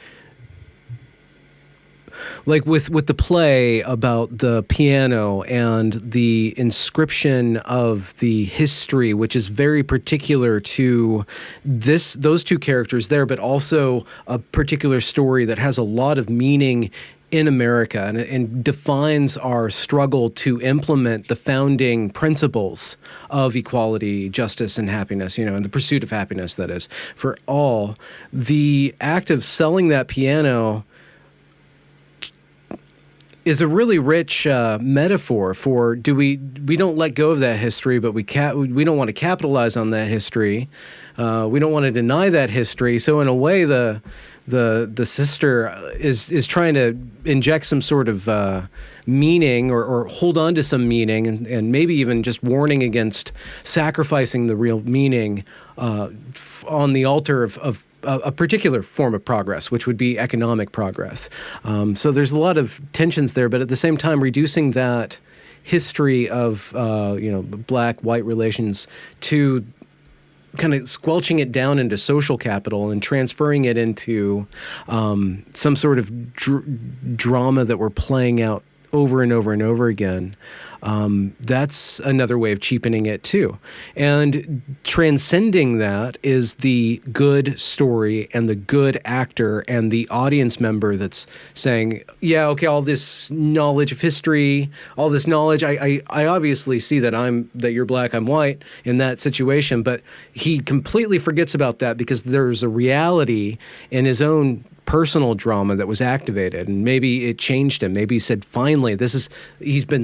C: Like with the play about the piano and the inscription of the history, which is very particular to those two characters there, but also a particular story that has a lot of meaning in America and defines our struggle to implement the founding principles of equality, justice, and happiness, and the pursuit of happiness, that is, for all. The act of selling that piano is a really rich metaphor for we don't let go of that history, but we don't want to capitalize on that history. We don't want to deny that history. So in a way, the sister is trying to inject some sort of meaning or hold on to some meaning, and maybe even just warning against sacrificing the real meaning on the altar of a particular form of progress, which would be economic progress. So there's a lot of tensions there, but at the same time, reducing that history of black-white relations to kind of squelching it down into social capital and transferring it into some sort of drama that we're playing out over and over and over again. That's another way of cheapening it too. And transcending that is the good story and the good actor and the audience member that's saying, yeah, okay, all this knowledge of history, all this knowledge, I obviously see that you're black, I'm white in that situation, but he completely forgets about that because there's a reality in his own personal drama that was activated, and maybe it changed him. Maybe he said, finally, he's been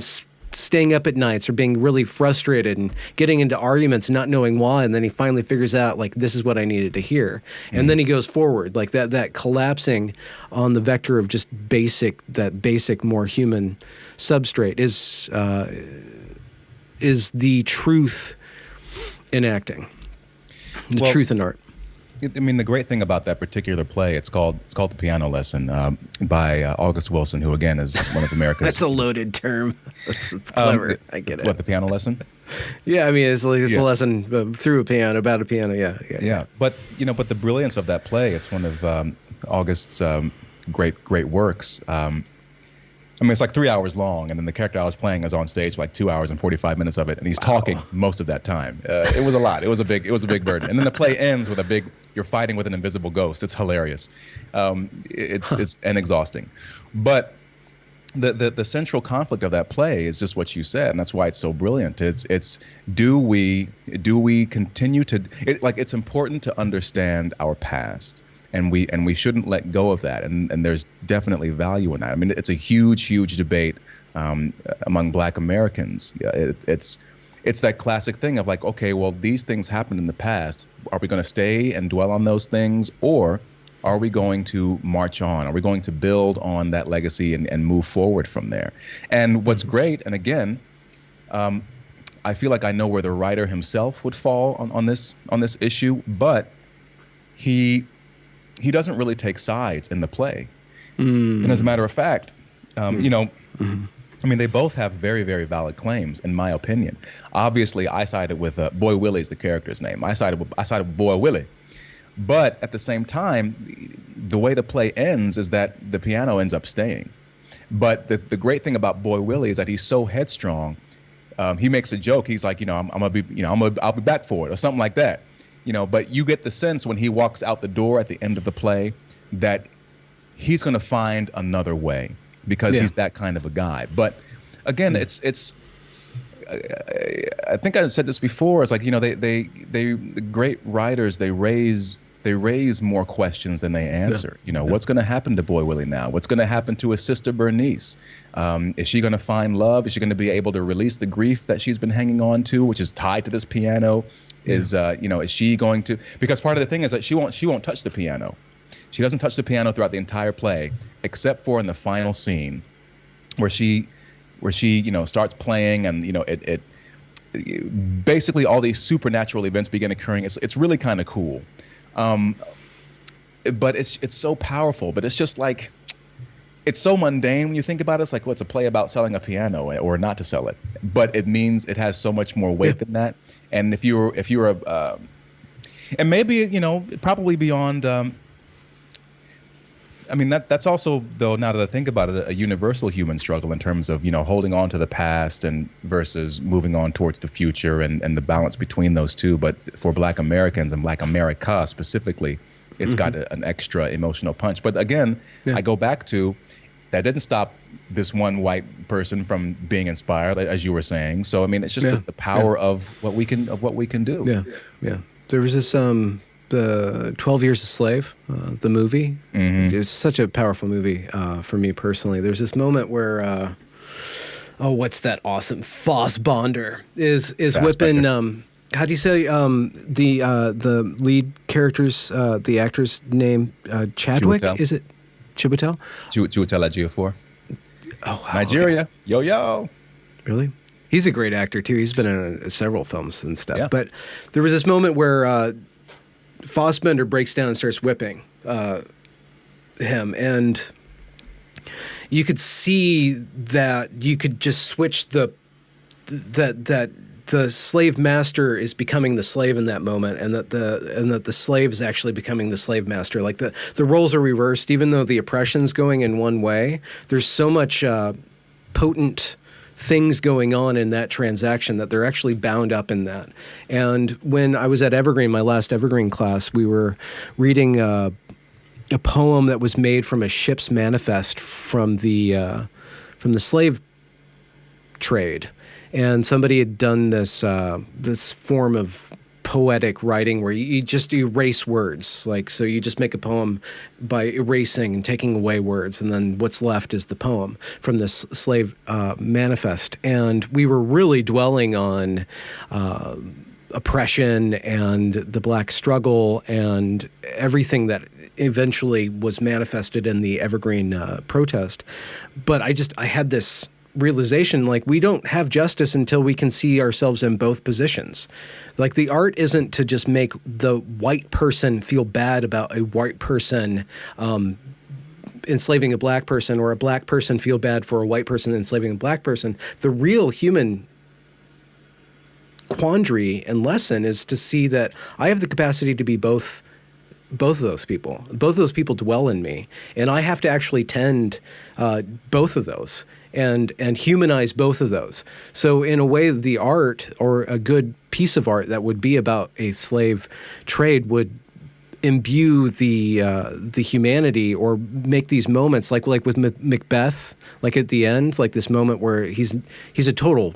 C: staying up at nights or being really frustrated and getting into arguments and not knowing why, and then he finally figures out, like, this is what I needed to hear. And then he goes forward. Like that collapsing on the vector of just basic, more human substrate is the truth in acting, the truth in art.
B: I mean, the great thing about that particular play, it's called The Piano Lesson by August Wilson, who again is one of America's.
C: That's a loaded term. It's clever. I get it.
B: What, The Piano Lesson?
C: Yeah, I mean, it's a lesson through a piano, about a piano. Yeah.
B: But but the brilliance of that play, it's one of August's great works. I mean, it's like 3 hours long, and then the character I was playing is on stage like 2 hours and 45 minutes of it, and he's talking most of that time. It was a lot. It was a big burden. And then the play ends with you're fighting with an invisible ghost. It's hilarious. It's exhausting. But the central conflict of that play is just what you said, and that's why it's so brilliant. It's do we continue to it's important to understand our past. And we shouldn't let go of that. And there's definitely value in that. I mean, it's a huge debate among Black Americans. It's that classic thing of like, okay, well, these things happened in the past. Are we going to stay and dwell on those things, or are we going to march on? Are we going to build on that legacy and move forward from there? And what's great, and again, I feel like I know where the writer himself would fall on this issue, but he doesn't really take sides in the play. And as a matter of fact, I mean, they both have very, very valid claims, in my opinion. Obviously, I sided with Boy Willie's the character's name. I sided with Boy Willie. But at the same time, the way the play ends is that the piano ends up staying. But the great thing about Boy Willie is that he's so headstrong. He makes a joke. He's like, I'll be back for it, or something like that. But you get the sense when he walks out the door at the end of the play that he's going to find another way because he's that kind of a guy. But again, it's I think I said this before. It's like, the great writers, they raise more questions than they answer. What's going to happen to Boy Willie now? What's going to happen to his sister Bernice? Is she going to find love? Is she going to be able to release the grief that she's been hanging on to, which is tied to this piano? Is she going to? Because part of the thing is that she won't touch the piano. She doesn't touch the piano throughout the entire play, except for in the final scene, where she starts playing, and it basically all these supernatural events begin occurring. It's really kind of cool, but it's so powerful. But it's just like, it's so mundane when you think about it. It's like, what's a play about selling a piano or not to sell it? But it means it has so much more weight than that. And if you're and maybe probably beyond. I mean, that's also, though, now that I think about it, a universal human struggle in terms of holding on to the past and versus moving on towards the future, and the balance between those two. But for Black Americans and Black America specifically, it's got an extra emotional punch. But again, I go back to, that didn't stop this one white person from being inspired, as you were saying. So I mean, it's just the power of what we can do.
C: Yeah. There was this the 12 Years a Slave, the movie. It's such a powerful movie for me personally. There's this moment where, what's that awesome? Fassbender is whipping. How do you say the lead character's the actor's name? Chadwick?
B: Chiwetel.
C: Is it Chiwetel?
B: Chiwetel Ejiofor.
C: Oh, wow,
B: Nigeria.
C: okay.
B: Yo, yo.
C: Really? He's a great actor too. He's been in several films and stuff.
B: Yeah.
C: But there was this moment where Fassbender breaks down and starts whipping him, and you could see that you could just switch that the slave master is becoming the slave in that moment, and that the slave is actually becoming the slave master. Like the roles are reversed, even though the oppression's going in one way. There's so much potent things going on in that transaction that they're actually bound up in that. And when I was at Evergreen, my last Evergreen class, we were reading a poem that was made from a ship's manifest from the slave trade. And somebody had done this this form of poetic writing where you just erase words. Like, so you just make a poem by erasing and taking away words, and then what's left is the poem from this slave manifest. And we were really dwelling on oppression and the black struggle and everything that eventually was manifested in the Evergreen protest. But I had this realization, like, we don't have justice until we can see ourselves in both positions. Like, the art isn't to just make the white person feel bad about a white person enslaving a black person, or a black person feel bad for a white person enslaving a black person. The real human quandary and lesson is to see that I have the capacity to be both of those people. Both of those people dwell in me, and I have to actually tend both of those and humanize both of those. So in a way, the art, or a good piece of art that would be about a slave trade, would imbue the humanity, or make these moments like with Macbeth, like at the end, like this moment where he's a total.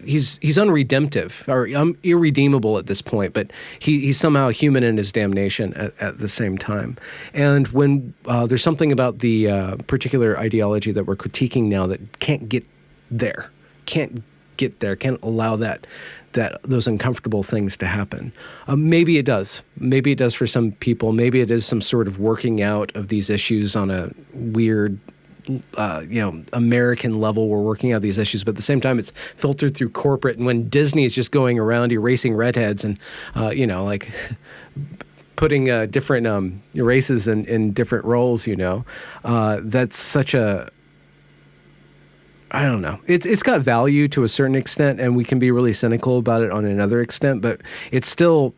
C: He's unredemptive, or irredeemable at this point, but he's somehow human in his damnation at the same time. And when there's something about the particular ideology that we're critiquing now that can't get there, can't allow those uncomfortable things to happen. Maybe it does. Maybe it does for some people. Maybe it is some sort of working out of these issues on a weird American level. We're working out these issues, but at the same time, it's filtered through corporate. And when Disney is just going around erasing redheads and, like putting different races in different roles, that's such a, I don't know. It's got value to a certain extent, and we can be really cynical about it on another extent, but it still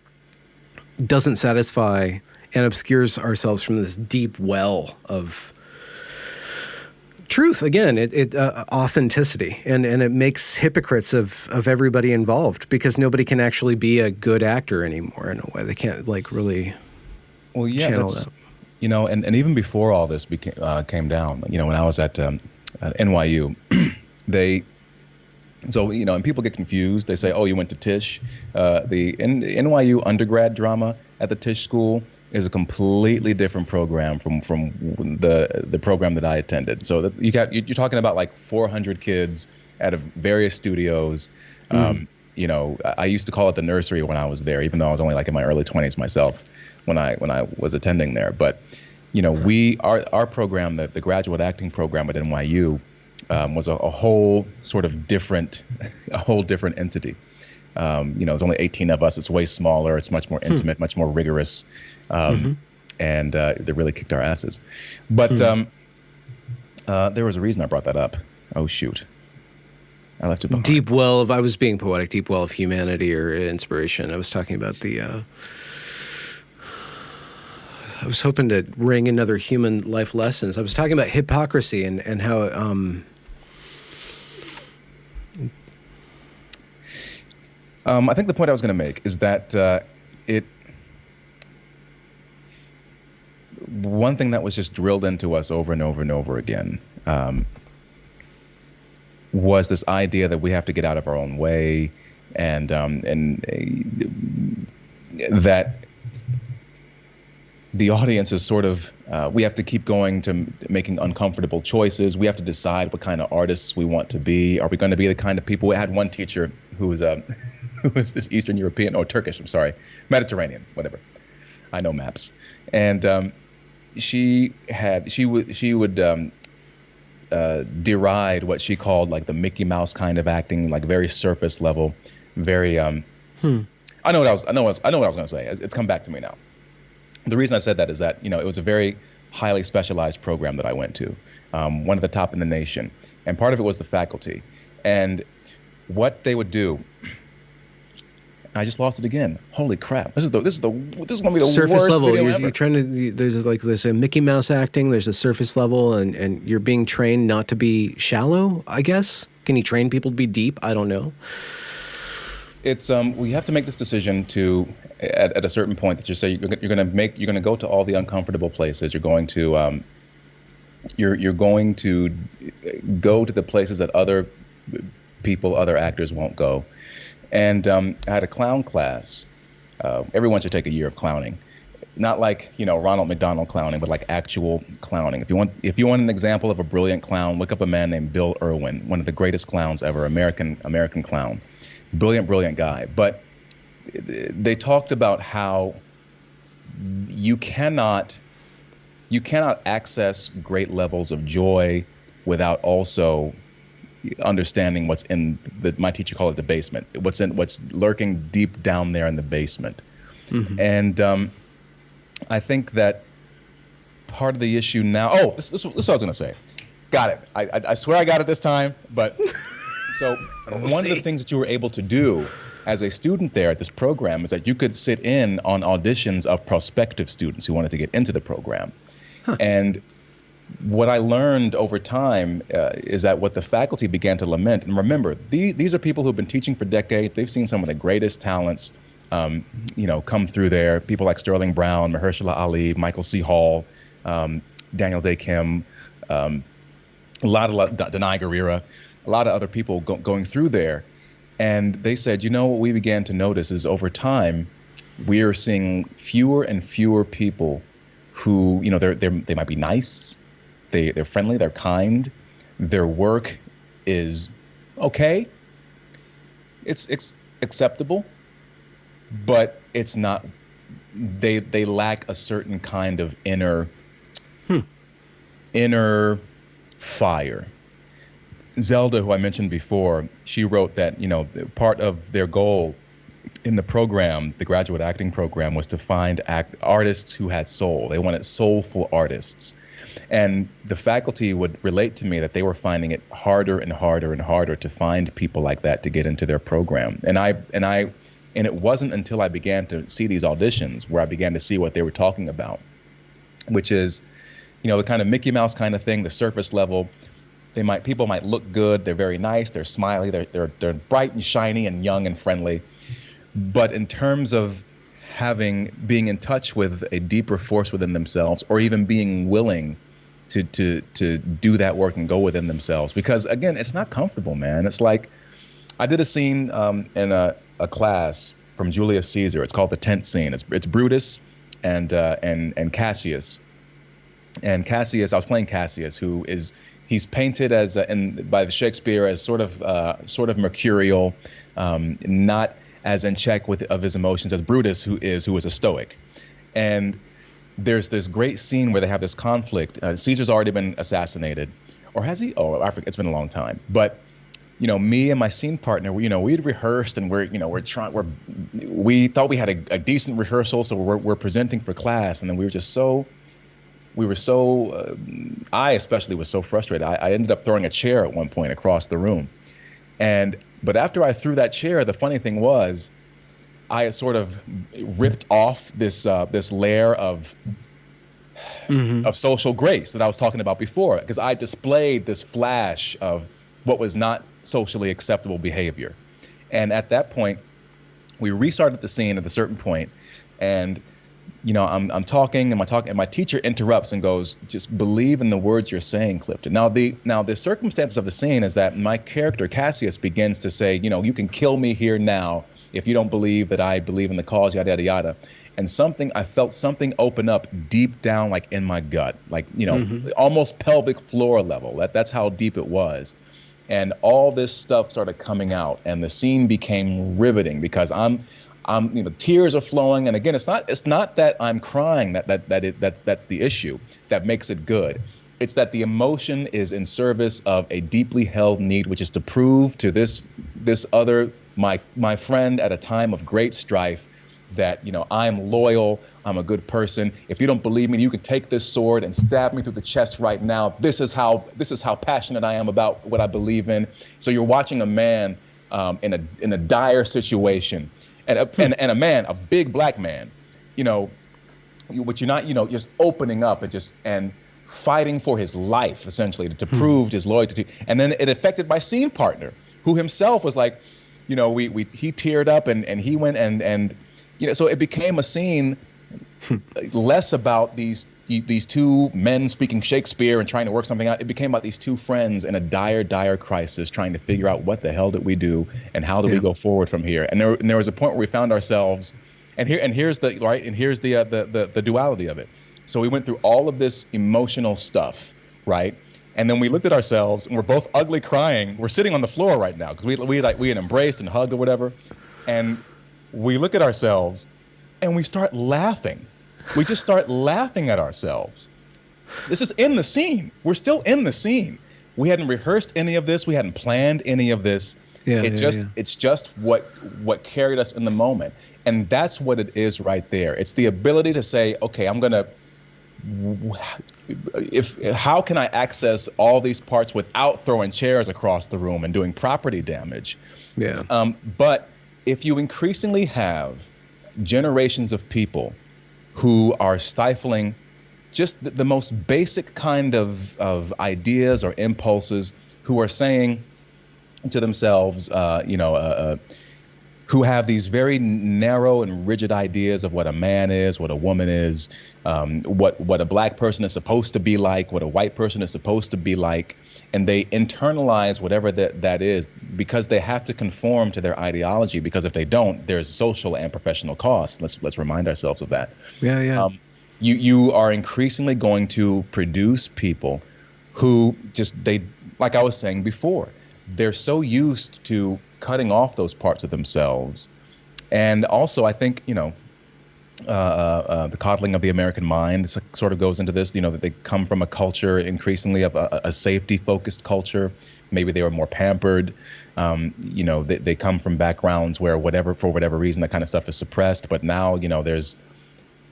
C: doesn't satisfy and obscures ourselves from this deep well of truth. Again, it authenticity, and it makes hypocrites of everybody involved, because nobody can actually be a good actor anymore. In a way, they can't really.
B: Well, yeah,
C: channel
B: that's
C: that.
B: And even before all this came down, when I was at NYU, and people get confused. They say, "Oh, you went to Tisch." The NYU undergrad drama at the Tisch school is a completely different program from the program that I attended. So you're talking about like 400 kids out of various studios. I used to call it the nursery when I was there, even though I was only like in my early 20s myself when I was attending there. But our program, the graduate acting program at NYU, was a whole sort of different, entity. There's only 18 of us. It's way smaller. It's much more intimate, much more rigorous. And they really kicked our asses. But there was a reason I brought that up. Oh, shoot. I left it behind.
C: I was being poetic, deep well of humanity or inspiration. I was talking about I was hoping to ring another human life lessons. I was talking about hypocrisy and how
B: I think the point I was going to make is that one thing that was just drilled into us over and over and over again was this idea that we have to get out of our own way, and that the audience is sort of, we have to keep going to making uncomfortable choices. We have to decide what kind of artists we want to be. Are we going to be the kind of people? I had one teacher who was who was this Eastern European, or Turkish, I'm sorry, Mediterranean, whatever. I know maps. And she would deride what she called like the Mickey Mouse kind of acting, like very surface level, very I know what I was going to say. It's come back to me now. The reason I said that is that, it was a very highly specialized program that I went to, one of the top in the nation, and part of it was the faculty. And what they would do, I just lost it again. Holy crap! This is going to be the
C: surface
B: worst
C: level.
B: video ever.
C: You're trying to. There's a Mickey Mouse acting. There's a surface level, and you're being trained not to be shallow. I guess. Can you train people to be deep? I don't know.
B: It's we have to make this decision at a certain point that you say you're going to go to all the uncomfortable places. You're going to go to the places that other people, other actors won't go. And I had a clown class. Everyone should take a year of clowning, not like Ronald McDonald clowning, but like actual clowning. If you want an example of a brilliant clown, look up a man named Bill Irwin, one of the greatest clowns ever, American clown. Brilliant guy. But they talked about how you cannot access great levels of joy without also understanding what's in my teacher called it the basement, what's lurking deep down there in the basement. Mm-hmm. And I think that part of the issue now, this is what I was going to say. Got it. I swear I got it this time, but so one of the things that you were able to do as a student there at this program is that you could sit in on auditions of prospective students who wanted to get into the program. Huh. And what I learned over time is that what the faculty began to lament, and remember, these are people who've been teaching for decades. They've seen some of the greatest talents, come through there. People like Sterling Brown, Mahershala Ali, Michael C. Hall, Daniel Day Kim, a lot Denai Guerrera, a lot of other people going through there. And they said, what we began to notice is over time, we are seeing fewer and fewer people who, they might be nice, they're friendly, they're kind, their work is okay, it's acceptable, but it's not. They lack a certain kind of inner fire. Zelda, who I mentioned before, she wrote that, part of their goal in the program, the graduate acting program, was to find artists who had soul. They wanted soulful artists. And the faculty would relate to me that they were finding it harder and harder and harder to find people like that to get into their program. And it wasn't until I began to see these auditions where I began to see what they were talking about, which is, the kind of Mickey Mouse kind of thing, the surface level. People might look good, they're very nice, they're smiley, they're bright and shiny and young and friendly. But in terms of being in touch with a deeper force within themselves, or even being willing to do that work and go within themselves, because again, it's not comfortable, man. It's like I did a scene in a class from Julius Caesar. It's called the tent scene. It's Brutus and Cassius. And Cassius, I was playing Cassius, he's painted as by Shakespeare as sort of mercurial, not as in check of his emotions as Brutus, who is a Stoic. And there's this great scene where they have this conflict. Caesar's already been assassinated, or has he? Oh, I forget. It's been a long time. But me and my scene partner, we'd rehearsed, and we thought we had a decent rehearsal, so we're presenting for class, and then we were so I especially was so frustrated. I ended up throwing a chair at one point across the room. But after I threw that chair, the funny thing was I had sort of ripped off this layer of social grace that I was talking about before, because I displayed this flash of what was not socially acceptable behavior. And at that point, we restarted the scene at a certain point, and I'm talking, and my teacher interrupts and goes, "Just believe in the words you're saying, Clifton." Now the circumstances of the scene is that my character Cassius begins to say, "You can kill me here now if you don't believe that I believe in the cause, yada, yada, yada. And I felt something open up deep down, like in my gut, like, almost pelvic floor level. That's how deep it was. And all this stuff started coming out, and the scene became riveting because tears are flowing. And again, it's not that I'm crying that's the issue that makes it good. It's that the emotion is in service of a deeply held need, which is to prove to this other, my friend at a time of great strife, that, I'm loyal, I'm a good person. If you don't believe me, you can take this sword and stab me through the chest right now. This is how passionate I am about what I believe in. So you're watching a man in a dire situation, and a man, a big black man, but you're not, just opening up and fighting for his life, essentially, to prove his loyalty. And then it affected my scene partner, who himself was like, he teared up and he went and so it became a scene less about these two men speaking Shakespeare and trying to work something out. It became about these two friends in a dire crisis, trying to figure out what the hell did we do and how do we go forward from here. And there was a point where we found ourselves, and here's the duality of it. So we went through all of this emotional stuff, right? And then we looked at ourselves, and we're both ugly crying. We're sitting on the floor right now because we had embraced and hugged or whatever, and we look at ourselves and we start laughing. We just start laughing at ourselves. This is in the scene. We're still in the scene. We hadn't rehearsed any of this. We hadn't planned any of this. It's just what carried us in the moment. And that's what it is right there. It's the ability to say, okay, how can I access all these parts without throwing chairs across the room and doing property damage? Yeah. But if you increasingly have generations of people who are stifling just the most basic kind of ideas or impulses, who are saying to themselves, who have these very narrow and rigid ideas of what a man is, what a woman is, what a black person is supposed to be like, what a white person is supposed to be like, and they internalize whatever that is because they have to conform to their ideology, because if they don't, there's social and professional costs. Let's remind ourselves of that. You are increasingly going to produce people who like I was saying before, they're so used to cutting off those parts of themselves. And also, I think, the coddling of the American mind sort of goes into this, that they come from a culture increasingly of a safety-focused culture. Maybe they were more pampered. They come from backgrounds where for whatever reason, that kind of stuff is suppressed. But now, there's,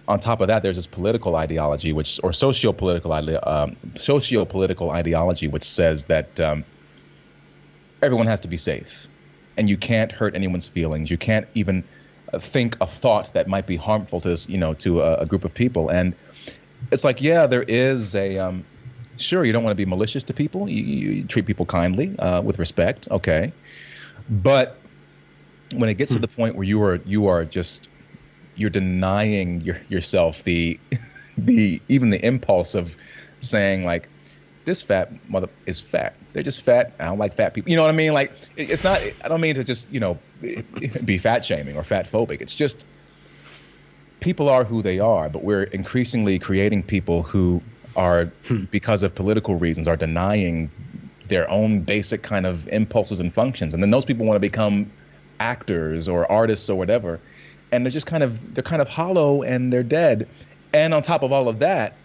B: on top of that, there's this political ideology, or socio-political ideology, which says that everyone has to be safe, and you can't hurt anyone's feelings. You can't even think a thought that might be harmful to a group of people. And it's like, there is sure, you don't want to be malicious to people. You treat people kindly, with respect. Okay. But when it gets to the point where you're denying yourself the even the impulse of saying, like, this fat mother is fat. They're just fat. I don't like fat people. You know what I mean? Like, it's not, I don't mean to just, be fat shaming or fat phobic. It's just, people are who they are, but we're increasingly creating people who are, because of political reasons, are denying their own basic kind of impulses and functions. And then those people want to become actors or artists or whatever. And they're just kind of hollow, and they're dead. And on top of all of that,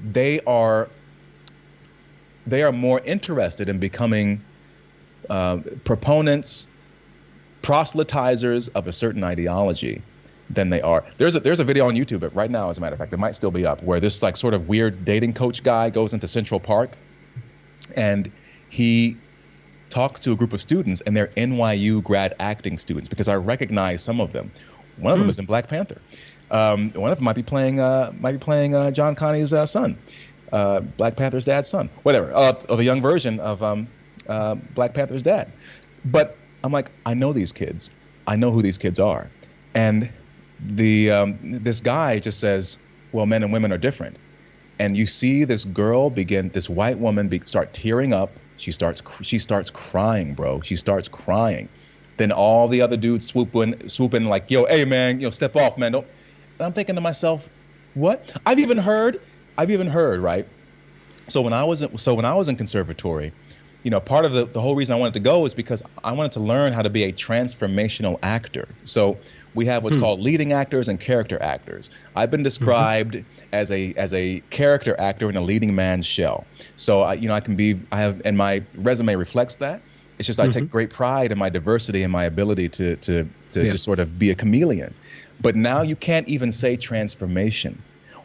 B: they are more interested in becoming proponents, proselytizers of a certain ideology than they are. There's a video on YouTube right now, as a matter of fact, it might still be up, where this like sort of weird dating coach guy goes into Central Park, and he talks to a group of students, and they're NYU grad acting students, because I recognize some of them. One of them is in Black Panther. One of them might be playing John Connie's son. Black Panther's dad's son, whatever, of a young version of Black Panther's dad. But I'm like, I know these kids. I know who these kids are. And this guy just says, well, men and women are different. And you see this white woman start tearing up. She starts crying, bro. She starts crying. Then all the other dudes swoop in like, yo, hey man, step off, man. Don't. And I'm thinking to myself, what? I've even heard, right? So when I was in conservatory, part of the whole reason I wanted to go is because I wanted to learn how to be a transformational actor. So we have what's called leading actors and character actors. I've been described as a character actor in a leading man's shell. So and my resume reflects that. It's just I take great pride in my diversity and my ability to just sort of be a chameleon. But now you can't even say transformation.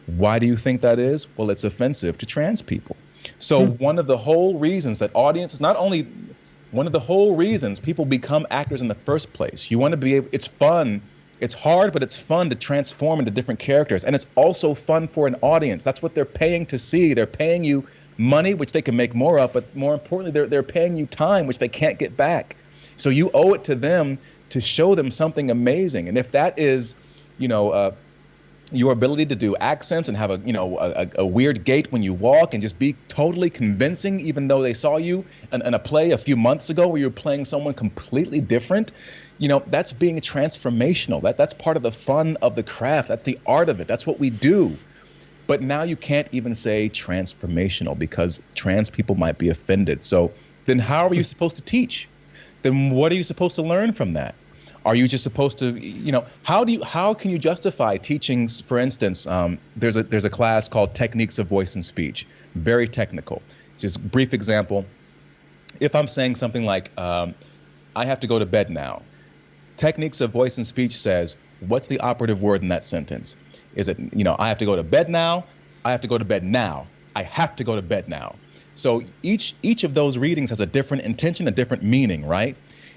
B: Why do you think that is? Well, it's offensive to trans people. So one of the whole reasons that audiences, one of the whole reasons people become actors in the first place, you want to be able, it's fun. It's hard, but it's fun to transform into different characters. And it's also fun for an audience. That's what they're paying to see. They're paying you money, which they can make more of, but more importantly, they're paying you time, which they can't get back. So you owe it to them to show them something amazing. And if that is, your ability to do accents and have a weird gait when you walk and just be totally convincing, even though they saw you in a play a few months ago where you're playing someone completely different, that's being transformational. That's part of the fun of the craft. That's the art of it. That's what we do. But now you can't even say transformational because trans people might be offended. So then how are you supposed to teach? Then what are you supposed to learn from that? Are you just supposed to, how can you justify teachings? For instance, there's a class called Techniques of Voice and Speech, very technical. Just brief example. If I'm saying something like, I have to go to bed now. Techniques of Voice and Speech says, what's the operative word in that sentence? Is it, I have to go to bed now? I have to go to bed now. I have to go to bed now. So each of those readings has a different intention, a different meaning, right?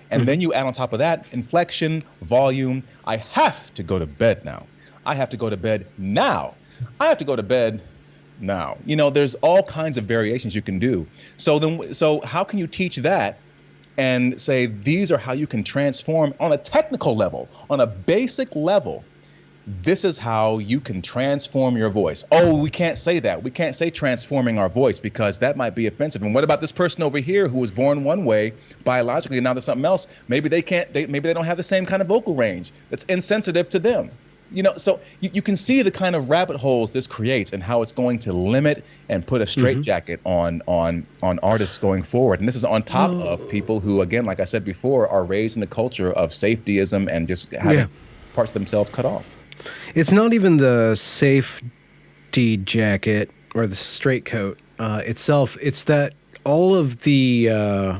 B: And then you add on top of that inflection, volume. I have to go to bed now. I have to go to bed now. I have to go to bed now. There's all kinds of variations you can do. So how can you teach that and say these are how you can transform on a technical level, on a basic level? This is how you can transform your voice. Oh, we can't say that. We can't say transforming our voice because that might be offensive. And what about this person over here who was born one way biologically and now there's something else? Maybe they don't have the same kind of vocal range. That's insensitive to them. So you can see the kind of rabbit holes this creates and how it's going to limit and put a straitjacket on artists going forward. And this is on top of people who, again, like I said before, are raised in a culture of safetyism and just having parts of themselves cut off.
C: It's not even the safety jacket or the straitcoat itself. It's that all of the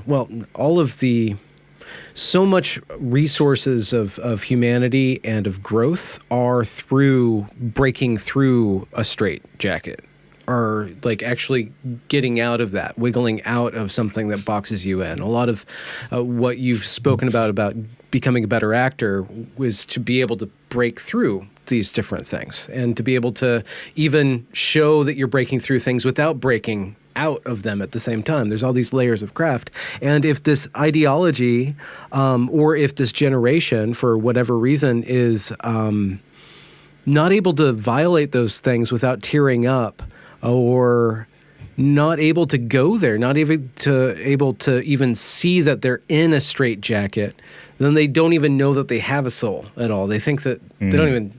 C: so much resources of humanity and of growth are through breaking through a straitjacket, or like actually getting out of that, wiggling out of something that boxes you in. A lot of what you've spoken about becoming a better actor was to be able to break through these different things and to be able to even show that you're breaking through things without breaking out of them at the same time. There's all these layers of craft. And if this ideology or if this generation, for whatever reason, is not able to violate those things without tearing up, or not able to go there, not even able to even see that they're in a straitjacket, then they don't even know that they have a soul at all. They think that they don't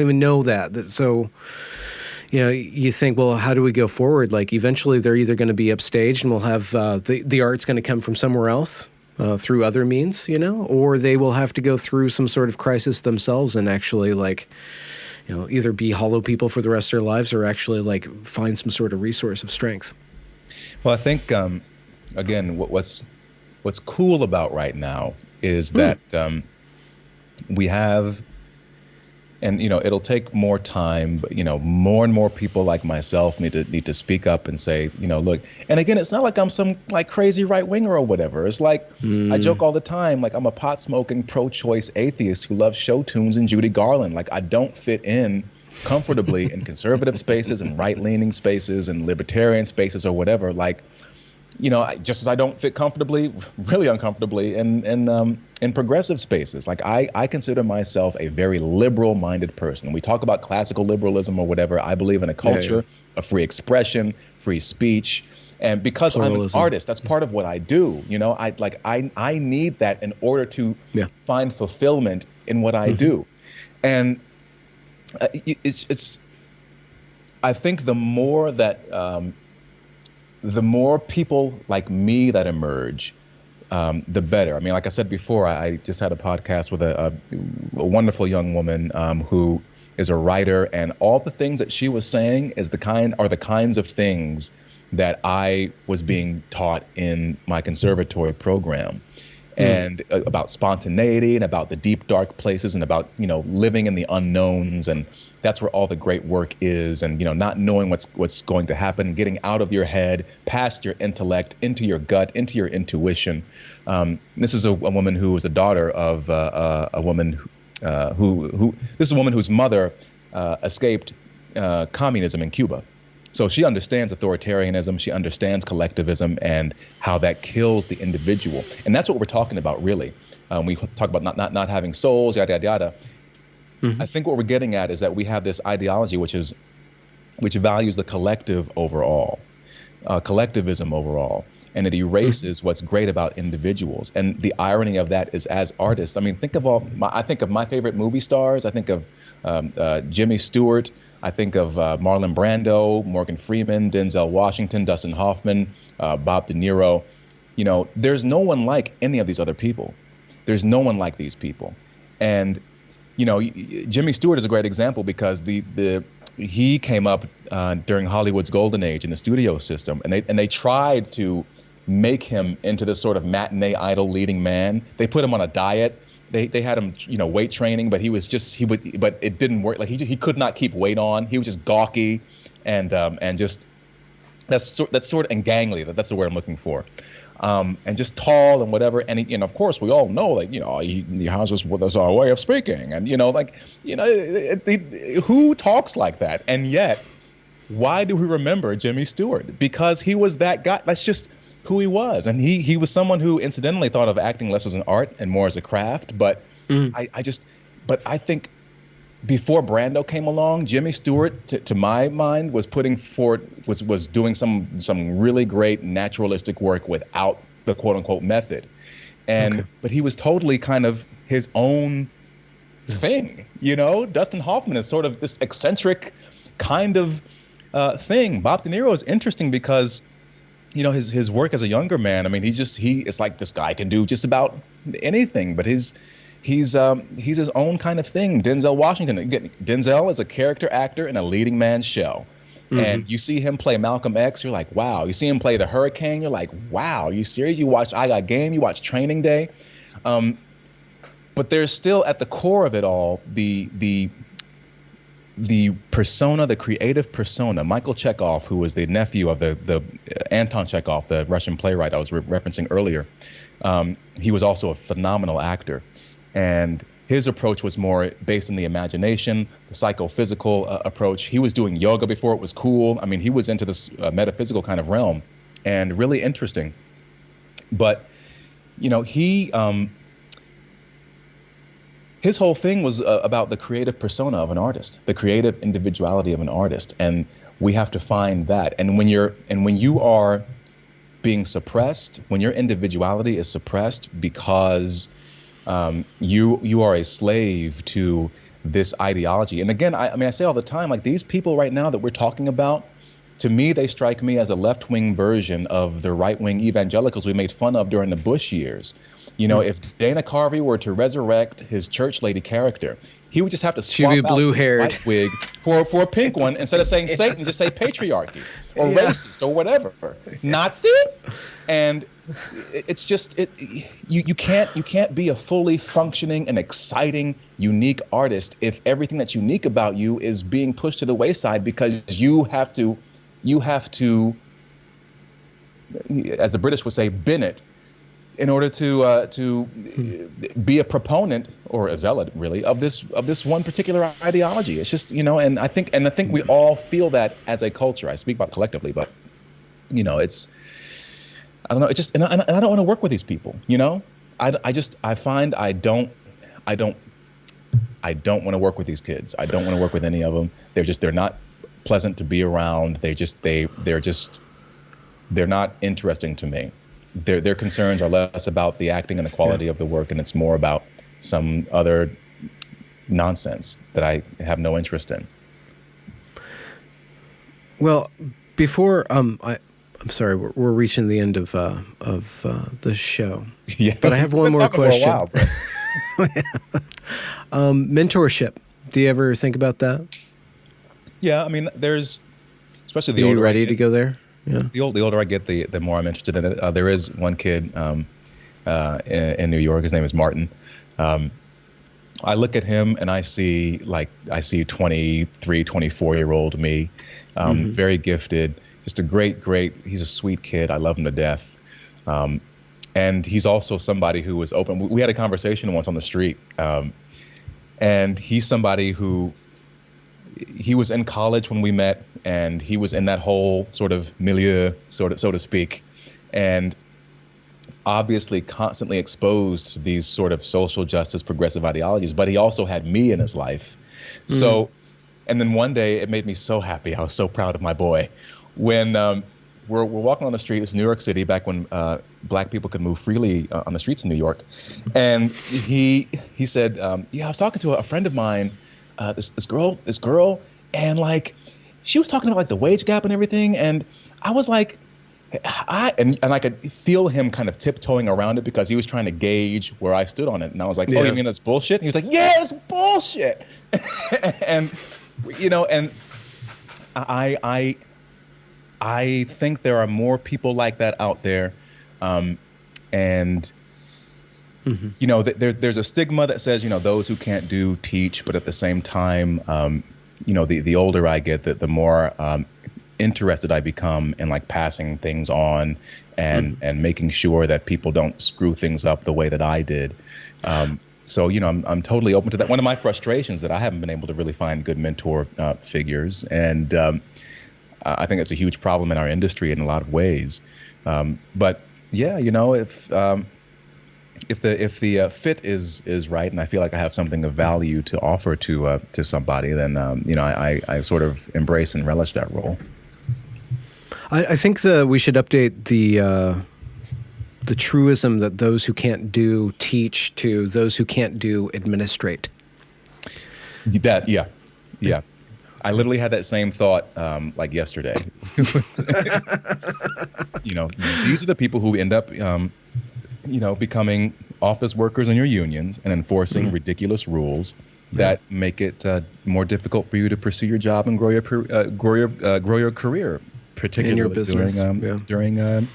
C: even know that. So, you think, well, how do we go forward? Like, eventually they're either going to be upstaged and we'll have the art's going to come from somewhere else through other means, or they will have to go through some sort of crisis themselves and actually either be hollow people for the rest of their lives or actually find some sort of resource of strength.
B: Well, I think, again, what's cool about right now is that we have, and it'll take more time, but more and more people like myself need to speak up and say, look. And again, it's not like I'm some crazy right winger or whatever. It's like I joke all the time, I'm a pot smoking pro-choice atheist who loves show tunes and Judy Garland. I don't fit in comfortably in conservative spaces and right leaning spaces and libertarian spaces or whatever. Just as I don't fit comfortably, really uncomfortably in progressive spaces. I consider myself a very liberal-minded person. We talk about classical liberalism or whatever. I believe in a culture of free expression, free speech, And because
A: Pluralism.
B: I'm an artist, that's part of what I do. I need that in order to find fulfillment in what I do. And it's I think the more people like me that emerge, the better. I mean, like I said before, I just had a podcast with a wonderful young woman who is a writer, and all the things that she was saying are the kinds of things that I was being taught in my conservatory program. And about spontaneity and about the deep, dark places and about, living in the unknowns. And that's where all the great work is. And, not knowing what's going to happen, getting out of your head, past your intellect, into your gut, into your intuition. This is a woman who was a daughter of a woman this is a woman whose mother escaped communism in Cuba. So she understands authoritarianism, she understands collectivism and how that kills the individual. And that's what we're talking about, really. We talk about not having souls, yada, yada, yada. I think what we're getting at is that we have this ideology which values the collective overall, collectivism overall, and it erases what's great about individuals. And the irony of that is, as artists, I mean, I think of my favorite movie stars. I think of Jimmy Stewart. I think of Marlon Brando, Morgan Freeman, Denzel Washington, Dustin Hoffman, Bob De Niro. There's no one like any of these other people. There's no one like these people. And, Jimmy Stewart is a great example because he came up during Hollywood's golden age in the studio system, and they tried to make him into this sort of matinee idol leading man. They put him on a diet. They had him, weight training, but but it didn't work. Like he could not keep weight on. He was just gawky, and just that's sort of and gangly. That's the word I'm looking for, and just tall and whatever. And of course we all know, like he has us our way of speaking, and who talks like that? And yet, why do we remember Jimmy Stewart? Because he was that guy. That's just who he was. And he was someone who incidentally thought of acting less as an art and more as a craft. But I think before Brando came along, Jimmy Stewart, to my mind, was putting forward, was doing some really great naturalistic work without the quote unquote method. But he was totally kind of his own thing. Dustin Hoffman is sort of this eccentric kind of thing. Bob De Niro is interesting because his work as a younger man. I mean, it's like this guy can do just about anything, but he's his own kind of thing. Denzel Washington. Again, Denzel is a character actor in a leading man's show. And you see him play Malcolm X, you're like, wow. You see him play the Hurricane, you're like, wow. You serious? You watch I Got Game, you watch Training Day. But there's still at the core of it all the persona, the creative persona. Michael Chekhov, who was the nephew of the Anton Chekhov, the Russian playwright I was referencing earlier, he was also a phenomenal actor. And his approach was more based on the imagination, the psychophysical approach. He was doing yoga before it was cool. I mean, he was into this metaphysical kind of realm, and really interesting. But, his whole thing was about the creative persona of an artist, the creative individuality of an artist, and we have to find that. And when you are being suppressed, when your individuality is suppressed because you are a slave to this ideology. And again, I say all the time, like these people right now that we're talking about, to me, they strike me as a left-wing version of the right-wing evangelicals we made fun of during the Bush years. If Dana Carvey were to resurrect his church lady character, he would just have to swap out his white wig for a pink one. Instead of saying Satan, just say patriarchy or racist or whatever, Nazi. And it's just you can't be a fully functioning and exciting, unique artist if everything that's unique about you is being pushed to the wayside because you have to, as the British would say, bin it in order to be a proponent or a zealot, really, of this one particular ideology. It's just, and I think we all feel that as a culture. I speak about collectively, but it's, I don't know. It's just, and I don't want to work with these people. I find I don't want to work with these kids. I don't want to work with any of them. They're not pleasant to be around. They're just they're not interesting to me. Their concerns are less about the acting and the quality of the work, and it's more about some other nonsense that I have no interest in.
C: Well, before I'm sorry, we're reaching the end of the show.
B: Yeah,
C: but I have one more question.
B: For a while,
C: mentorship. Do you ever think about that?
B: Yeah, I mean, there's especially the
C: Are
B: older
C: you ready
B: I get,
C: to go there? Yeah.
B: The older I get, the more I'm interested in it. There is one kid in New York. His name is Martin. I look at him and I see 23, 24-year-old me, very gifted, just a great, he's a sweet kid. I love him to death. And he's also somebody who was open. We had a conversation once on the street, and he's somebody who, he was in college when we met, and he was in that whole sort of milieu, so to speak, and obviously constantly exposed to these sort of social justice, progressive ideologies. But he also had me in his life. So, and then one day it made me so happy. I was so proud of my boy. When we're walking on the street, it's New York City, back when black people could move freely on the streets in New York. And he said, yeah, I was talking to a friend of mine, this girl, and like, she was talking about like the wage gap and everything. And I was like, and I could feel him kind of tiptoeing around it because he was trying to gauge where I stood on it. And I was like, oh, you mean that's bullshit? And he was like, yeah, it's bullshit. And, you know, and I think there are more people like that out there. And, you know, there's a stigma that says, you know, those who can't do teach, but at the same time, you know, the older I get, the more interested I become in like passing things on and making sure that people don't screw things up the way that I did. So, you know, I'm totally open to that. One of my frustrations that I haven't been able to really find good mentor figures. And I think it's a huge problem in our industry in a lot of ways. But yeah, you know, if the fit is right, and I feel like I have something of value to offer to somebody, then you know, I sort of embrace and relish that role.
C: I think we should update the truism that those who can't do teach to those who can't do administrate.
B: That yeah. I literally had that same thought like yesterday. You know, these are the people who end up you know, becoming office workers in your unions and enforcing ridiculous rules that make it more difficult for you to pursue your job and grow your career, particularly
C: in your business.
B: during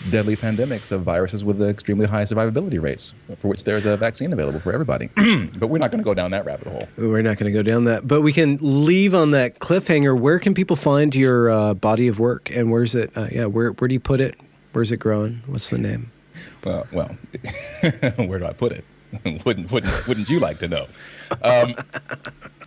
B: deadly pandemics of viruses with extremely high survivability rates, for which there's a vaccine available for everybody. But we're not going to go down that rabbit hole.
C: We're not going to go down that, but we can leave on that cliffhanger. Where can people find your body of work, and where's it? Where do you put it? Where's it growing? What's the name?
B: Well, where do I put it? Wouldn't you like to know?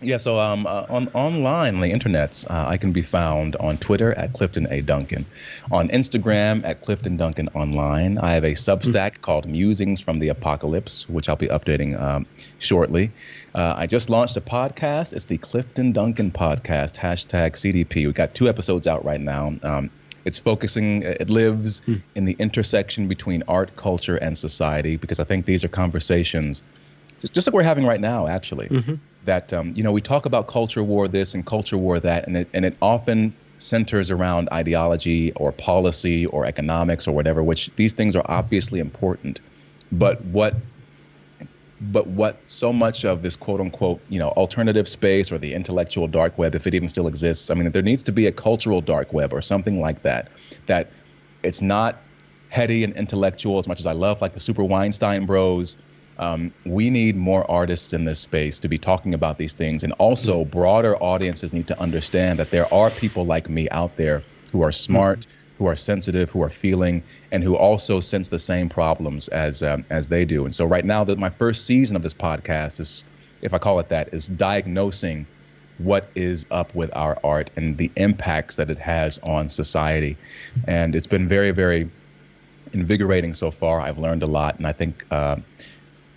B: Yeah, so online on the internets, I can be found on Twitter at Clifton A. Duncan, on Instagram at Clifton Duncan Online. I have a Substack called Musings from the Apocalypse, which I'll be updating shortly. I just launched a podcast. It's the Clifton Duncan Podcast, #CDP. We've got 2 episodes out right now. It lives in the intersection between art, culture, and society, because I think these are conversations, just like we're having right now, actually, that, you know, we talk about culture war this and culture war that, and it often centers around ideology or policy or economics or whatever, which these things are obviously important. But what so much of this quote unquote, you know, alternative space or the intellectual dark web, if it even still exists, I mean, there needs to be a cultural dark web or something like that, that it's not heady and intellectual as much as I love like the Super Weinstein Bros. We need more artists in this space to be talking about these things. And also broader audiences need to understand that there are people like me out there who are smart, who are sensitive, who are feeling, and who also sense the same problems as they do. And so right now, my first season of this podcast is, if I call it that, is diagnosing what is up with our art and the impacts that it has on society. And it's been very, very invigorating so far. I've learned a lot, and I think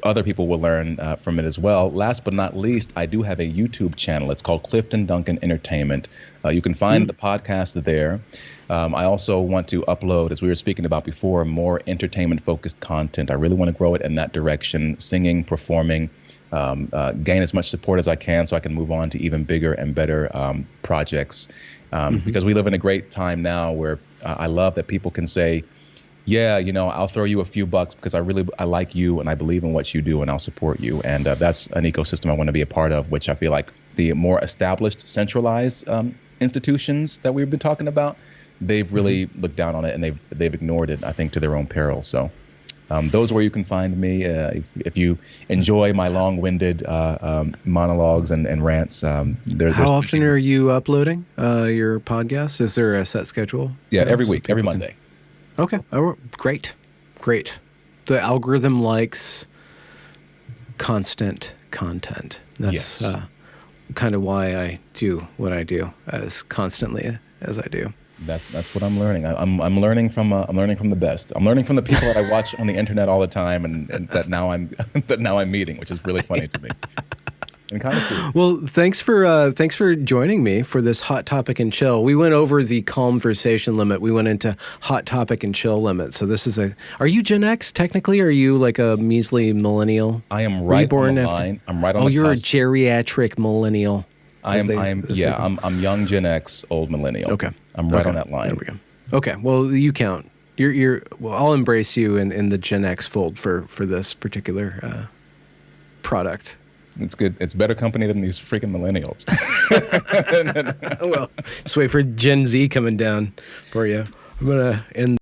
B: other people will learn from it as well. Last but not least, I do have a YouTube channel. It's called Clifton Duncan Entertainment. You can find the podcast there. I also want to upload, as we were speaking about before, more entertainment-focused content. I really want to grow it in that direction, singing, performing, gain as much support as I can so I can move on to even bigger and better projects. Because we live in a great time now where I love that people can say, yeah, I'll throw you a few bucks because I like you and I believe in what you do and I'll support you. And that's an ecosystem I want to be a part of, which I feel like the more established, centralized institutions that we've been talking about, they've really looked down on it and they've ignored it, I think, to their own peril. So those are where you can find me. If you enjoy my long-winded monologues and rants.
C: How often are you uploading your podcast? Is there a set schedule?
B: Yeah, every week, every Monday.
C: Okay. Oh, great. The algorithm likes constant content. That's kind of why I do what I do as constantly as I do.
B: That's what I'm learning. I'm learning from the best. I'm learning from the people that I watch on the internet all the time, and that now I'm meeting, which is really funny to me. And kind of cool.
C: Well, thanks for joining me for this hot topic and chill. We went over the conversation limit. We went into hot topic and chill limit. So this is are you Gen X technically? Or are you like a measly millennial?
B: I am right on the line. I'm right on the cusp.
C: Oh, you're a geriatric millennial. I'm
B: young Gen X, old millennial.
C: Okay.
B: I'm right on that line.
C: There we go. Okay. Well, you count. Well, I'll embrace you in the Gen X fold for this particular product.
B: It's good. It's better company than these freaking millennials.
C: Well, just wait for Gen Z coming down for you. I'm going to end